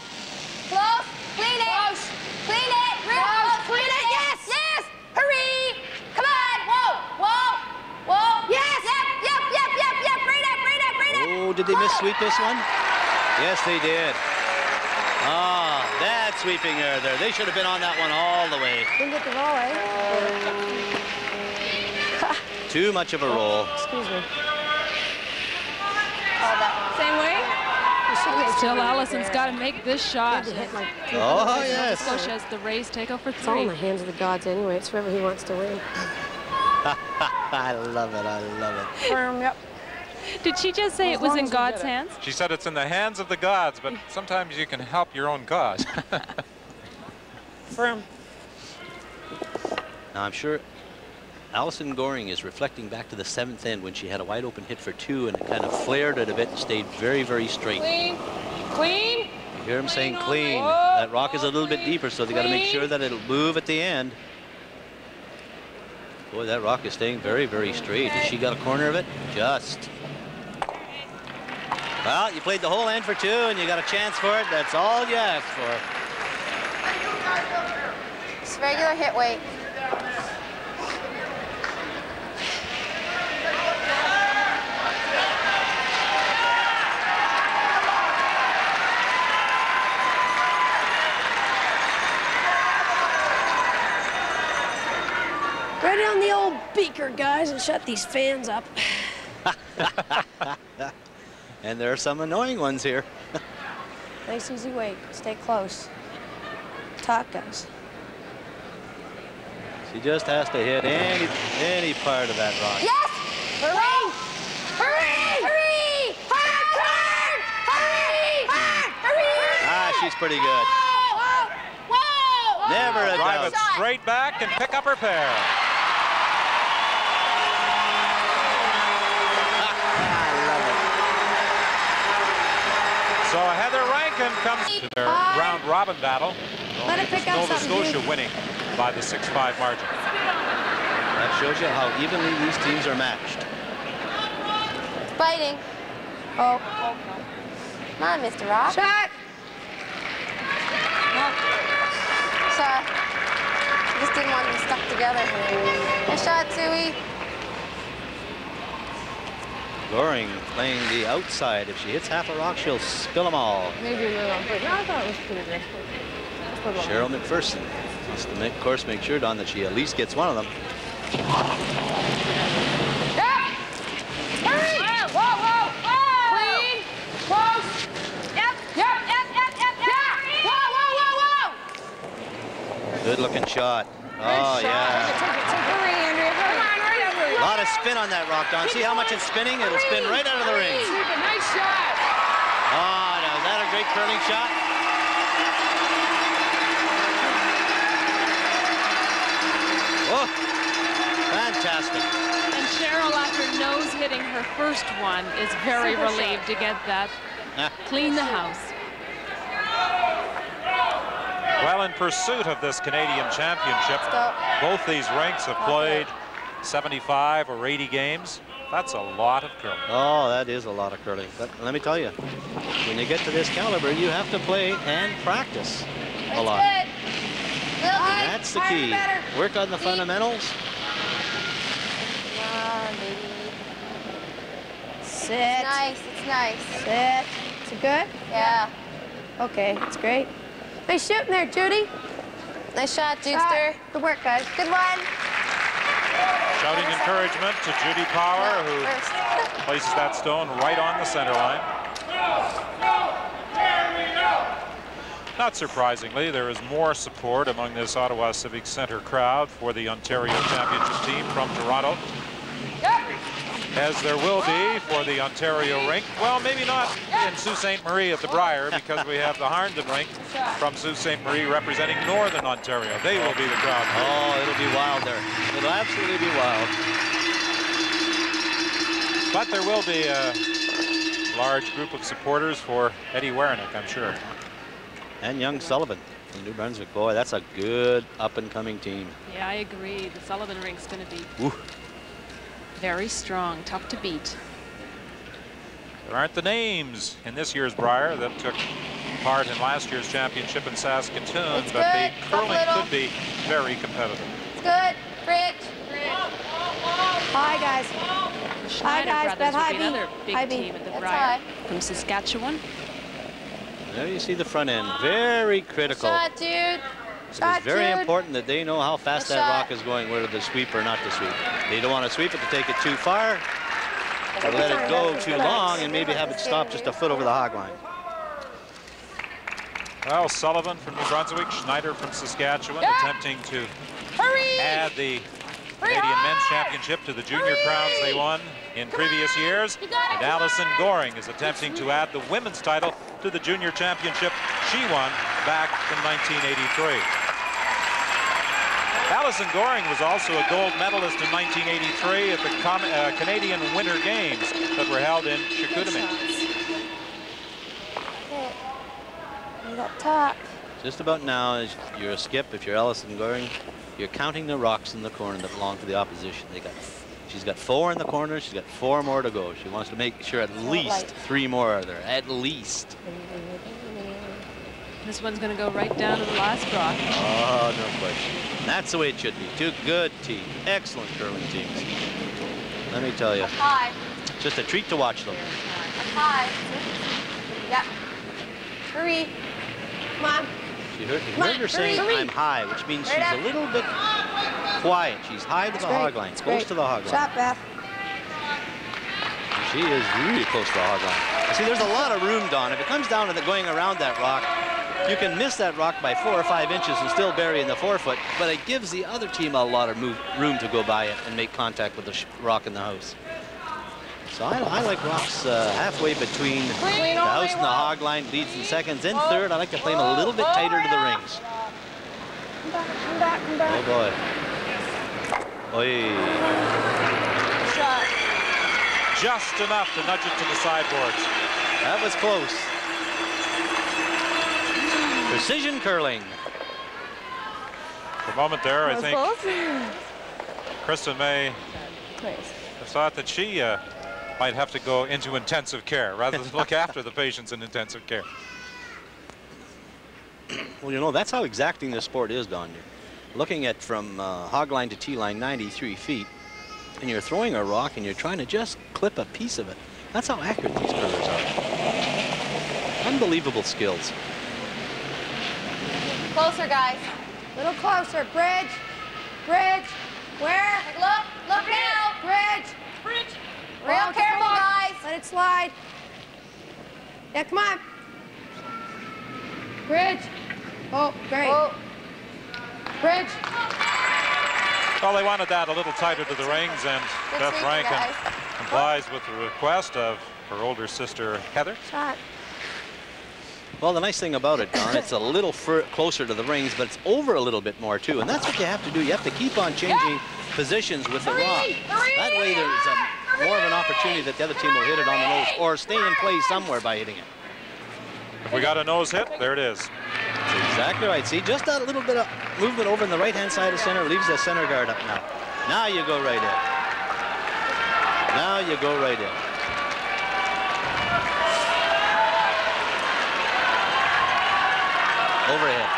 Close. Clean it. Clean it. Real close. Clean it. Yes. Yes. Hurry. Come on. Whoa. Whoa. Whoa. Yes. Yep. Right up. Oh, did they missweep this one? Yes, they did. Ah, that sweeping error there. They should have been on that one all the way. Didn't get the roll, eh? Too much of a roll. Excuse me. Same way? Still, Allison's got to make this shot. Oh, yes. Nova Scotia has the race take over for 3. It's all in the hands of the gods anyway. It's whoever he wants to win. I love it. I love it. Firm, yep. Did she just say it was in God's hands? She said it's in the hands of the gods, but sometimes you can help your own God. Firm. Now, I'm sure Allison Goring is reflecting back to the 7th end when she had a wide open hit for 2 and it kind of flared it a bit and stayed very, very straight. Clean. Clean. You hear him saying clean. Whoa, That rock is a little bit deeper, so they got to make sure that it'll move at the end. Boy, that rock is staying very, very straight. Has she got a corner of it? Just. Well, you played the whole end for 2 and you got a chance for it. That's all you asked for. It's regular hit weight. Right on the old beaker, guys, and shut these fans up. And there are some annoying ones here. Nice, easy weight. Stay close. Talk, guys. She just has to hit any part of that rock. Yes! Hurry! Hurry! Hurry! Hurry! Hurry! Hurry! Ah, she's pretty good. Whoa! Whoa! Never a Drive doubt. it straight back and pick up her pair. So Heather Rankin comes to their round robin battle. Let it pick up Nova something, Scotia winning by the 6-5 margin. That shows you how evenly these teams are matched. Biting. Oh. Come on, Mr. Rock. Shot! Shot. Just didn't want them stuck together. Nice shot, Suey. Goring playing the outside. If she hits half a rock, she'll spill them all. Maybe a little, but no, I thought it was pretty good. Cheryl McPherson wants to, of course, make sure, Don, that she at least gets one of them. Yep! Hurry! Whoa, whoa, whoa! Clean! Close! Yep! Yep! Yep! Yep! Yep! Yep! Whoa, whoa, whoa, whoa! Good looking shot. Oh, yeah. Hurry, Andrea! Come on, hurry up! A lot of spin on that rock, Don. See how much it's spinning? It'll spin right out of the ring. Nice shot! Oh, now is that a great curling shot? Oh, fantastic. And Cheryl, after nose hitting her first one, is very relieved to get that. Clean the house. Well, in pursuit of this Canadian championship, both these rinks have played 75 or 80 games. That's a lot of curling. Oh, that is a lot of curling. But let me tell you, when you get to this caliber, you have to play and practice a lot. That's the key. Work on the fundamentals. Come on, baby. Sit. It's nice. It's nice. Sit. Is it good? Yeah. Okay, that's great. Nice shooting there, Judy. Nice shot, Judester. Good work, guys. Good one. Shouting encouragement to Judy Power, who First. places that stone right on the center line. Not surprisingly, there is more support among this Ottawa Civic Centre crowd for the Ontario Championship team from Toronto, as there will be for the Ontario rink. Well, maybe not in Sault Ste. Marie at the Briar, because we have the Harnden rink from Sault Ste. Marie representing Northern Ontario. They will be the crowd. Oh, it'll be wild there. It'll absolutely be wild. But there will be a large group of supporters for Eddie Wernick, I'm sure. And young Sullivan from New Brunswick. Boy, that's a good up-and-coming team. Yeah, I agree. The Sullivan rink's going to be Ooh. very strong, tough to beat. There aren't the names in this year's Briar that took part in last year's championship in Saskatoon, It's but good. the curling Little. could be very competitive. It's good. Rich. Hi, guys. Schneider guys, brothers Beth. will be Hi, another Bea. big Hi, Bea. team at the That's Briar high. from Saskatchewan. There you see the front end. Very critical. Shot, dude. It's very important that they know how fast Good that shot. rock is going, whether to sweep or not to sweep. They don't want to sweep it to take it too far, or let it go too long and maybe have it stop just a foot over the hog line. Well, Sullivan from New Brunswick, Schneider from Saskatchewan, attempting to add the Canadian Men's Championship to the junior crowns they won in previous years. And Allison Goring is attempting to add the women's title to the junior championship she won back in 1983. Allison Goring was also a gold medalist in 1983 at the Canadian Winter Games that were held in Chicoutimi. Up top. Just about now, as you're a skip, if you're Allison Goring, you're counting the rocks in the corner that belong to the opposition. She's got 4 in the corner. She's got 4 more to go. She wants to make sure at least 3 more are there. At least. This one's going to go right down to the last rock. Oh, no question. That's the way it should be. 2 good teams. Excellent curling teams. Let me tell you. Up high. Just a treat to watch them. Up high. Yep. Hurry. Come on. You heard her saying, I'm high, which means she's a little bit quiet. She's high to the hog line, close to the hog line. Shot, Beth. She is really close to the hog line. See, there's a lot of room, Don. If it comes down to the going around that rock, you can miss that rock by 4 or 5 inches and still bury in the forefoot, but it gives the other team a lot of room to go by it and make contact with the rock in the house. So I like rocks halfway between the house and the hog line, leads in seconds. In third, I like to play them a little bit tighter to the rings. Come back, come back. Oh, boy. Oy. Shot. Just enough to nudge it to the sideboards. That was close. Precision curling. For a moment there, I think Kristen May have thought that she might have to go into intensive care rather than look after the patients in intensive care. Well, you know, that's how exacting this sport is, Don. You're looking at from hog line to tee line, 93 feet, and you're throwing a rock and you're trying to just clip a piece of it. That's how accurate these curlers are. Unbelievable skills. Closer, guys. Little closer. Bridge. Bridge. Where? Look now. Bridge. Bridge. Real careful, guys. Let it slide. Yeah, come on. Bridge. Oh, great. Oh. Bridge. Well, they wanted that a little tighter to the rings, and Beth Rankin complies with the request of her older sister, Heather. Shot. Well, the nice thing about it, Don, it's a little closer to the rings, but it's over a little bit more, too. And that's what you have to do. You have to keep on changing positions with the rock. That way there's more of an opportunity that the other team will hit it on the nose or stay in place somewhere by hitting it. If we got a nose hit, there it is. That's exactly right. See, just that little bit of movement over on the right-hand side of center leaves the center guard up now. Now you go right in. Now you go right in. Overhead.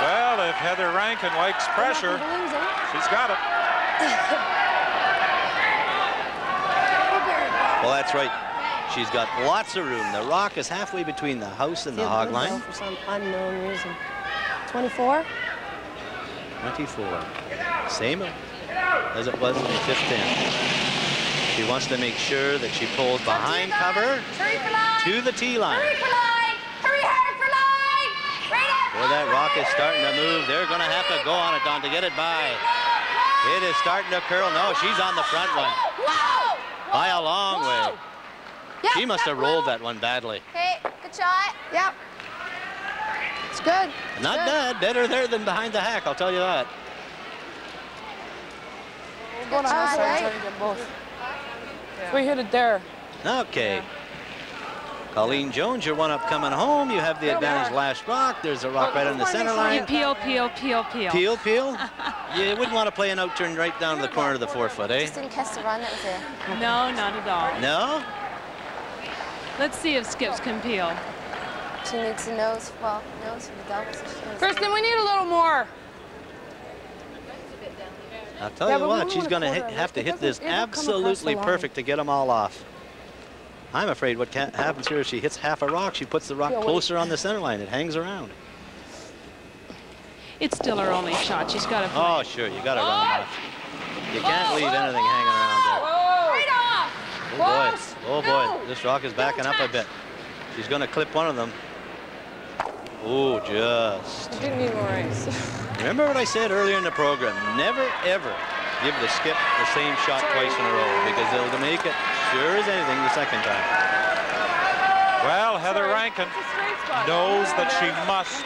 Well, if Heather Rankin likes pressure, she's got it. Well, that's right. She's got lots of room. The rock is halfway between the house and the hog line. For some unknown reason. 24. 24. Same as it was in the 5th inning. She wants to make sure that she pulls behind cover to the tee line. Hurry for line. Hurry hard for line. Right up. Where that rock is starting to move, they're going to have to go on it, Don, to get it by. It is starting to curl. No, she's on the front one. Whoa. By a long way. Yep, She must have rolled that one badly. Okay, good shot. Yep. It's good. Not bad. Better there than behind the hack, I'll tell you that. Good shot, right? We hit it there. Okay. Colleen Jones, your one up coming home. You have the advantage last rock. There's a rock right on the center line. Peel, peel, peel, peel. Peel, peel. You wouldn't want to play an out turn right down to the corner of the forefoot, eh? Just didn't catch the run that was there. No, not at all. No? Let's see if Skips can peel. She needs a nose, nose for the double. So Kristen, we need a little more. I'll tell you what, she's going to have to hit this absolutely perfect to get them all off. I'm afraid what happens here is she hits half a rock, she puts the rock closer on the center line. It hangs around. It's still her only shot. She's got to play. Oh, sure, you got to run them off. You can't leave anything hanging around there. right off. Oh, boy. Oh boy, this rock is backing up a bit. She's going to clip one of them. Oh, just. You didn't need more ice. Remember what I said earlier in the program? Never, ever give the skip the same shot twice in a row, because they'll make it sure as anything the second time. Well, Heather Rankin knows that she must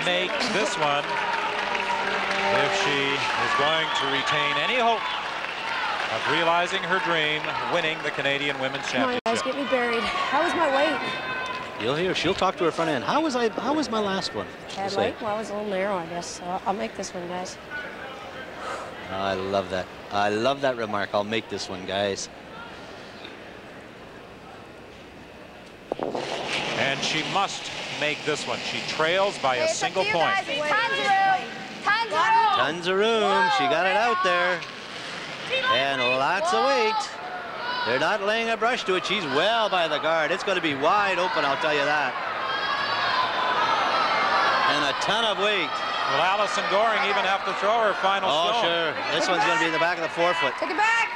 make this one if she is going to retain any hope of realizing her dream, winning the Canadian Women's Championship. Come on, guys, get me buried. How was my weight? You'll hear. She'll talk to her front end. How was my last one? Bad weight? Well, I was a little narrow, I guess. So I'll make this one, guys. I love that. I love that remark. I'll make this one, guys. And she must make this one. She trails by a single point. Tons of room. She got it out there. And lots of weight. They're not laying a brush to it. She's well by the guard. It's going to be wide open, I'll tell you that. And a ton of weight. Will Allison Goring even have to throw her final stone? Oh, sure. This one's going to be in the back of the forefoot. Take it back.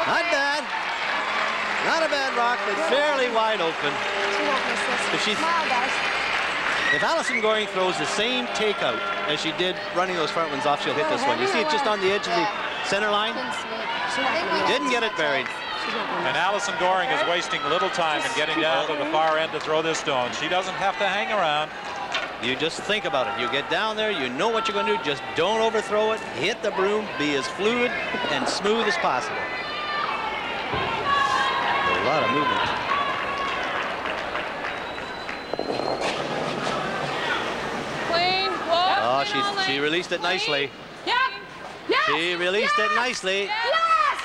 Not bad. Not a bad rock, but fairly wide open. If Allison Goring throws the same takeout as she did running those front ones off, she'll hit this one. You see it just on the edge of the center line? Didn't get it buried. And Allison Goring is wasting little time in getting down to the far end to throw this stone. She doesn't have to hang around. You just think about it. You get down there, you know what you're going to do. Just don't overthrow it. Hit the broom. Be as fluid and smooth as possible. A lot of movement. Clean. Whoa. Oh, she released it nicely. Yep. Yes. She released it nicely. Yes.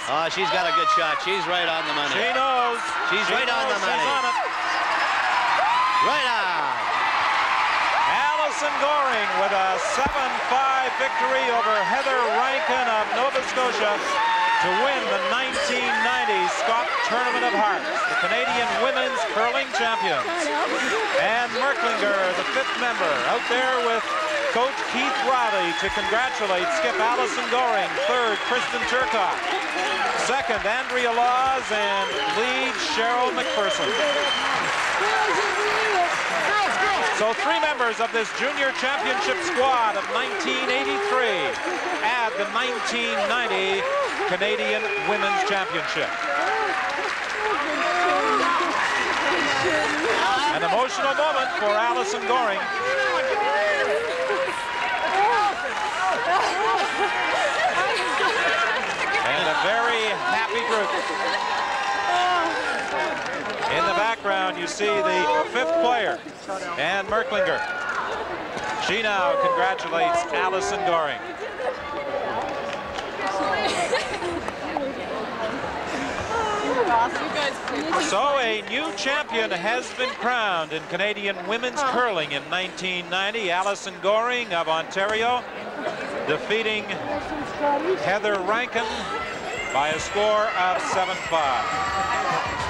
Oh, she's got a good shot. She's right on the money. She knows. She's right on the money. She's on it. Right on. Allison Goring with a 7-5 victory over Heather Rankin of Nova Scotia to win the 1990 Scott Tournament of Hearts, the Canadian Women's Curling Champions. And Merklinger, the 5th member, out there with Coach Keith Riley to congratulate skip Allison Goring. 3rd, Kristen Turcotte. 2nd, Andrea Laws, and lead Cheryl McPherson. So 3 members of this junior championship squad of 1983 add the 1990 Canadian Women's Championship. An emotional moment for Allison Goring. And a very happy group. In the background, you see the 5th player, Ann Merklinger. She now congratulates Allison Goring. So a new champion has been crowned in Canadian women's curling in 1990. Allison Goring of Ontario defeating Heather Rankin by a score of 7-5.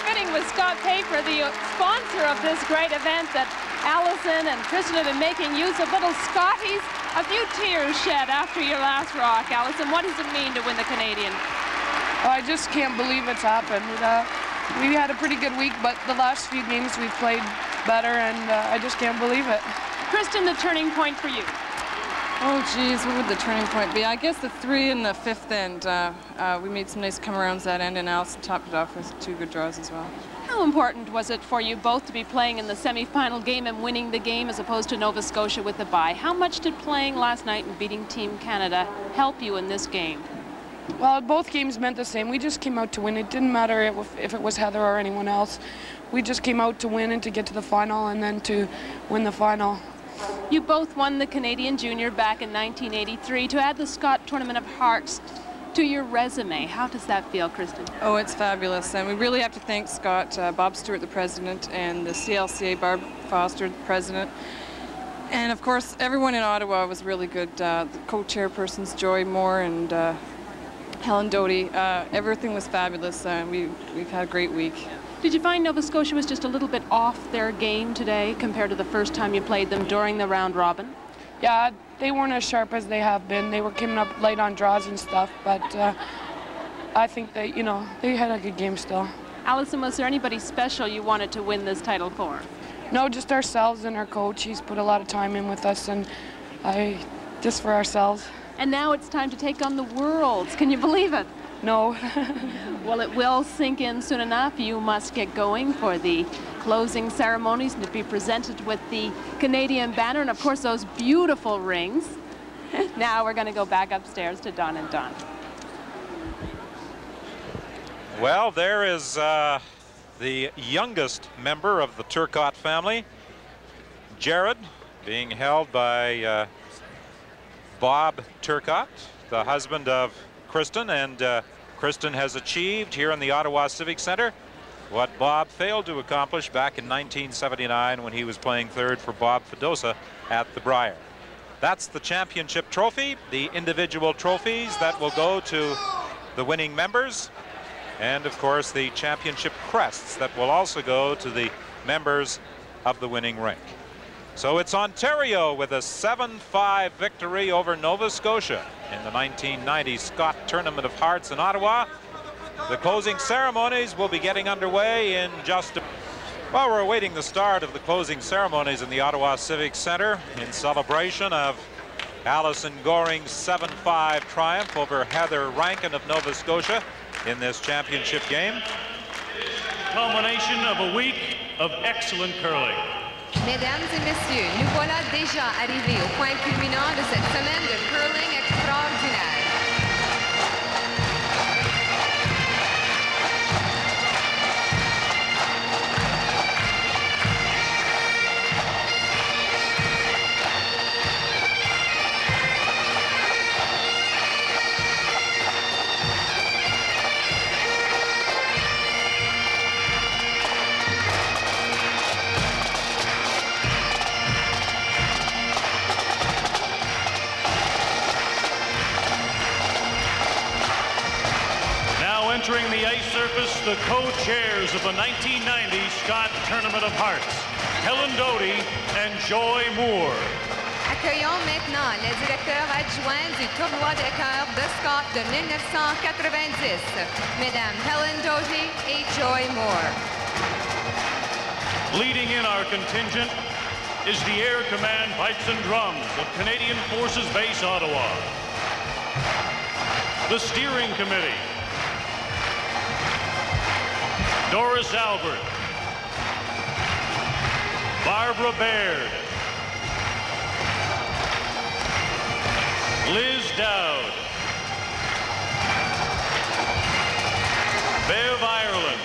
Fitting with Scott Paper, the sponsor of this great event, that Allison and Kristen have been making use of little Scotties. A few tears shed after your last rock. Allison, what does it mean to win the Canadian? Oh, I just can't believe it's happened. We had a pretty good week, but the last few games we've played better, and I just can't believe it. Kristen, the turning point for you? Oh, geez, what would the turning point be? I guess the 3 and the 5th end. We made some nice come-arounds that end, and Allison topped it off with 2 good draws as well. How important was it for you both to be playing in the semi-final game and winning the game as opposed to Nova Scotia with the bye? How much did playing last night and beating Team Canada help you in this game? Well, both games meant the same. We just came out to win. It didn't matter if it was Heather or anyone else. We just came out to win and to get to the final and then to win the final. You both won the Canadian Junior back in 1983. To add the Scott Tournament of Hearts to your resume, how does that feel, Kristen? Oh, it's fabulous, and we really have to thank Scott, Bob Stewart, the president, and the CLCA, Barb Foster, the president. And of course, everyone in Ottawa was really good. The co-chairpersons, Joy Moore and Helen Doty, everything was fabulous. We've had a great week. Did you find Nova Scotia was just a little bit off their game today compared to the first time you played them during the round robin? Yeah, they weren't as sharp as they have been. They were coming up light on draws and stuff, but I think that, you know, they had a good game still. Allison, was there anybody special you wanted to win this title for? No, just ourselves and our coach. He's put a lot of time in with us, and just for ourselves. And now it's time to take on the Worlds. Can you believe it? No. Well, it will sink in soon enough. You must get going for the closing ceremonies and to be presented with the Canadian banner and, of course, those beautiful rings. Now we're going to go back upstairs to Don and Don. Well, there is the youngest member of the Turcotte family, Jared, being held by Bob Turcotte, the husband of Kristen, and Kristen has achieved here in the Ottawa Civic Centre what Bob failed to accomplish back in 1979 when he was playing third for Bob Fedosa at the Brier. That's the championship trophy, the individual trophies that will go to the winning members, and of course the championship crests that will also go to the members of the winning rink. So it's Ontario with a 7-5 victory over Nova Scotia in the 1990 Scott Tournament of Hearts in Ottawa. The closing ceremonies will be getting underway in just a... Well, we're awaiting the start of the closing ceremonies in the Ottawa Civic Centre in celebration of Allison Goring's 7-5 triumph over Heather Rankin of Nova Scotia in this championship game. Culmination of a week of excellent curling. Mesdames et messieurs, nous voilà déjà arrivés au point culminant de cette semaine de curling extraordinaire. Entering the ice surface, the co-chairs of the 1990 Scott Tournament of Hearts, Helen Doty and Joy Moore. Accueillons maintenant les directeurs adjoints du tournoi des cœurs de Scott de 1990, Mesdames Helen Doty et Joy Moore. Leading in our contingent is the Air Command Pipes and Drums of Canadian Forces Base, Ottawa. The Steering Committee, Doris Albert, Barbara Baird, Liz Dowd, Bev Ireland,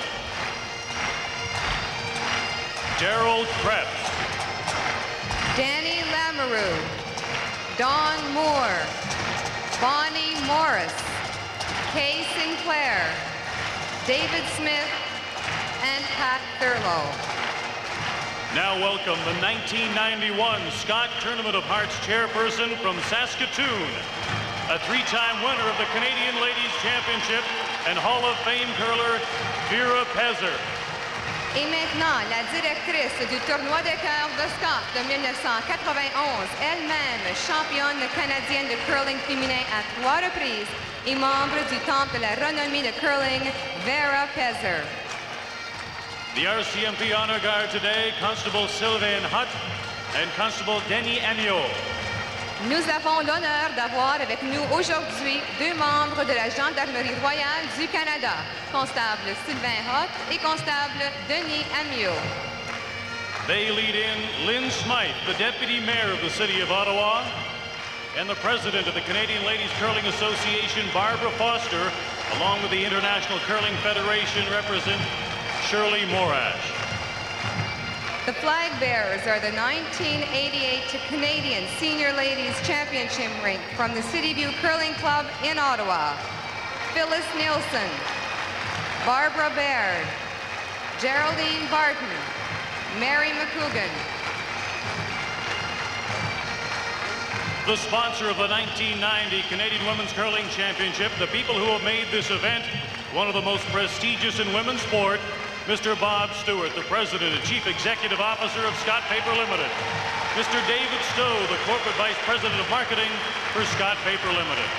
Daryl Krebs, Danny Lamoureux, Dawn Moore, Bonnie Morris, Kay Sinclair, David Smith, and Pat Thurlow. Now welcome the 1991 Scott Tournament of Hearts chairperson from Saskatoon, a three-time winner of the Canadian Ladies Championship and Hall of Fame curler, Vera Pezer. Et maintenant, la directrice du tournoi des cœurs de Scott de 1991, elle-même championne canadienne de curling féminin à 3 reprises et membre du Temple de la renommée de curling, Vera Pezer. The RCMP Honor Guard today, Constable Sylvain Hutt and Constable Denis Amiot. Nous avons l'honneur d'avoir avec nous aujourd'hui 2 membres de la Gendarmerie royale du Canada, Constable Sylvain Hutt et Constable Denis Amiot. They lead in Lynn Smythe, the Deputy Mayor of the City of Ottawa, and the President of the Canadian Ladies Curling Association, Barbara Foster, along with the International Curling Federation representative, Shirley Morash. The flag bearers are the 1988 Canadian Senior Ladies Championship rink from the City View Curling Club in Ottawa. Phyllis Nielsen, Barbara Baird, Geraldine Barton, Mary McCougan. The sponsor of the 1990 Canadian Women's Curling Championship, the people who have made this event one of the most prestigious in women's sport, Mr. Bob Stewart, the President and Chief Executive Officer of Scott Paper Limited. Mr. David Stowe, the Corporate Vice President of Marketing for Scott Paper Limited.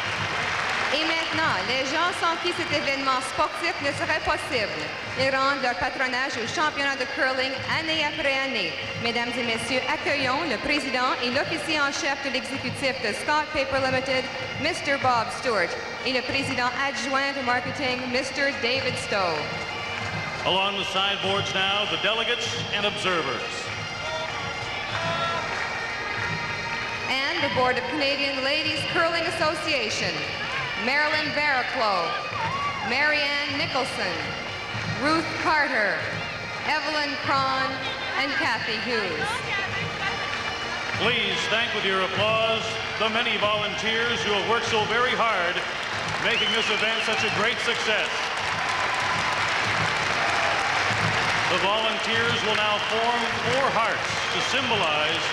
Et maintenant, les gens sans qui cet événement sportif ne serait possible. Ils rendent leur patronage au championnat de curling année après année. Mesdames et messieurs, accueillons le président et l'officier en chef de l'exécutif de Scott Paper Limited, Mr. Bob Stewart, et le président adjoint de marketing, Mr. David Stowe. Along the sideboards now, the delegates and observers. And the Board of Canadian Ladies Curling Association. Marilyn Barraclough, Marianne Nicholson, Ruth Carter, Evelyn Cron, and Kathy Hughes. Please thank with your applause the many volunteers who have worked so very hard, making this event such a great success. The volunteers will now form 4 hearts to symbolize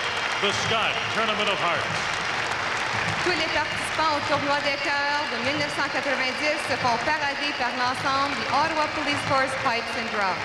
the Scott Tournament of Hearts. Tous les participants au tournoi des cœurs de 1990 se font parader par l'ensemble du Ottawa Police Force Pipes and Drums.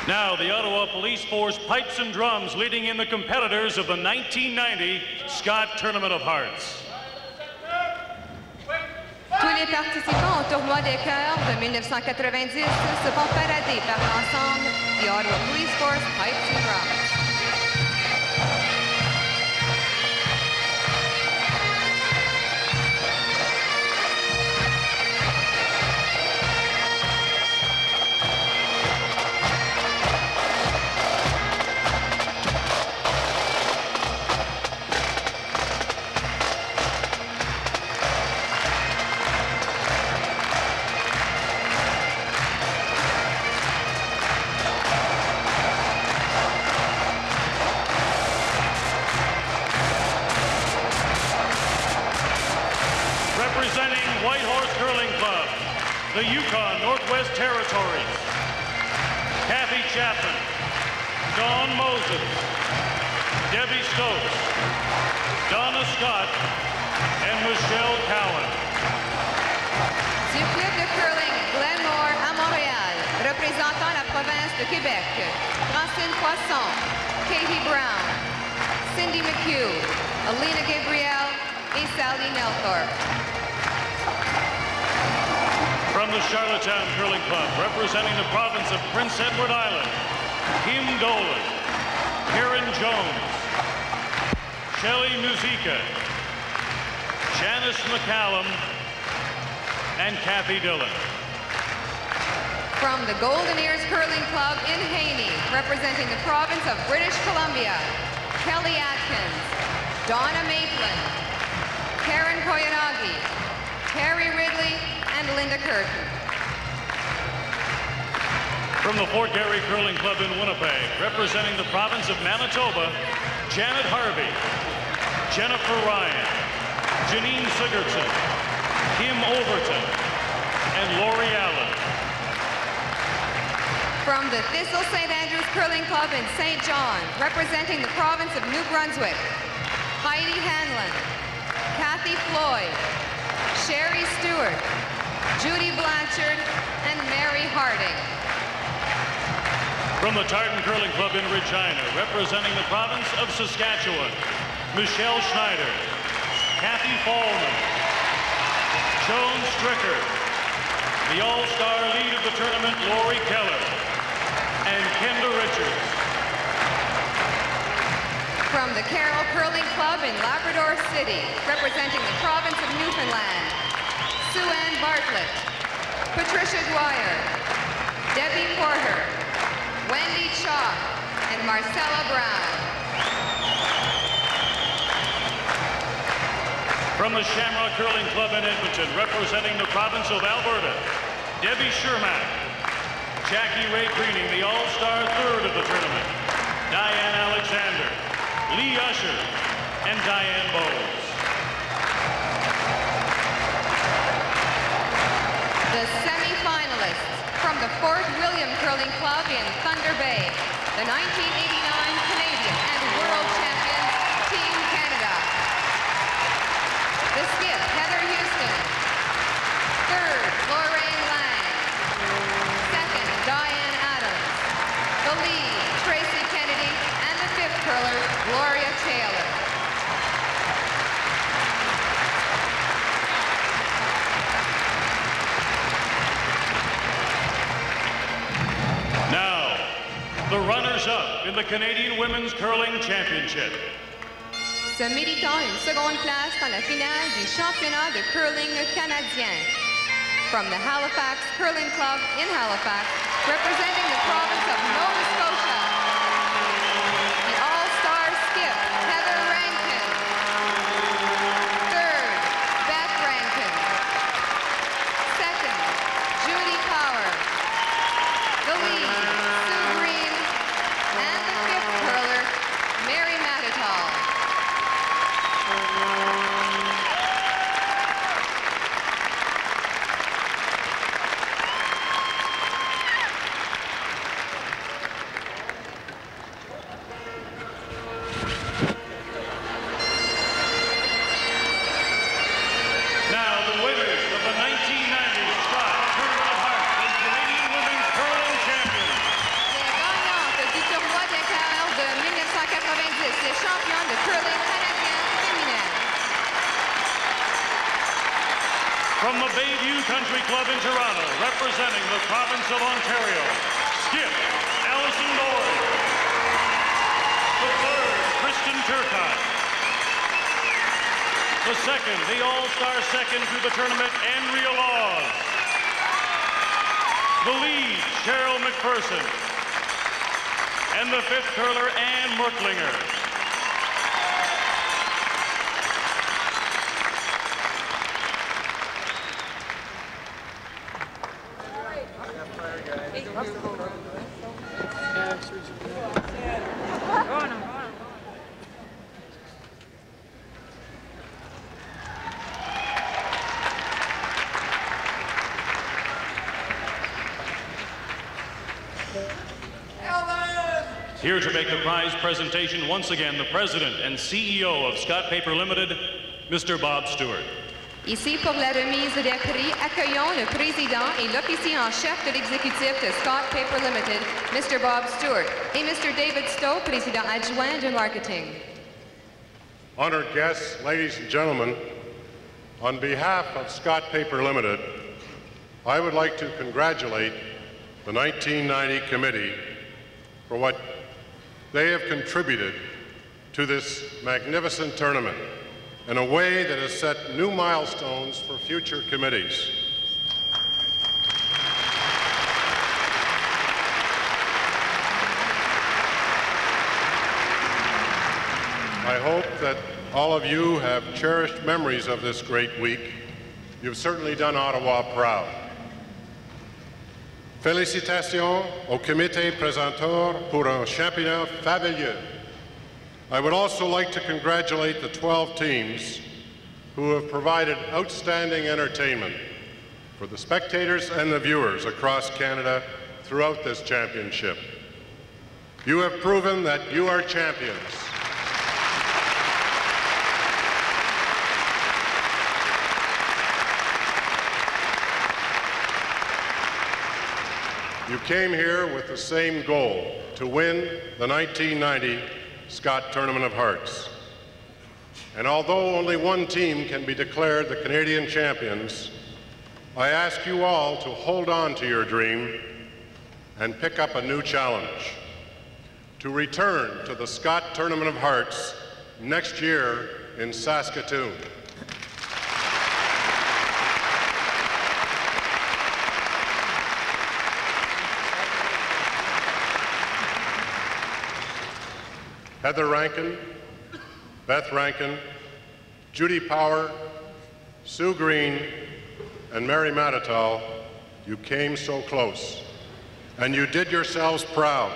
Now, the Ottawa Police Force Pipes and Drums leading in the competitors of the 1990 Scott Tournament of Hearts. Tous les participants au tournoi des cœurs de 1990 se font parader par l'ensemble du Ottawa Police Force Pipes and Drums. The Yukon Northwest Territories, Kathy Chapman, Dawn Moses, Debbie Stokes, Donna Scott, and Michelle Cowan. Du club de curling Glenmore à Montréal, représentant la province de Québec, Francine Poisson, Katie Brown, Cindy McHugh, Alina Gabriel, et Sally Nelthorpe. From the Charlottetown Curling Club, representing the province of Prince Edward Island, Kim Dolan, Karen Jones, Shelley Muzica, Janice McCallum, and Kathy Dillon. From the Golden Ears Curling Club in Haney, representing the province of British Columbia, Kelly Atkins, Donna Maitland, Karen Koyanagi, Terry Ridley, and Linda Curtin. From the Fort Garry Curling Club in Winnipeg, representing the province of Manitoba, Janet Harvey, Jennifer Ryan, Janine Sigurdsson, Kim Overton, and Lori Allen. From the Thistle St. Andrews Curling Club in St. John, representing the province of New Brunswick, Heidi Hanlon, Kathy Floyd, Sherry Stewart, Judy Blanchard, and Mary Harding. From the Tartan Curling Club in Regina, representing the province of Saskatchewan, Michelle Schneider, Kathy Fallman, The all-star lead of the tournament, Lori Keller and Kenda Richards. From the Carroll Curling Club in Labrador City, representing the province of Newfoundland, Sue Ann Bartlett, Patricia Dwyer, Debbie Porter, Wendy Chalk, and Marcella Brown. From the Shamrock Curling Club in Edmonton, representing the province of Alberta, Debbie Shermack, Jackie Ray Greening, the all-star third of the tournament, Diane Alexander, Lee Usher, and Diane Bowes. The semi-finalists from the Fort William Curling Club in Thunder Bay, the 1989 Canadian and World Champions, Team Canada. The skip, Heather Houston. Third, Lorraine Lang. Second, Diane Adams. The lead, Tracy Kennedy. And the fifth curler, Gloria Taylor. Now, the runners-up in the Canadian Women's Curling Championship. Se méritant une seconde place dans la finale du championnat de curling canadien. From the Halifax Curling Club in Halifax, representing the province of Nova Scotia. The all-star skip, Heather Rankin. Third, Beth Rankin. Second, Judy Power. The lead, Sue Green. And the fifth curler, Mary Matitall. From the Bayview Country Club in Toronto, representing the province of Ontario, skip, Allison Goring. The third, Kristen Turcotte. The second, the all-star second through the tournament, Andrea Laws. The lead, Cheryl McPherson. And the fifth curler, Ann Merklinger. Here to make the prize presentation, once again, the President and CEO of Scott Paper Limited, Mr. Bob Stewart. Ici, pour la remise des prix, accueillons le président et l'officier en chef de l'exécutif de Scott Paper Limited, Mr. Bob Stewart, et Mr. David Stowe, président adjoint de marketing. Honored guests, ladies and gentlemen, on behalf of Scott Paper Limited, I would like to congratulate the 1990 committee for what they have contributed to this magnificent tournament in a way that has set new milestones for future committees. I hope that all of you have cherished memories of this great week. You've certainly done Ottawa proud. Félicitations au comité présenteur pour un championnat fabuleux. I would also like to congratulate the 12 teams who have provided outstanding entertainment for the spectators and the viewers across Canada throughout this championship. You have proven that you are champions. You came here with the same goal, to win the 1990 Scott Tournament of Hearts. And although only one team can be declared the Canadian champions, I ask you all to hold on to your dream and pick up a new challenge, to return to the Scott Tournament of Hearts next year in Saskatoon. Heather Rankin, Beth Rankin, Judy Power, Sue Green, and Mary Matatal, you came so close, and you did yourselves proud.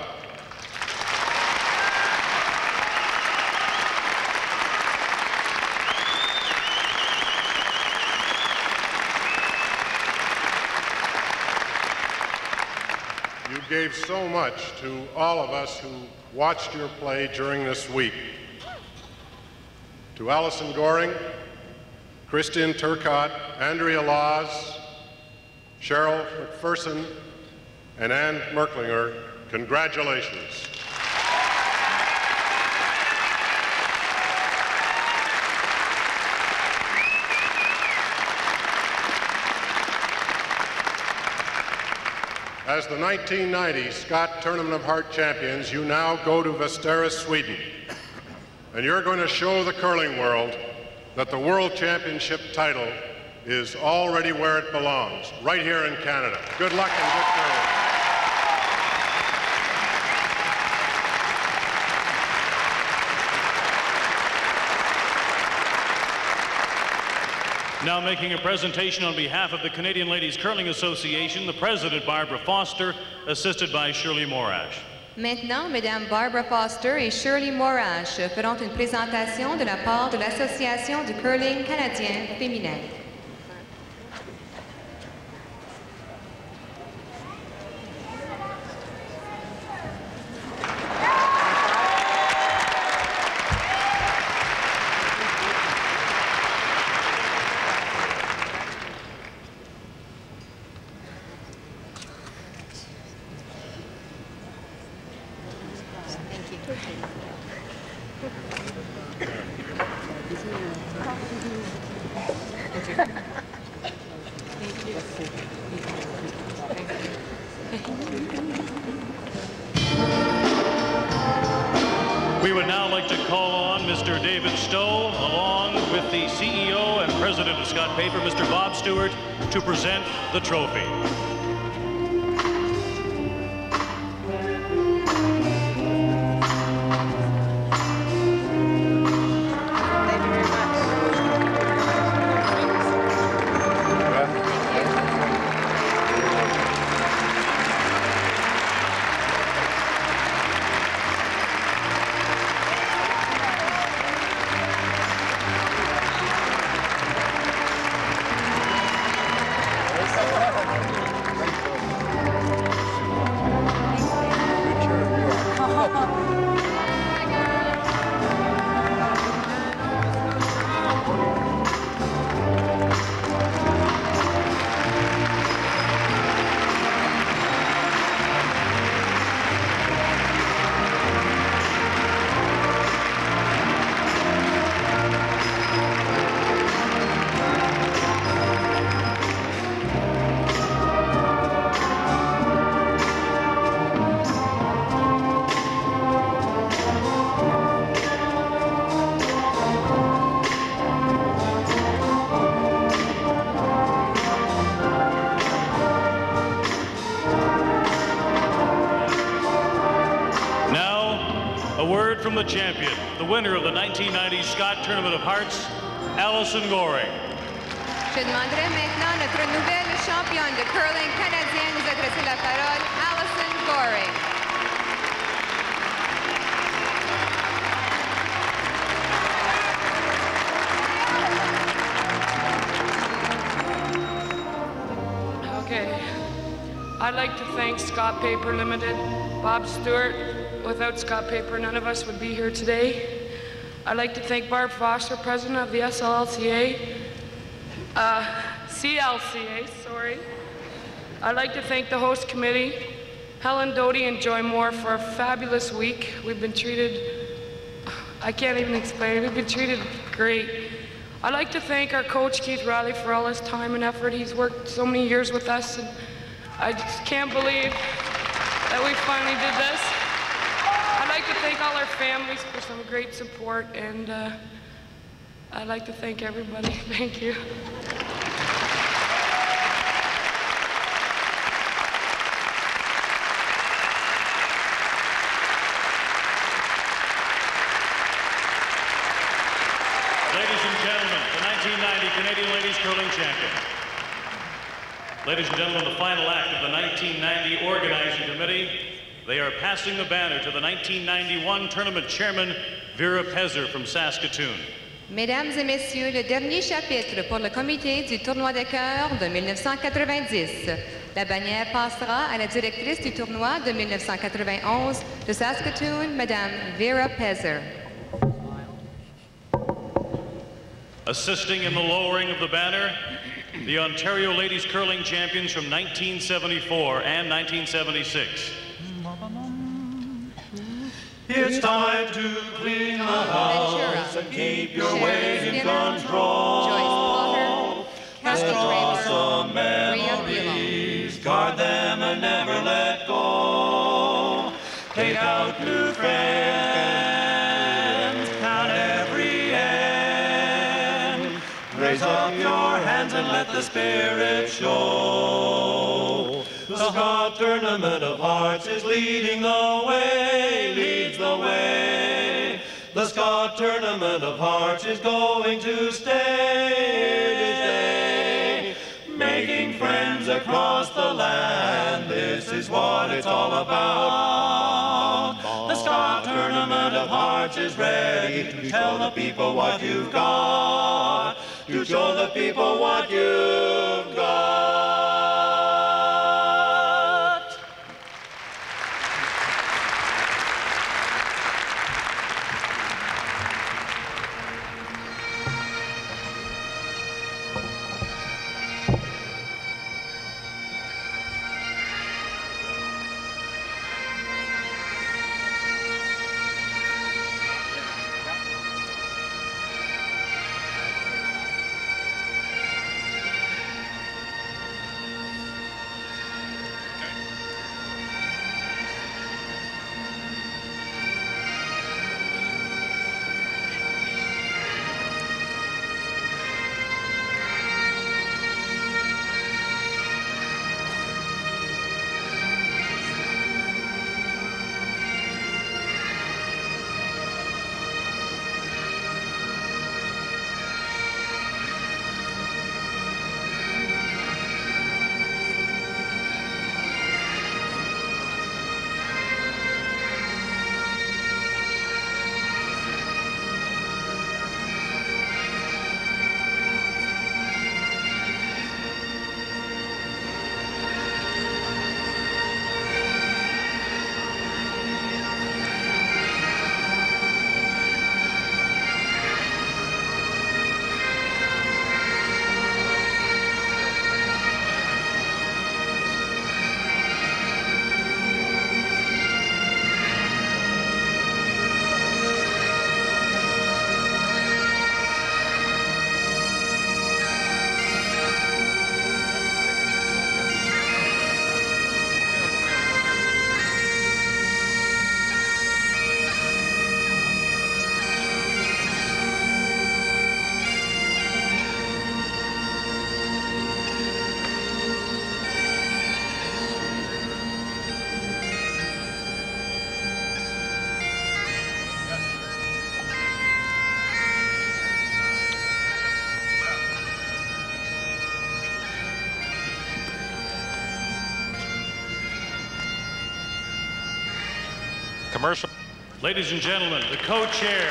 You gave so much to all of us who watched your play during this week. To Allison Goring, Christine Turcott, Andrea Laws, Cheryl McPherson, and Ann Merklinger, congratulations. As the 1990 Scott Tournament of Heart champions, you now go to Västerås, Sweden. And you're going to show the curling world that the World Championship title is already where it belongs, right here in Canada. Good luck and good curling. Now making a presentation on behalf of the Canadian Ladies Curling Association, the President, Barbara Foster, assisted by Shirley Morash. Maintenant, Mesdames Barbara Foster et Shirley Morash feront une présentation de la part de l'Association du curling canadien féminin. We would now like to call on Mr. David Stowe, along with the CEO and President of Scott Paper, Mr. Bob Stewart, to present the trophy. From the champion, the winner of the 1990 Scott Tournament of Hearts, Allison Goring. Je demanderai maintenant notre nouvelle championne de curling canadienne nous adresser la parole, Allison Goring. Okay. I'd like to thank Scott Paper Limited, Bob Stewart. Without Scott Paper, none of us would be here today. I'd like to thank Barb Foster, President of the CLCA, sorry. I'd like to thank the host committee, Helen Doty and Joy Moore, for a fabulous week. We've been treated I can't even explain it. We've been treated great. I'd like to thank our coach, Keith Riley, for all his time and effort. He's worked so many years with us, and I just can't believe that we finally did this. I'd like to thank all our families for some great support, and I'd like to thank everybody. Thank you. Ladies and gentlemen, the 1990 Canadian Ladies Curling Champion. Ladies and gentlemen, the final act of the 1990 Organizing Committee. They are passing the banner to the 1991 Tournament Chairman, Vera Pezzer from Saskatoon. Mesdames et messieurs, le dernier chapitre pour le comité du tournoi de cœur de 1990. La bannière passera à la directrice du tournoi de 1991 de Saskatoon, Madame Vera Pezzer. Assisting in the lowering of the banner, the Ontario Ladies Curling Champions from 1974 and 1976. It's time to clean the house and keep your weight in control. There's awesome memories, guard them and never let go. Take out new friends, count every end. Raise up your hands and let the spirit show. The Scott Tournament of Hearts is leading the way, leads the way. The Scott Tournament of Hearts is going to stay, making friends across the land. This is what it's all about. The Scott Tournament of Hearts is ready to tell the people what you've got, to show the people what you've got. Commercial. Ladies and gentlemen, the co-chair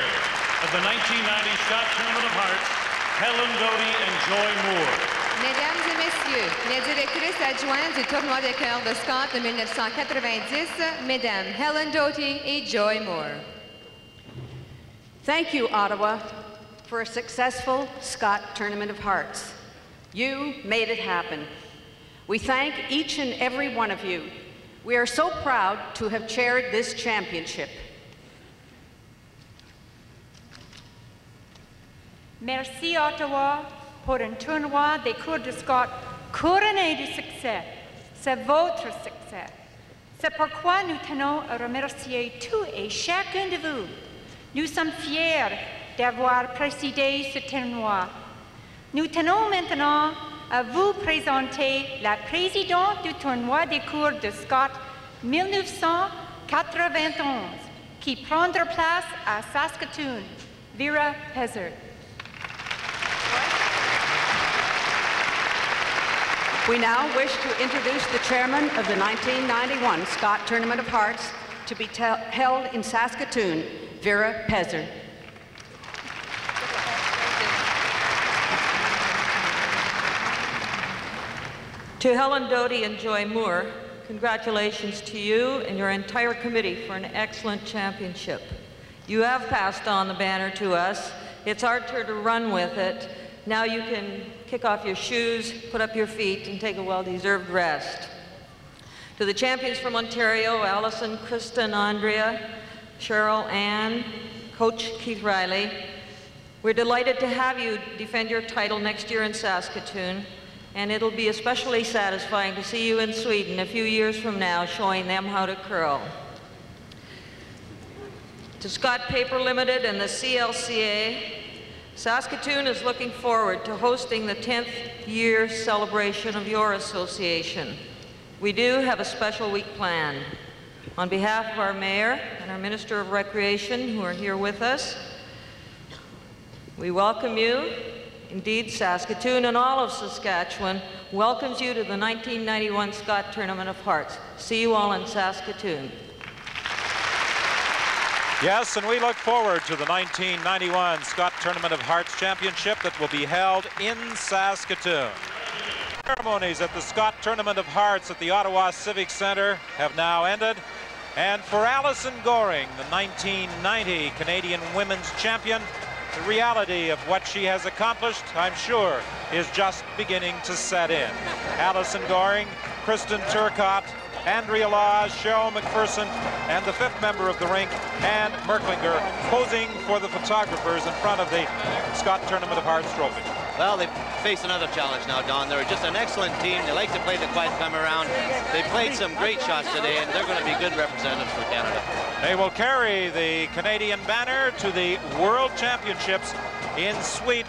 of the 1990 Scott Tournament of Hearts, Helen Doty and Joy Moore. Mesdames et messieurs, les directrices adjointes du tournoi de cœur de Scott de 1990, Mesdames Helen Doty et Joy Moore. Thank you, Ottawa, for a successful Scott Tournament of Hearts. You made it happen. We thank each and every one of you. We are so proud to have chaired this championship. Merci Ottawa pour un tournoi des cours de Scott couronné de succès. C'est votre succès. C'est pourquoi nous tenons à remercier tous et chacun de vous. Nous sommes fiers d'avoir présidé ce tournoi. Nous tenons maintenant à vous présenter la présidente du tournoi des cours de Scott 1991, qui prendra place à Saskatoon, Vera Pezer. We now wish to introduce the chairman of the 1991 Scott Tournament of Hearts to be held in Saskatoon, Vera Pezer. To Helen Doty and Joy Moore, congratulations to you and your entire committee for an excellent championship. You have passed on the banner to us. It's our turn to run with it. Now you can kick off your shoes, put up your feet, and take a well-deserved rest. To the champions from Ontario, Allison, Kristen, Andrea, Cheryl, Ann, Coach Keith Riley, we're delighted to have you defend your title next year in Saskatoon, and it'll be especially satisfying to see you in Sweden a few years from now showing them how to curl. To Scott Paper Limited and the CLCA, Saskatoon is looking forward to hosting the 10th year celebration of your association. We do have a special week planned. On behalf of our Mayor and our Minister of Recreation, who are here with us, we welcome you. Indeed, Saskatoon and all of Saskatchewan welcomes you to the 1991 Scott Tournament of Hearts. See you all in Saskatoon. Yes, and we look forward to the 1991 Scott Tournament of Hearts Championship that will be held in Saskatoon. Ceremonies at the Scott Tournament of Hearts at the Ottawa Civic Centre have now ended. And for Allison Goring, the 1990 Canadian Women's Champion, the reality of what she has accomplished, I'm sure, is just beginning to set in. Allison Goring, Kristen Turcotte, Andrea Laws, Cheryl McPherson, and the fifth member of the rink, Ann Merklinger, posing for the photographers in front of the Scott Tournament of Hearts trophy. Well, they face another challenge now, Don. They're just an excellent team. They like to play the quiet come around. They played some great shots today, and they're going to be good representatives for Canada. They will carry the Canadian banner to the World Championships in Sweden.